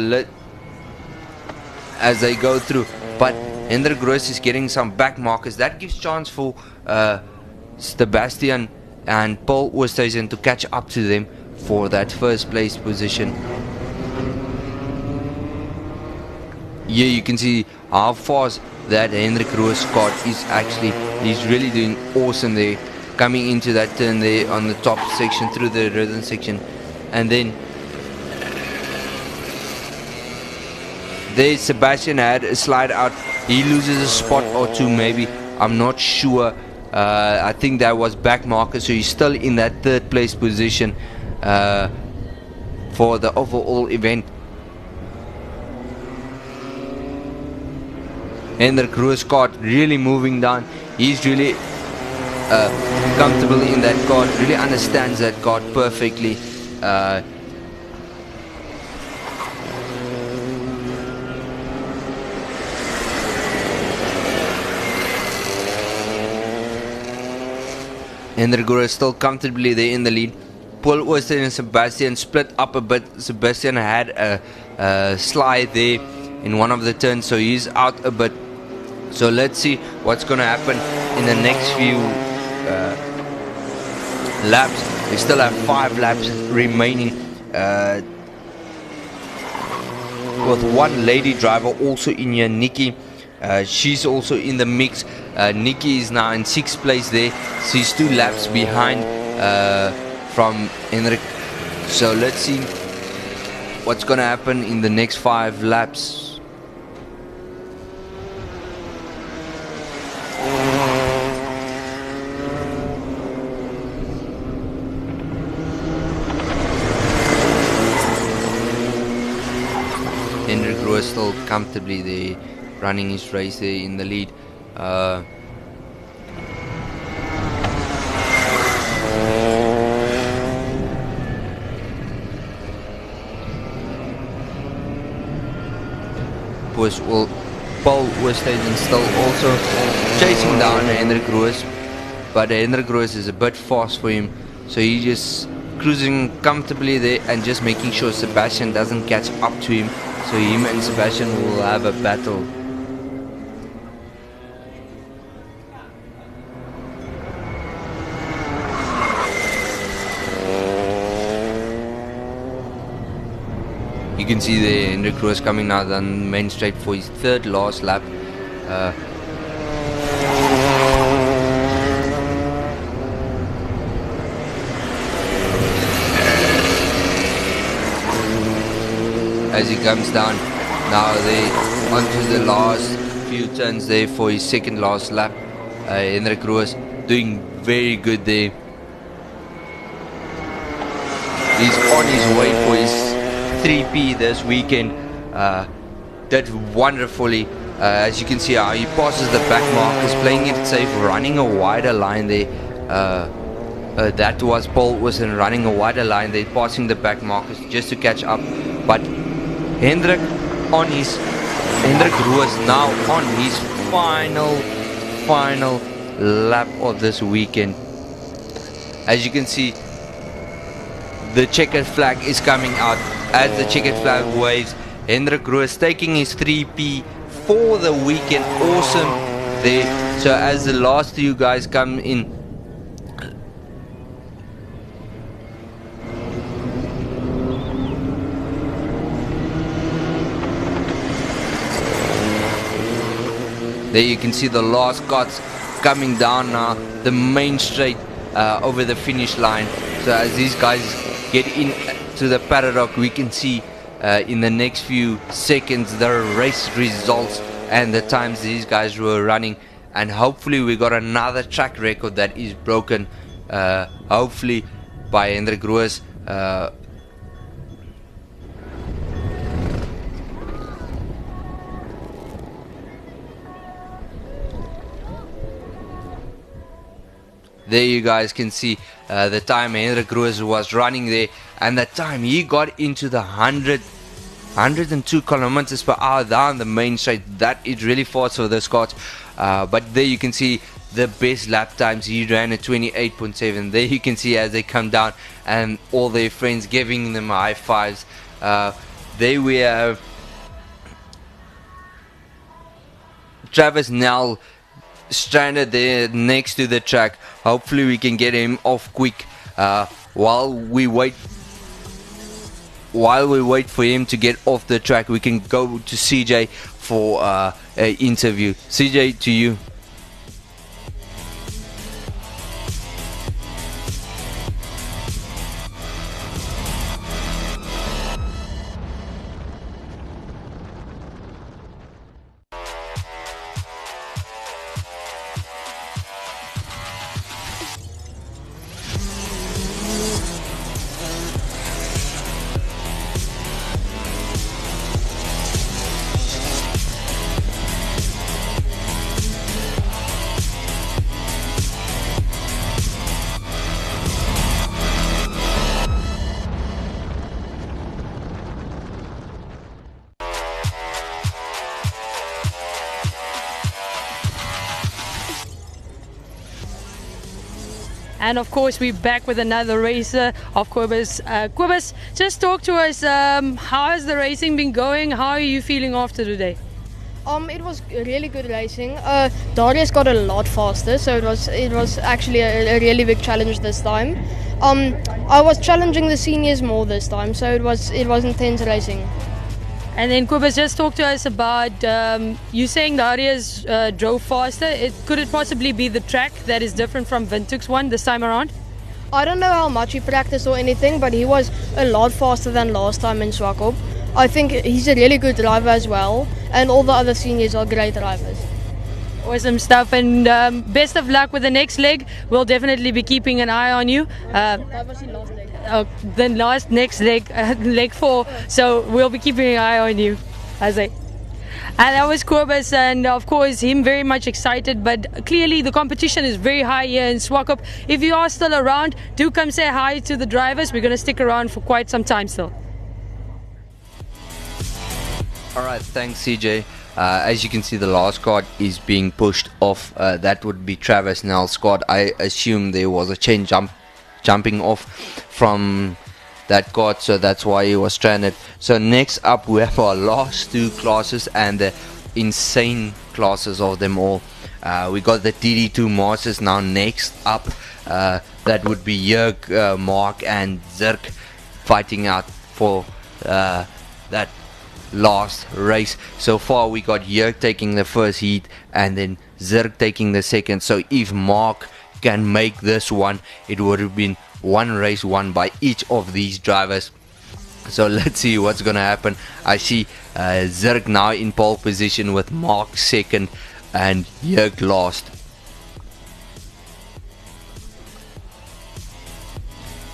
as they go through, but Hendrik Roos is getting some back markers. That gives chance for Sebastian and Paul Oosthuizen to catch up to them for that first place position. Here you can see how fast that Hendrik Roos car is actually. He's really doing awesome there, coming into that turn there on the top section through the rhythm section, and then there Sebastian had a slide out. He loses a spot or two maybe, I'm not sure. I think that was back marker, so he's still in that third place position for the overall event. Hendrik Roos car really moving down. He's really comfortable in that car, really understands that car perfectly. Hendrik Roos still comfortably there in the lead. Paul Oosthuizen and Sebastian split up a bit. Sebastian had a slide there in one of the turns, so he's out a bit. So let's see what's going to happen in the next few laps. We still have 5 laps remaining with one lady driver also in here, Nikki. She's also in the mix. Nikki is now in 6th place there. She's 2 laps behind from Hendrik. So let's see what's going to happen in the next 5 laps. Hendrik Roos still comfortably there, running his race there in the lead. Paul Oosthuizen still also chasing down Hendrik Roos, but Hendrik Roos is a bit fast for him, so he's just cruising comfortably there and just making sure Sebastian doesn't catch up to him, so him and Sebastian will have a battle. You can see there Hendrik Roos coming now down main straight for his third last lap. As he comes down now there onto the last few turns there for his second last lap. Hendrik Roos doing very good there. He's on his way for his 3P this weekend. Did wonderfully. As you can see how he passes the back markers, playing it safe, running a wider line there. That was Paul Wilson running a wider line there, passing the back markers just to catch up. But Hendrik Roos now on his final lap of this weekend. As you can see, the checkered flag is coming out. As the checkered flag waves, Hendrik Roos taking his 3P for the weekend. Awesome there. So as the last two guys come in, there you can see the last carts coming down now the main straight over the finish line. So as these guys get in to the paddock, we can see in the next few seconds the race results and the times these guys were running, and hopefully we got another track record that is broken, hopefully by Hendrik Roos. There you guys can see the time Hendrik Roos was running there, and the time he got into the 102 kilometers per hour down the main straight. That is really fast for the Scots. But there you can see the best lap times. He ran at 28.7. There you can see as they come down and all their friends giving them high fives. There we have Travis Nell stranded there next to the track. Hopefully we can get him off quick while we wait for him to get off the track. We can go to CJ for an interview. CJ, to you. And of course, we're back with another racer of Quibus. Quibus, just talk to us. How has the racing been going? How are you feeling after today? It was really good racing. Darius got a lot faster, so it was actually a really big challenge this time. I was challenging the seniors more this time, so it was intense racing. And then Quibus, just talk to us about you saying Darius drove faster. Could it possibly be the track that is different from Windhoek's one this time around? I don't know how much he practiced or anything, but he was a lot faster than last time in Swakop. I think he's a really good driver as well, and all the other seniors are great drivers. Awesome stuff, and best of luck with the next leg. We'll definitely be keeping an eye on you. That was the last leg. The next leg, leg 4. So we'll be keeping an eye on you, as I. And that was Quibus, and of course him very much excited, but clearly the competition is very high here in Swakop. If you are still around, do come say hi to the drivers. We're going to stick around for quite some time still. Alright, thanks CJ. As you can see, the last card is being pushed off. That would be Travis Nell's squad. I assume there was a chain jumping off from that card, so that's why he was stranded. So next up we have our last two classes and the insane classes of them all. We got the DD2 Masters now next up. That would be Jörg, Mark and Zirk fighting out for that last race. So far we got Jörg taking the first heat and then Zirk taking the second. So if Mark can make this one, it would have been one race won by each of these drivers. So let's see what's gonna happen. I see Zirk now in pole position with Mark second and Jörg last.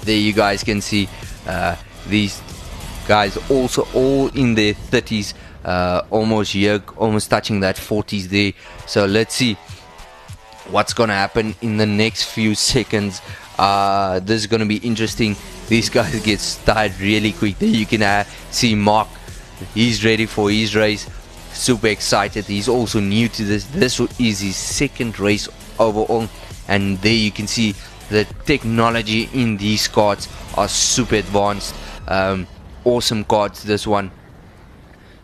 There you guys can see these guys also all in their 30s, almost Jörg almost touching that 40s there. So let's see what's gonna happen in the next few seconds. This is gonna be interesting. These guys get tired really quick. There you can see Mark, he's ready for his race, super excited. He's also new to this. This is his second race overall, and there you can see the technology in these cards are super advanced. Awesome cards, this one.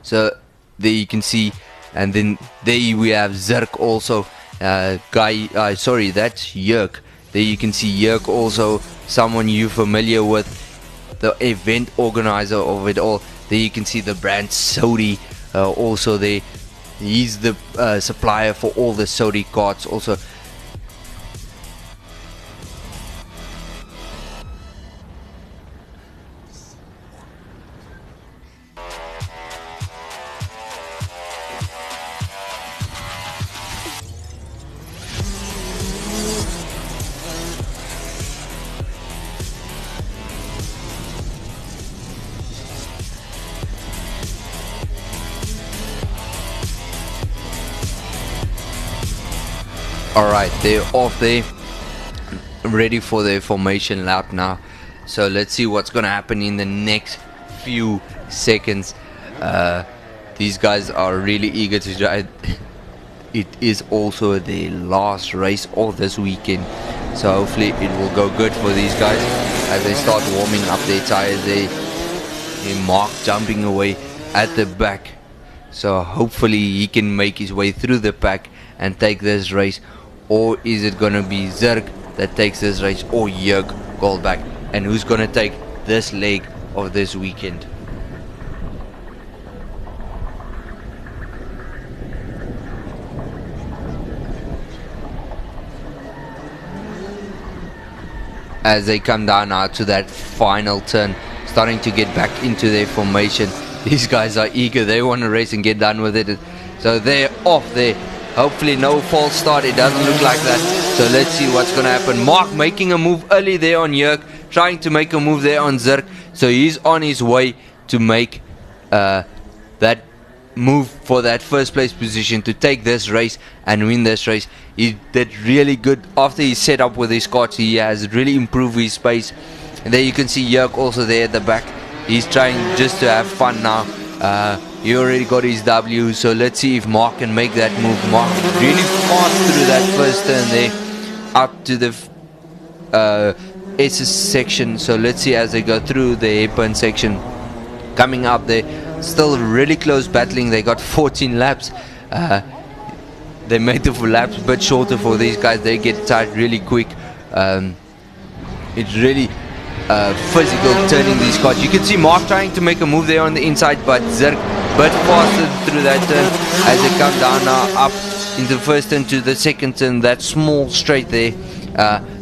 So there you can see, and then there we have Zirk also. Sorry, that's Jörg. There you can see Jörg also, someone you're familiar with, the event organizer of it all. There you can see the brand Sodi also there. He's the supplier for all the Sodi cards also. Alright, they're off there, ready for their formation lap now. So let's see what's gonna happen in the next few seconds. These guys are really eager to drive. It is also the last race of this weekend, so hopefully it will go good for these guys as they start warming up their tires. They Mark jumping away at the back, so hopefully he can make his way through the pack and take this race. Or is it gonna be Zirk that takes this race, or Jörg Goldback? And who's gonna take this leg of this weekend? As they come down now to that final turn, starting to get back into their formation. These guys are eager, they want to race and get done with it. So they're off there. Hopefully no false start, it doesn't look like that. So let's see what's going to happen. Mark making a move early there on Jörg, trying to make a move there on Zirk. So he's on his way to make that move for that first place position, to take this race and win this race. He did really good after he set up with his cards. He has really improved his pace. And there you can see Jörg also there at the back. He's trying just to have fun now. He already got his W, so let's see if Mark can make that move. Mark really fast through that first turn there, up to the SS section. So let's see as they go through the hairpin section, coming up there, still really close battling. They got 14 laps. They made the laps a bit shorter for these guys. They get tired really quick. It's really physical turning these cars. You can see Mark trying to make a move there on the inside, but Zirk bit faster through that turn as they come down now up into the first turn to the second turn. That small straight there,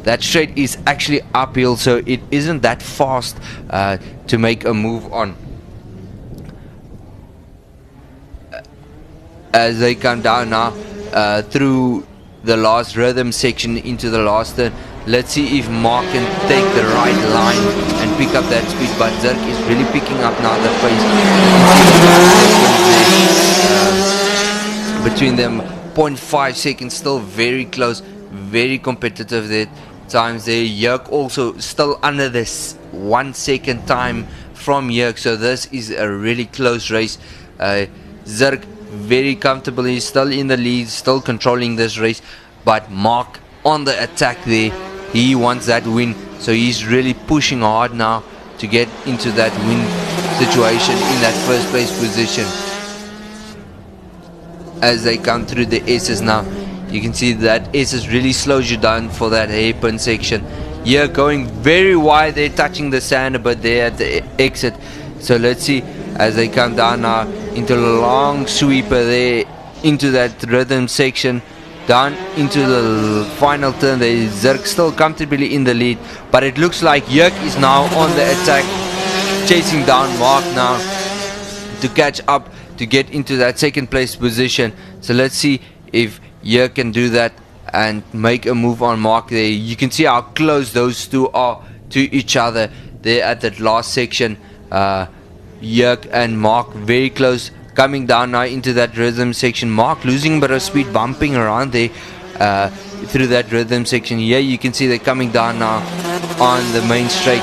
that straight is actually uphill, so it isn't that fast to make a move on. As they come down now through the last rhythm section into the last turn, let's see if Mark can take the right line and pick up that speed. But Zirk is really picking up now the pace. Between them, 0.5 seconds, still very close, very competitive there. Times there. Jörg also still under this 1 second time from Jörg, so this is a really close race. Zirk very comfortably still in the lead, still controlling this race, but Mark on the attack there. He wants that win, so he's really pushing hard now to get into that win situation in that first place position. As they come through the S's now, you can see that S's really slows you down for that hairpin section. Here going very wide, they're touching the sand a bit there at the exit. So let's see as they come down now into a long sweeper there into that rhythm section. Down into the final turn, there is Zirk still comfortably in the lead, but it looks like Jurk is now on the attack, chasing down Mark now to catch up to get into that second place position. So let's see if Jurk can do that and make a move on Mark there. You can see how close those two are to each other there at that last section. Jurk and Mark very close, coming down now into that rhythm section. Mark losing a bit of speed, bumping around there through that rhythm section. Here you can see they're coming down now on the main straight,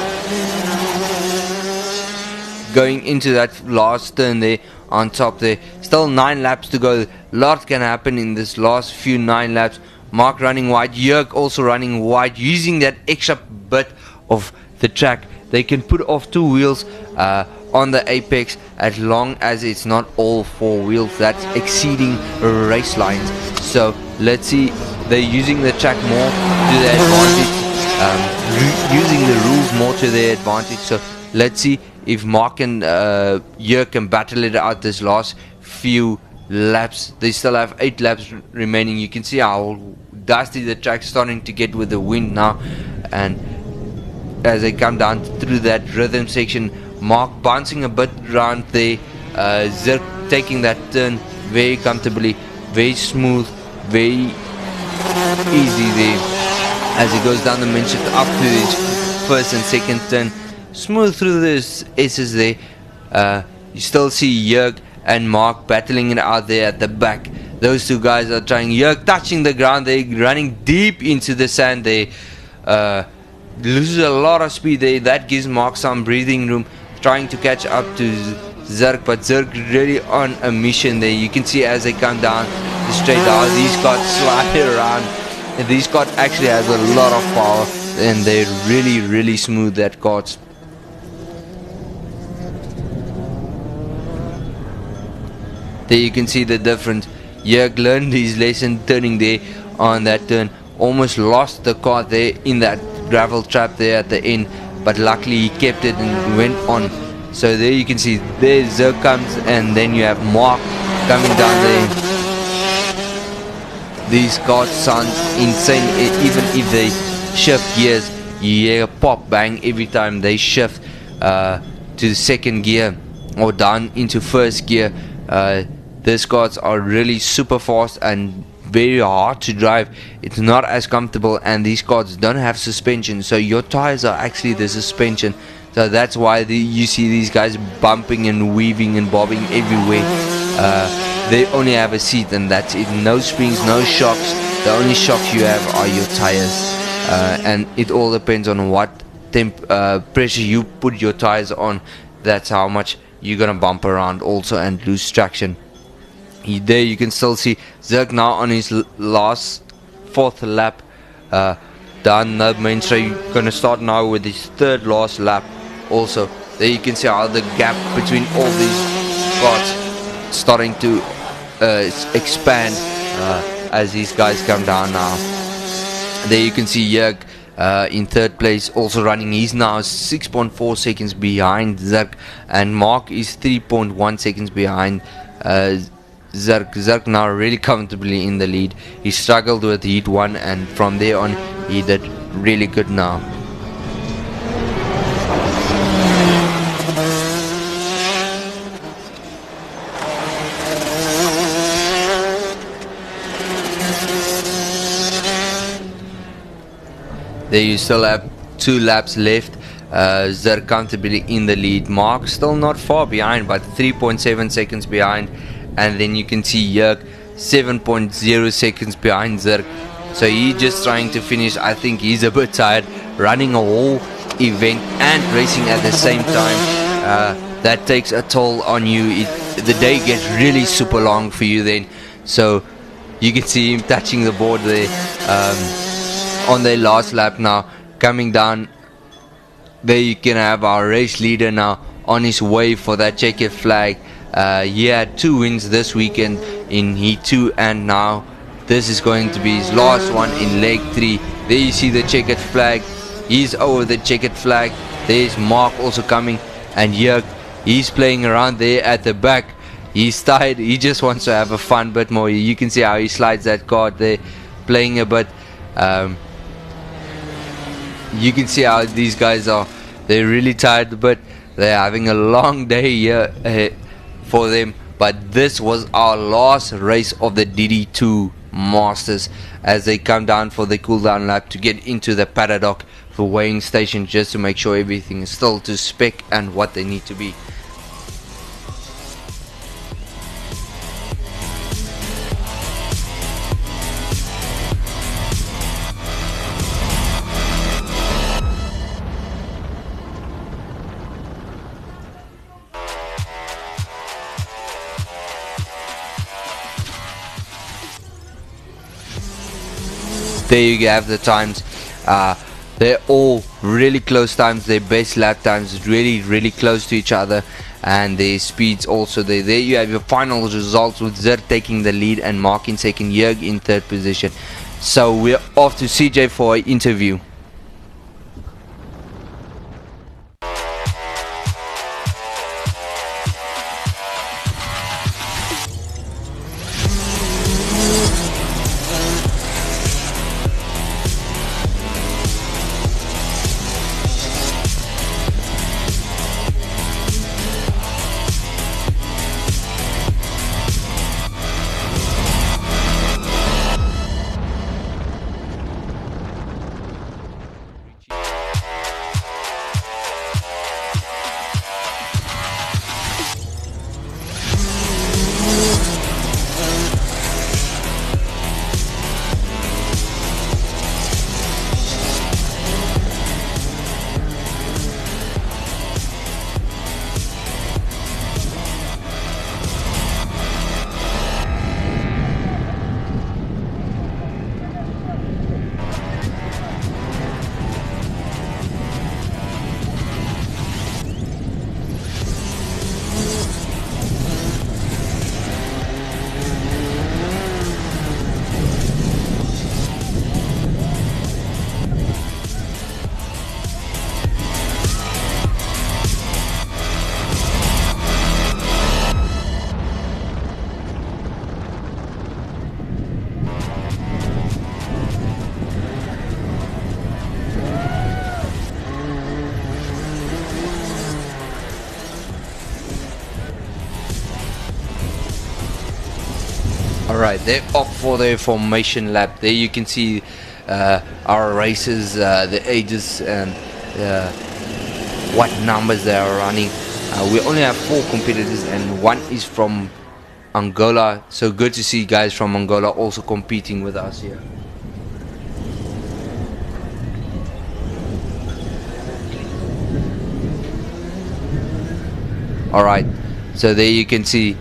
going into that last turn there on top there. Still 9 laps to go. Lot can happen in this last few 9 laps. Mark running wide, Jurk also running wide, using that extra bit of the track. They can put off 2 wheels on the apex as long as it's not all 4 wheels. That's exceeding race lines. So let's see, they're using the track more to their advantage, using the rules more to their advantage. So let's see if Mark and Jurk can battle it out this last few laps. They still have 8 laps remaining. You can see how dusty the track's starting to get with the wind now, and as they come down through that rhythm section, Mark bouncing a bit around there, Zirk taking that turn very comfortably, very smooth, very easy there as he goes down the main straight up to his first and second turn, smooth through those S's there. You still see Jurk and Mark battling it out there at the back. Those two guys are trying. Jurk touching the ground, they're running deep into the sand there, loses a lot of speed there. That gives Mark some breathing room, trying to catch up to Zirk, but Zirk really on a mission there. You can see as they come down the straight down, these cars slide around, and these cars actually has a lot of power, and they're really smooth, that carts. There you can see the difference. Jurk learned his lesson turning there on that turn, almost lost the car there in that gravel trap there at the end, but luckily he kept it and went on. So there you can see, there Zirk comes, and then you have Mark coming down there. These cars sound insane. Even if they shift gears, you hear a pop bang every time they shift to the second gear or down into first gear. These cars are really super fast and very hard to drive. It's not as comfortable, and these cars don't have suspension, so your tires are actually the suspension. So that's why you see these guys bumping and weaving and bobbing everywhere. They only have a seat, and that's it. No springs, no shocks. The only shocks you have are your tires, and it all depends on what pressure you put your tires on. That's how much you're gonna bump around also and lose traction. There you can still see Zirk now on his last 4th lap down the main straight. Gonna start now with his 3rd last lap also. There you can see how the gap between all these cars starting to expand as these guys come down now. There you can see Jurk in 3rd place, also running. He's now 6.4 seconds behind Zirk, and Mark is 3.1 seconds behind Zirk now really comfortably in the lead. He struggled with heat 1, and from there on he did really good now. There you still have 2 laps left. Zirk comfortably in the lead. Mark still not far behind, but 3.7 seconds behind. And then you can see Jurk 7.0 seconds behind Zirk. So he's just trying to finish. I think he's a bit tired, running a whole event and racing at the same time. That takes a toll on you. The day gets really super long for you then. So you can see him touching the board there on their last lap now, coming down. There you can have our race leader now on his way for that checkered flag. He had 2 wins this weekend in Heat 2, and now this is going to be his last one in leg 3. There you see the checkered flag. He's over the checkered flag. There's Mark also coming, and Jurk he's playing around there at the back. He's tired. He just wants to have a fun bit more. You can see how he slides that card there, playing a bit. You can see how these guys are. They're really tired, but they're having a long day here for them. But this was our last race of the DD2 Masters as they come down for the cool down lap to get into the paddock for weighing station, just to make sure everything is still to spec and what they need to be. There you have the times. They're all really close times. Their best lap times really close to each other, and their speeds also there. There you have your final results, with Zir taking the lead and Mark in second, Jörg in third position. So we're off to CJ for an interview. Alright, they're off for their formation lap. There you can see our racers, the ages and what numbers they are running. We only have 4 competitors and 1 is from Angola. So good to see guys from Angola also competing with us here. Alright, so there you can see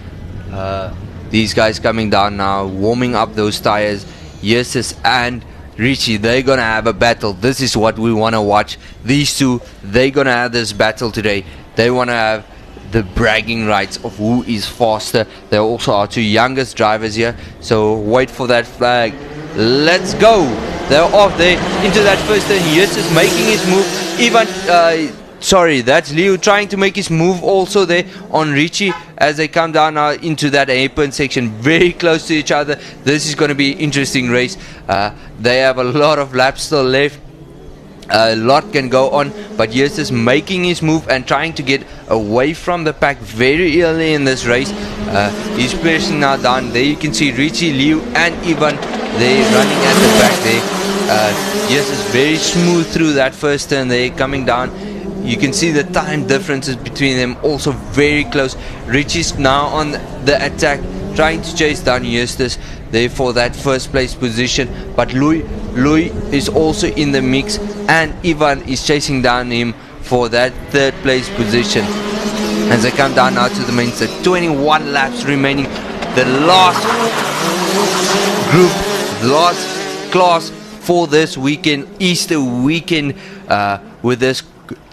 these guys coming down now, warming up those tires. Justus and Richie, they're gonna have a battle. This is what we want to watch. These two, they're gonna have this battle today. They want to have the bragging rights of who is faster. They also are 2 youngest drivers here, so wait for that flag. Let's go. They're off there into that first turn. Justus making his move. Even sorry, that's Leo trying to make his move also there on Richie as they come down now into that apron section, very close to each other. This is going to be an interesting race. They have a lot of laps still left. A lot can go on, but Justus making his move and trying to get away from the pack very early in this race. He's pressing now down. There you can see Richie, Leo and Ivan, they're running at the back there. Justus very smooth through that first turn there, coming down. You can see the time differences between them also very close. Richie's now on the attack, trying to chase down Justus there for that first place position. But Louis is also in the mix, and Ivan is chasing down him for that third place position. As they come down now to the main set, 21 laps remaining. The last group, last class for this weekend, Easter weekend, with this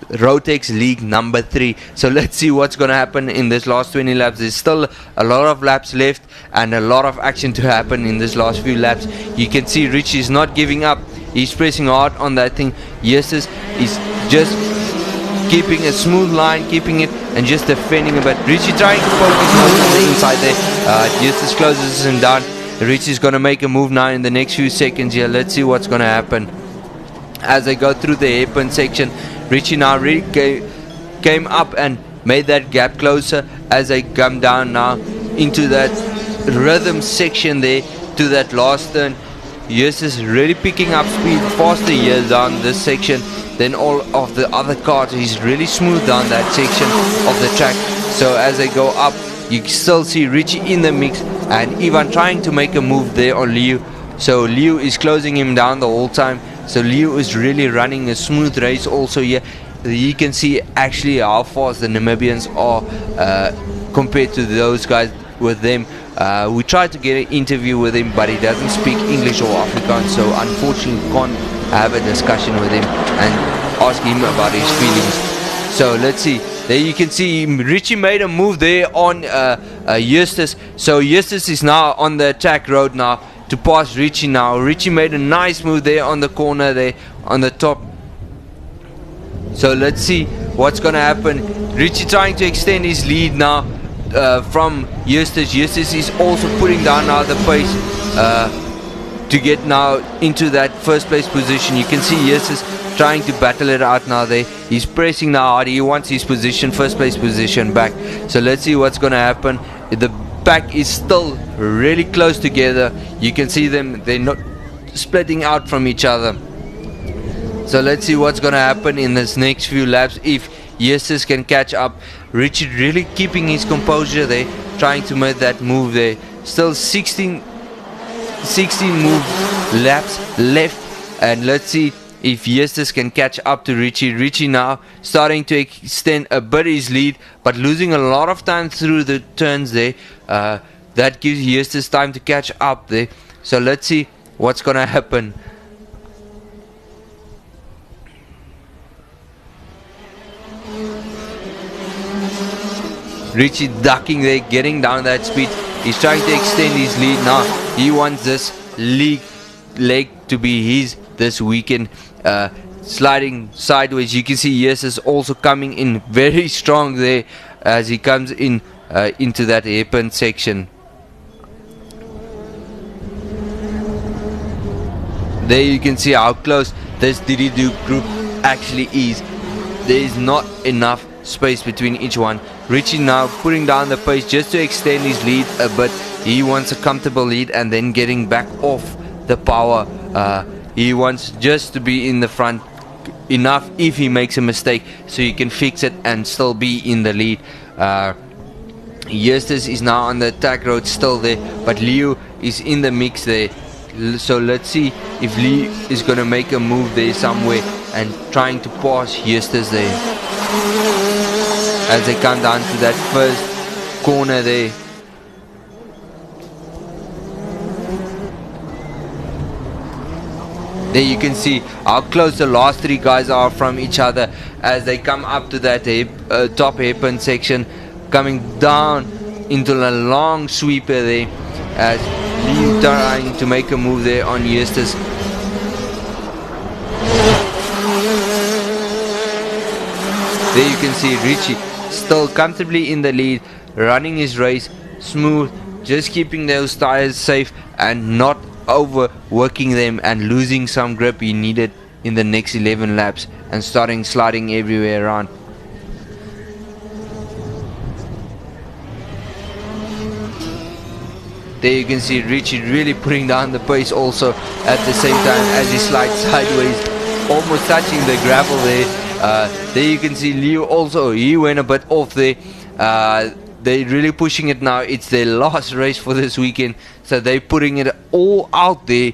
Rotax League number 3. So let's see what's going to happen in this last 20 laps. There's still a lot of laps left and a lot of action to happen in this last few laps. You can see Richie is not giving up. He's pressing hard on that thing. Justus is just keeping a smooth line, keeping it and just defending a bit. Richie trying to poke his nose on the inside there. Justus closes him down. Richie's going to make a move now in the next few seconds here. Let's see what's going to happen as they go through the hairpin section. Richie now really came up and made that gap closer as they come down now into that rhythm section there to that last turn. Justus really picking up speed faster here down this section than all of the other cars. He's really smooth down that section of the track. So as they go up, you still see Richie in the mix and Ivan trying to make a move there on Liu. So Liu is closing him down the whole time. So Liu is really running a smooth race also here. You can see actually how fast the Namibians are compared to those guys with them. We tried to get an interview with him, but he doesn't speak English or Afrikaans, so unfortunately we can't have a discussion with him and ask him about his feelings. So let's see. There you can see Richie made a move there on Justus. So Justus is now on the attack road now to pass Richie now. Richie made a nice move there on the corner there on the top. So let's see what's going to happen. Richie trying to extend his lead now from Justus. Justus is also putting down now the pace to get now into that first place position. You can see Justus trying to battle it out now there. He's pressing now hard. He wants his position, first place position back. So let's see what's going to happen. The pack is still really close together. You can see them, they're not splitting out from each other. So let's see what's going to happen in this next few laps if Justus can catch up. Richard really keeping his composure there, trying to make that move there. Still 16 laps left, and let's see if Justus can catch up to Richie. Richie now starting to extend a bit his lead, but losing a lot of time through the turns there. That gives Justus time to catch up there. So let's see what's going to happen. Richie ducking there, getting down that speed. He's trying to extend his lead now. He wants this leg to be his this weekend. Sliding sideways. You can see Justus also coming in very strong there as he comes in into that hairpin section. There you can see how close this Diddy-Doo group actually is. There is not enough space between each one. Richie now putting down the pace just to extend his lead a bit. He wants a comfortable lead and then getting back off the power. He wants just to be in the front enough if he makes a mistake so he can fix it and still be in the lead. Justus is now on the attack road still there, but Leo is in the mix there. So let's see if Lee is going to make a move there somewhere and trying to pass Justus there as they come down to that first corner there. There you can see how close the last three guys are from each other as they come up to that top hairpin section, coming down into a long sweeper there as Lee trying to make a move there on Justus. There you can see Richie still comfortably in the lead, running his race smooth, just keeping those tires safe and not overworking them and losing some grip he needed in the next 11 laps and starting sliding everywhere around. There you can see Richie really putting down the pace also at the same time as he slides sideways, almost touching the gravel there. There you can see Leo also, he went a bit off there. They're really pushing it now. It's their last race for this weekend, so they're putting it all out there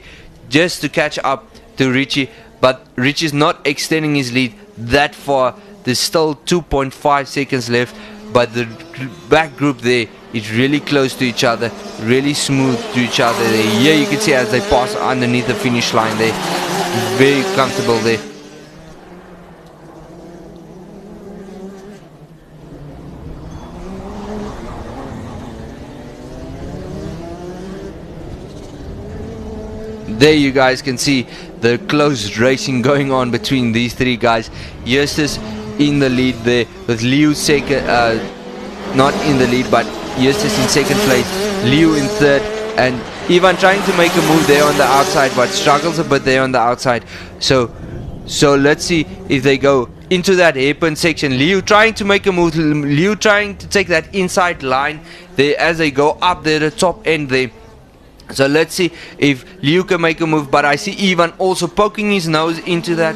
just to catch up to Richie. But Richie's not extending his lead that far. There's still 2.5 seconds left, but the back group there is really close to each other, really smooth to each other there. Here you can see as they pass underneath the finish line there, very comfortable there. There you guys can see the close racing going on between these three guys. Justus in the lead there, with Liu second, not in the lead, but Justus in second place, Liu in third, and Ivan trying to make a move there on the outside, but struggles a bit there on the outside. So let's see if they go into that hairpin section. Liu trying to make a move, Liu trying to take that inside line there as they go up there, the top end there. So let's see if Liu can make a move, but I see Ivan also poking his nose into that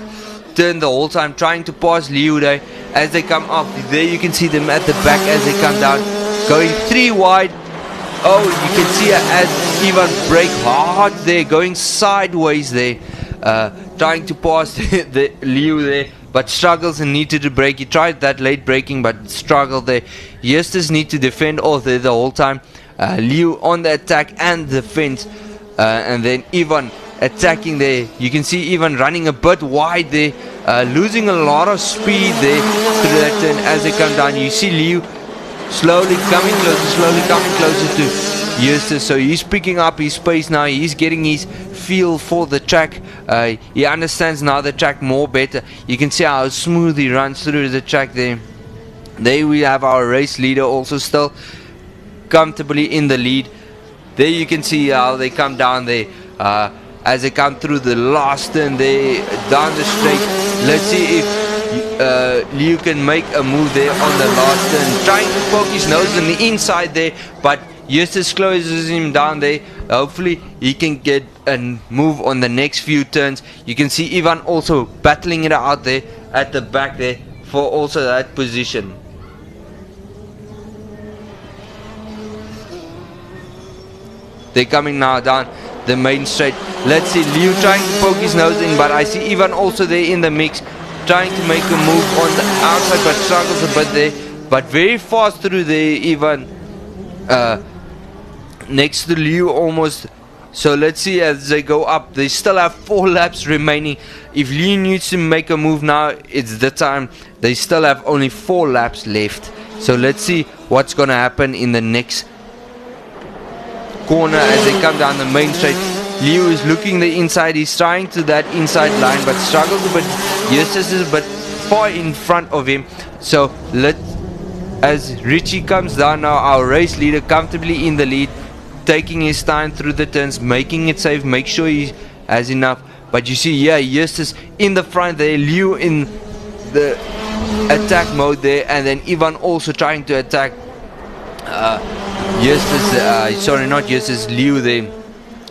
turn the whole time, trying to pass Liu there as they come up. There you can see them at the back as they come down, going 3 wide. Oh, you can see as Ivan brake hard there, going sideways there, trying to pass the Liu there, but struggles and needed to brake. He tried that late braking but struggled there. Justus need to defend all there the whole time. Liu on the attack and defense, and then Ivan attacking there. You can see Ivan running a bit wide there, losing a lot of speed there through that turn as they come down. You see Liu slowly coming closer to Justus, so he's picking up his pace now. He's getting his feel for the track. He understands now the track more better. You can see how smooth he runs through the track there. There we have our race leader also still comfortably in the lead. There you can see how they come down there as they come through the last turn there down the straight. Let's see if Liu can make a move there on the last turn, trying to poke his nose on the inside there, but Justus closes him down there. Hopefully he can get a move on the next few turns. You can see Ivan also battling it out there at the back there for also that position. They're coming now down the main straight. Let's see Liu trying to poke his nose in, but I see Ivan also there in the mix, trying to make a move on the outside, but struggles a bit there. But very fast through there, Ivan next to Liu almost. So let's see as they go up. They still have 4 laps remaining. If Liu needs to make a move now, it's the time. They still have only 4 laps left. So let's see what's gonna happen in the next corner as they come down the main straight. Liu is looking the inside. He's trying to that inside line, but struggles a bit. Justus is a bit far in front of him. So as Richie comes down now, our race leader comfortably in the lead, taking his time through the turns, making it safe, make sure he has enough. But you see, yeah, Justus in the front there, Liu in the attack mode there, and then Ivan also trying to attack Liu there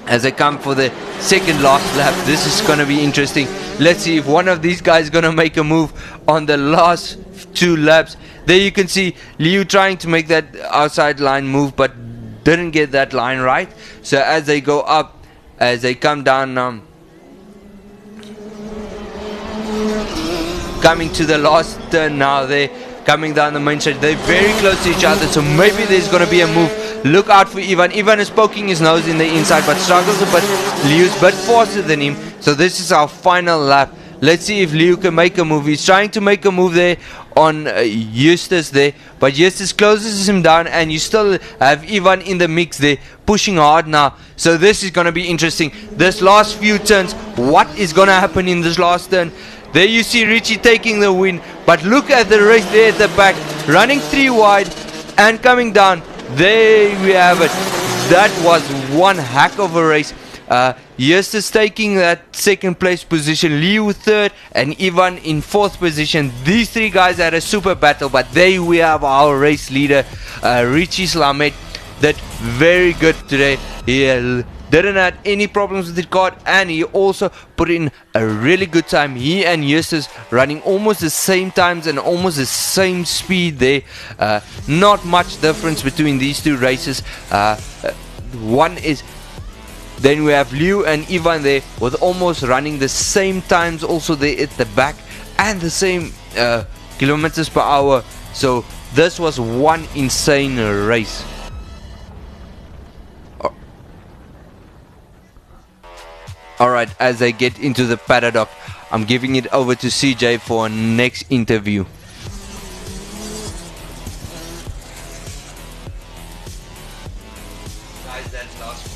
as they come for the second last lap. This is gonna be interesting. Let's see if one of these guys gonna make a move on the last 2 laps. There you can see Liu trying to make that outside line move, but didn't get that line right. So as they go up, as they come down, coming to the last turn now, they're coming down the main straight. They're very close to each other, so maybe there's gonna be a move. Look out for Ivan. Ivan is poking his nose in the inside, but struggles a bit. Liu's a bit faster than him, so this is our final lap. Let's see if Liu can make a move. He's trying to make a move there on Justus there, but Justus closes him down, and you still have Ivan in the mix there, pushing hard now. So this is going to be interesting. This last few turns, what is going to happen in this last turn? There you see Richie taking the win, but look at the race there at the back, running 3 wide and coming down. There we have it. That was one heck of a race. Justus taking that second place position, Liu third, and Ivan in 4th position. These 3 guys had a super battle, but there we have our race leader, Richie Slummett. That very good today. He didn't have any problems with the car, and he also put in a really good time. He and Justus running almost the same times and almost the same speed there. Not much difference between these 2 races. One is Then we have Liu and Ivan there with almost running the same times also there at the back and the same kilometers per hour. So this was one insane race. Alright, as I get into the paddock, I'm giving it over to CJ for our next interview. Guys, that's last.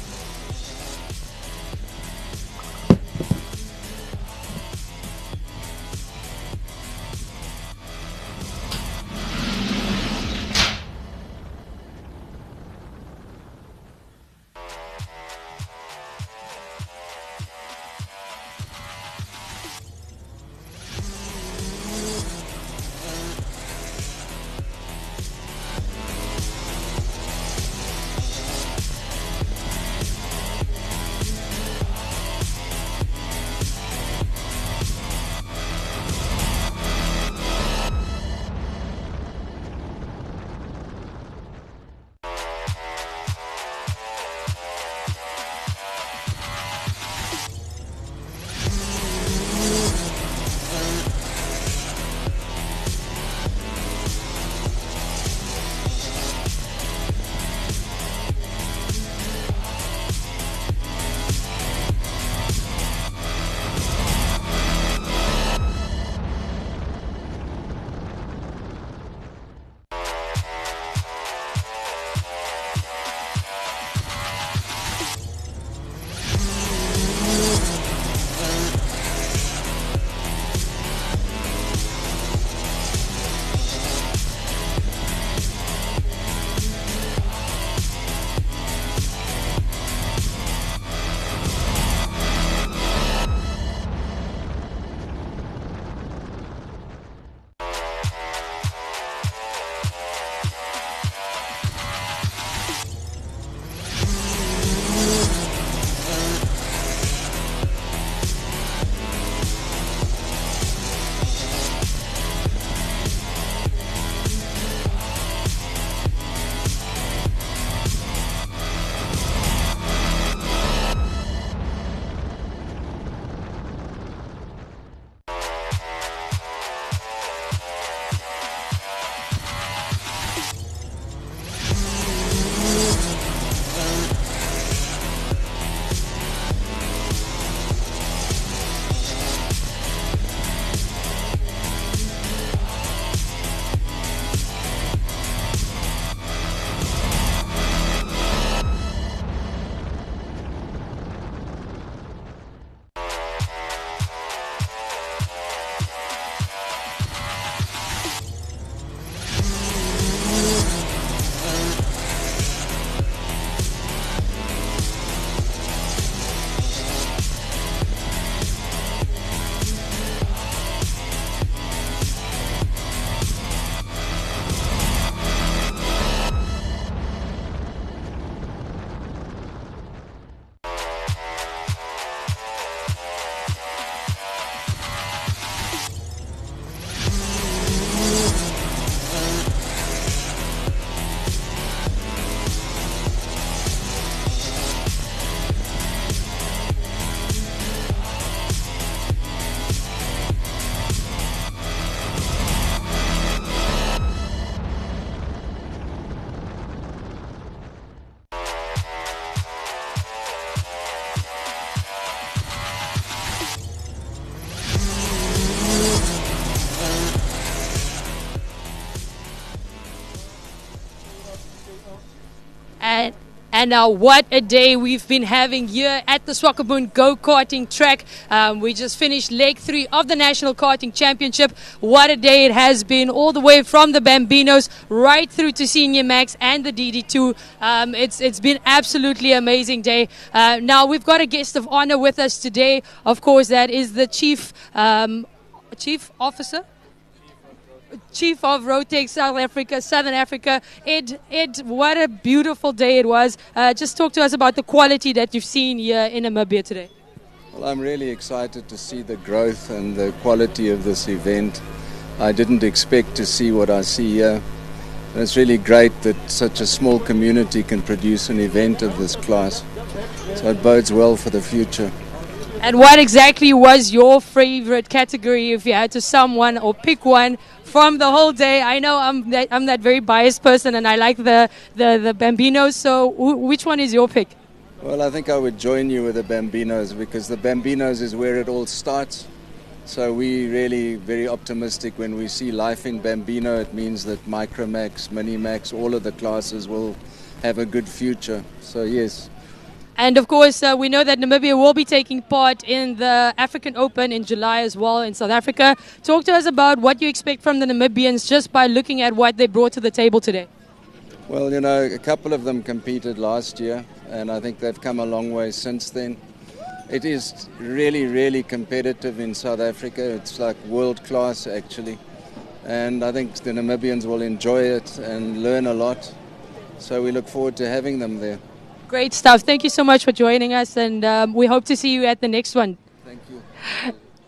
And what a day we've been having here at the Swakopmund go-karting track. We just finished leg 3 of the National Karting Championship. What a day it has been, all the way from the Bambinos right through to Senior Max and the DD2. It's been absolutely amazing day. Now we've got a guest of honor with us today. Of course, that is the Chief of Rotax Southern Africa, Ed, what a beautiful day it was. Just talk to us about the quality that you've seen here in Namibia today. Well, I'm really excited to see the growth and the quality of this event. I didn't expect to see what I see here. And it's really great that such a small community can produce an event of this class. So it bodes well for the future. And what exactly was your favorite category, if you had to sum one or pick one from the whole day? I know I'm that very biased person, and I like the Bambinos. So which one is your pick? Well, I think I would join you with the Bambinos, because the Bambinos is where it all starts. So we really very optimistic when we see life in Bambino. It means that Micromax, Minimax, all of the classes will have a good future. So yes. And of course, we know that Namibia will be taking part in the African Open in July as well in South Africa. Talk to us about what you expect from the Namibians just by looking at what they brought to the table today. Well, you know, a couple of them competed last year, and I think they've come a long way since then. It is really, really competitive in South Africa. It's like world class, actually. And I think the Namibians will enjoy it and learn a lot. So we look forward to having them there. Great stuff. Thank you so much for joining us, and we hope to see you at the next one. Thank you.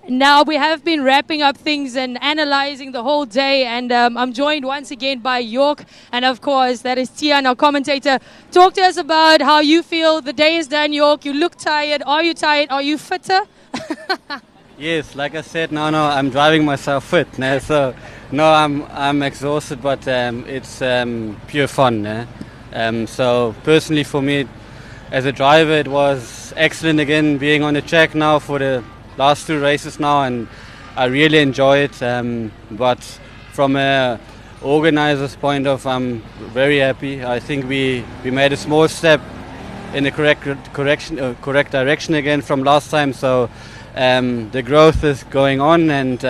Now, we have been wrapping up things and analyzing the whole day, and I'm joined once again by York, and of course, that is Tian, our commentator. Talk to us about how you feel. The day is done, York. You look tired. Are you tired? Are you fitter? Yes, like I said, no, I'm driving myself fit. No, so no, I'm exhausted, but it's pure fun. No? So personally for me, as a driver, it was excellent again being on the track now for the last 2 races now, and I really enjoy it. But from a organizer's point of view, I'm very happy. I think we made a small step in the correct direction again from last time. So the growth is going on, and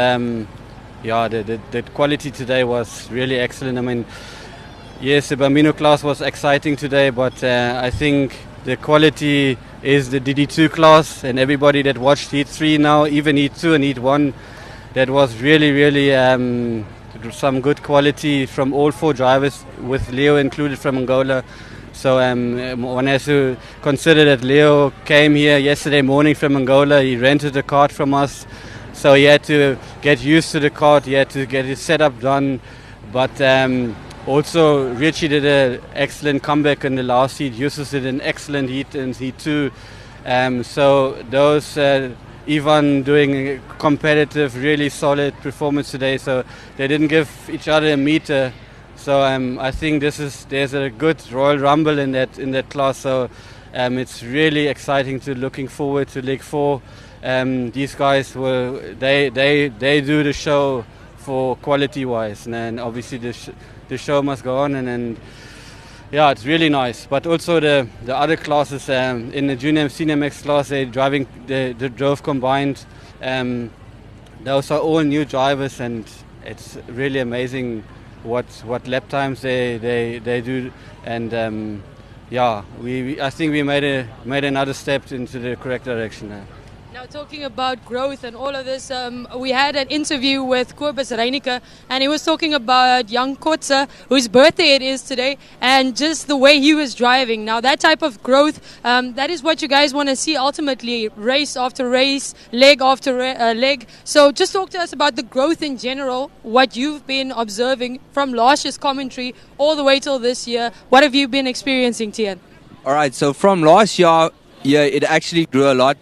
the quality today was really excellent. I mean, yes, the Bambino class was exciting today, but I think the quality is the DD2 class, and everybody that watched Heat 3 now, even Heat 2 and Heat 1, that was really, really some good quality from all 4 drivers, with Leo included from Angola. So one has to consider that Leo came here yesterday morning from Angola. He rented a kart from us, so he had to get used to the kart, he had to get his setup done, but also, Richie did an excellent comeback in the last heat. Justus did an excellent heat in Heat 2. So those, Ivan doing a competitive, really solid performance today. So they didn't give each other a meter. So I think there's a good Royal Rumble in that class. So it's really exciting looking forward to Leg 4. These guys they do the show for quality wise, and then obviously the show must go on, and yeah, it's really nice. But also the other classes in the junior and senior max class, they drove combined. Those are all new drivers, and it's really amazing what lap times they do. And I think we made another step into the correct direction now. Now, talking about growth and all of this, we had an interview with Kobus Reinicke, and he was talking about young Kotze, whose birthday it is today, and just the way he was driving. Now, that type of growth, that is what you guys want to see ultimately, race after race, leg after leg. So just talk to us about the growth in general, what you've been observing from last year's commentary all the way till this year. What have you been experiencing, Tian? All right, so from last year, yeah, it actually grew a lot.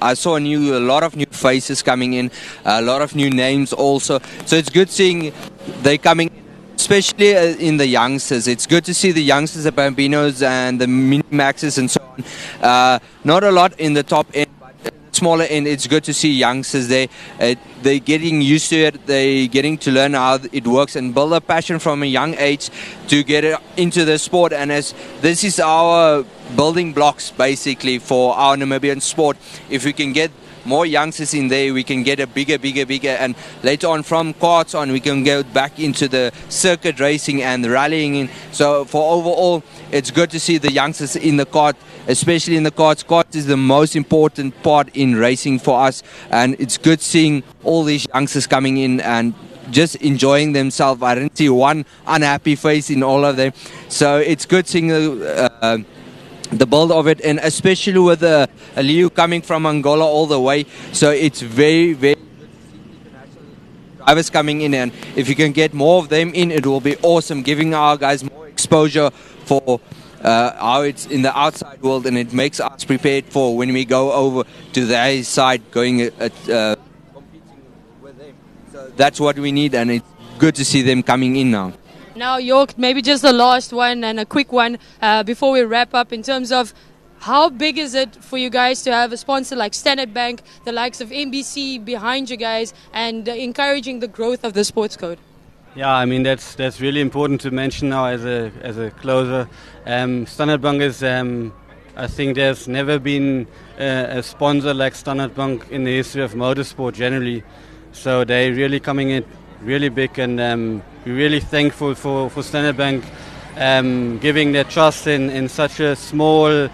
I saw a lot of new faces coming in, a lot of new names also. So it's good seeing they coming, especially in the youngsters. It's good to see the youngsters, the Bambinos and the Mini Maxes and so on. Not a lot in the top end, but smaller end, it's good to see youngsters there. They're getting used to it. They're getting to learn how it works and build a passion from a young age to get it into the sport. And as this is our building blocks basically for our Namibian sport, if we can get more youngsters in there, we can get a bigger, and later on from karts on, we can go back into the circuit racing and rallying. So for overall, it's good to see the youngsters in the kart, especially in the karts. Kart is the most important part in racing for us, and it's good seeing all these youngsters coming in and just enjoying themselves. I didn't see one unhappy face in all of them. So it's good seeing the build of it, and especially with a Leo coming from Angola all the way. So it's very, very good to see international drivers coming in, and if you can get more of them in, it will be awesome, giving our guys more exposure for how it's in the outside world, and it makes us prepared for when we go over to their side, going competing with them. So that's what we need, and it's good to see them coming in now. Now, York, maybe just the last one and a quick one before we wrap up, in terms of how big is it for you guys to have a sponsor like Standard Bank, the likes of NBC behind you guys, and encouraging the growth of the sports code? Yeah, I mean that's really important to mention now as a closer. Standard Bank is, I think there's never been a sponsor like Standard Bank in the history of motorsport generally. So they're really coming in really big, and we're really thankful for Standard Bank giving their trust in such a small,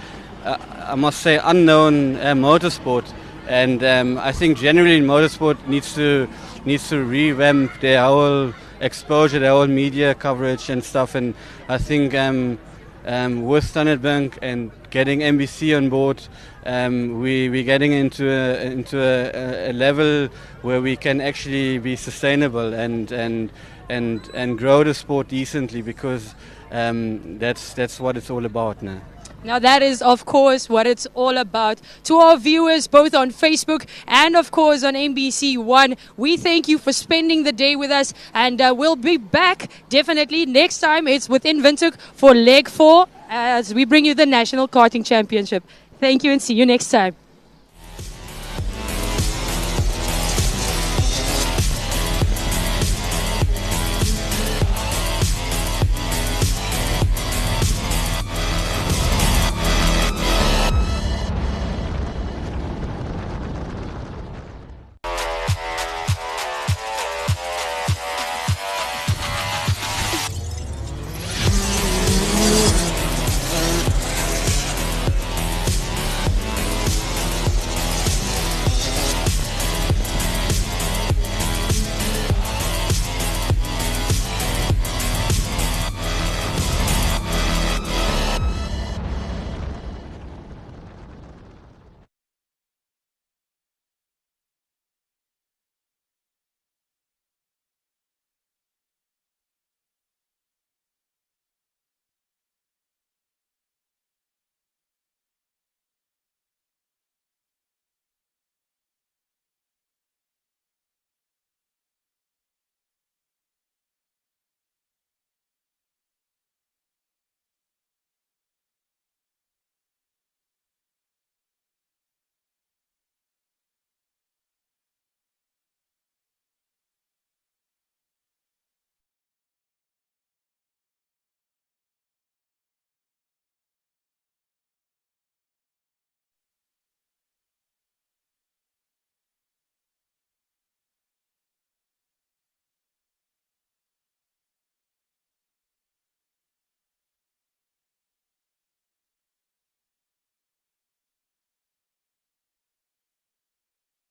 I must say, unknown motorsport. And I think generally motorsport needs to revamp their whole exposure, their whole media coverage and stuff. And I think with Standard Bank and getting NBC on board, we're getting into a level where we can actually be sustainable and grow the sport decently, because that's what it's all about now. Now that is, of course, what it's all about. To our viewers, both on Facebook and, of course, on NBC One, we thank you for spending the day with us, and we'll be back definitely next time. It's within Windhoek for leg 4 as we bring you the National Karting Championship. Thank you, and see you next time.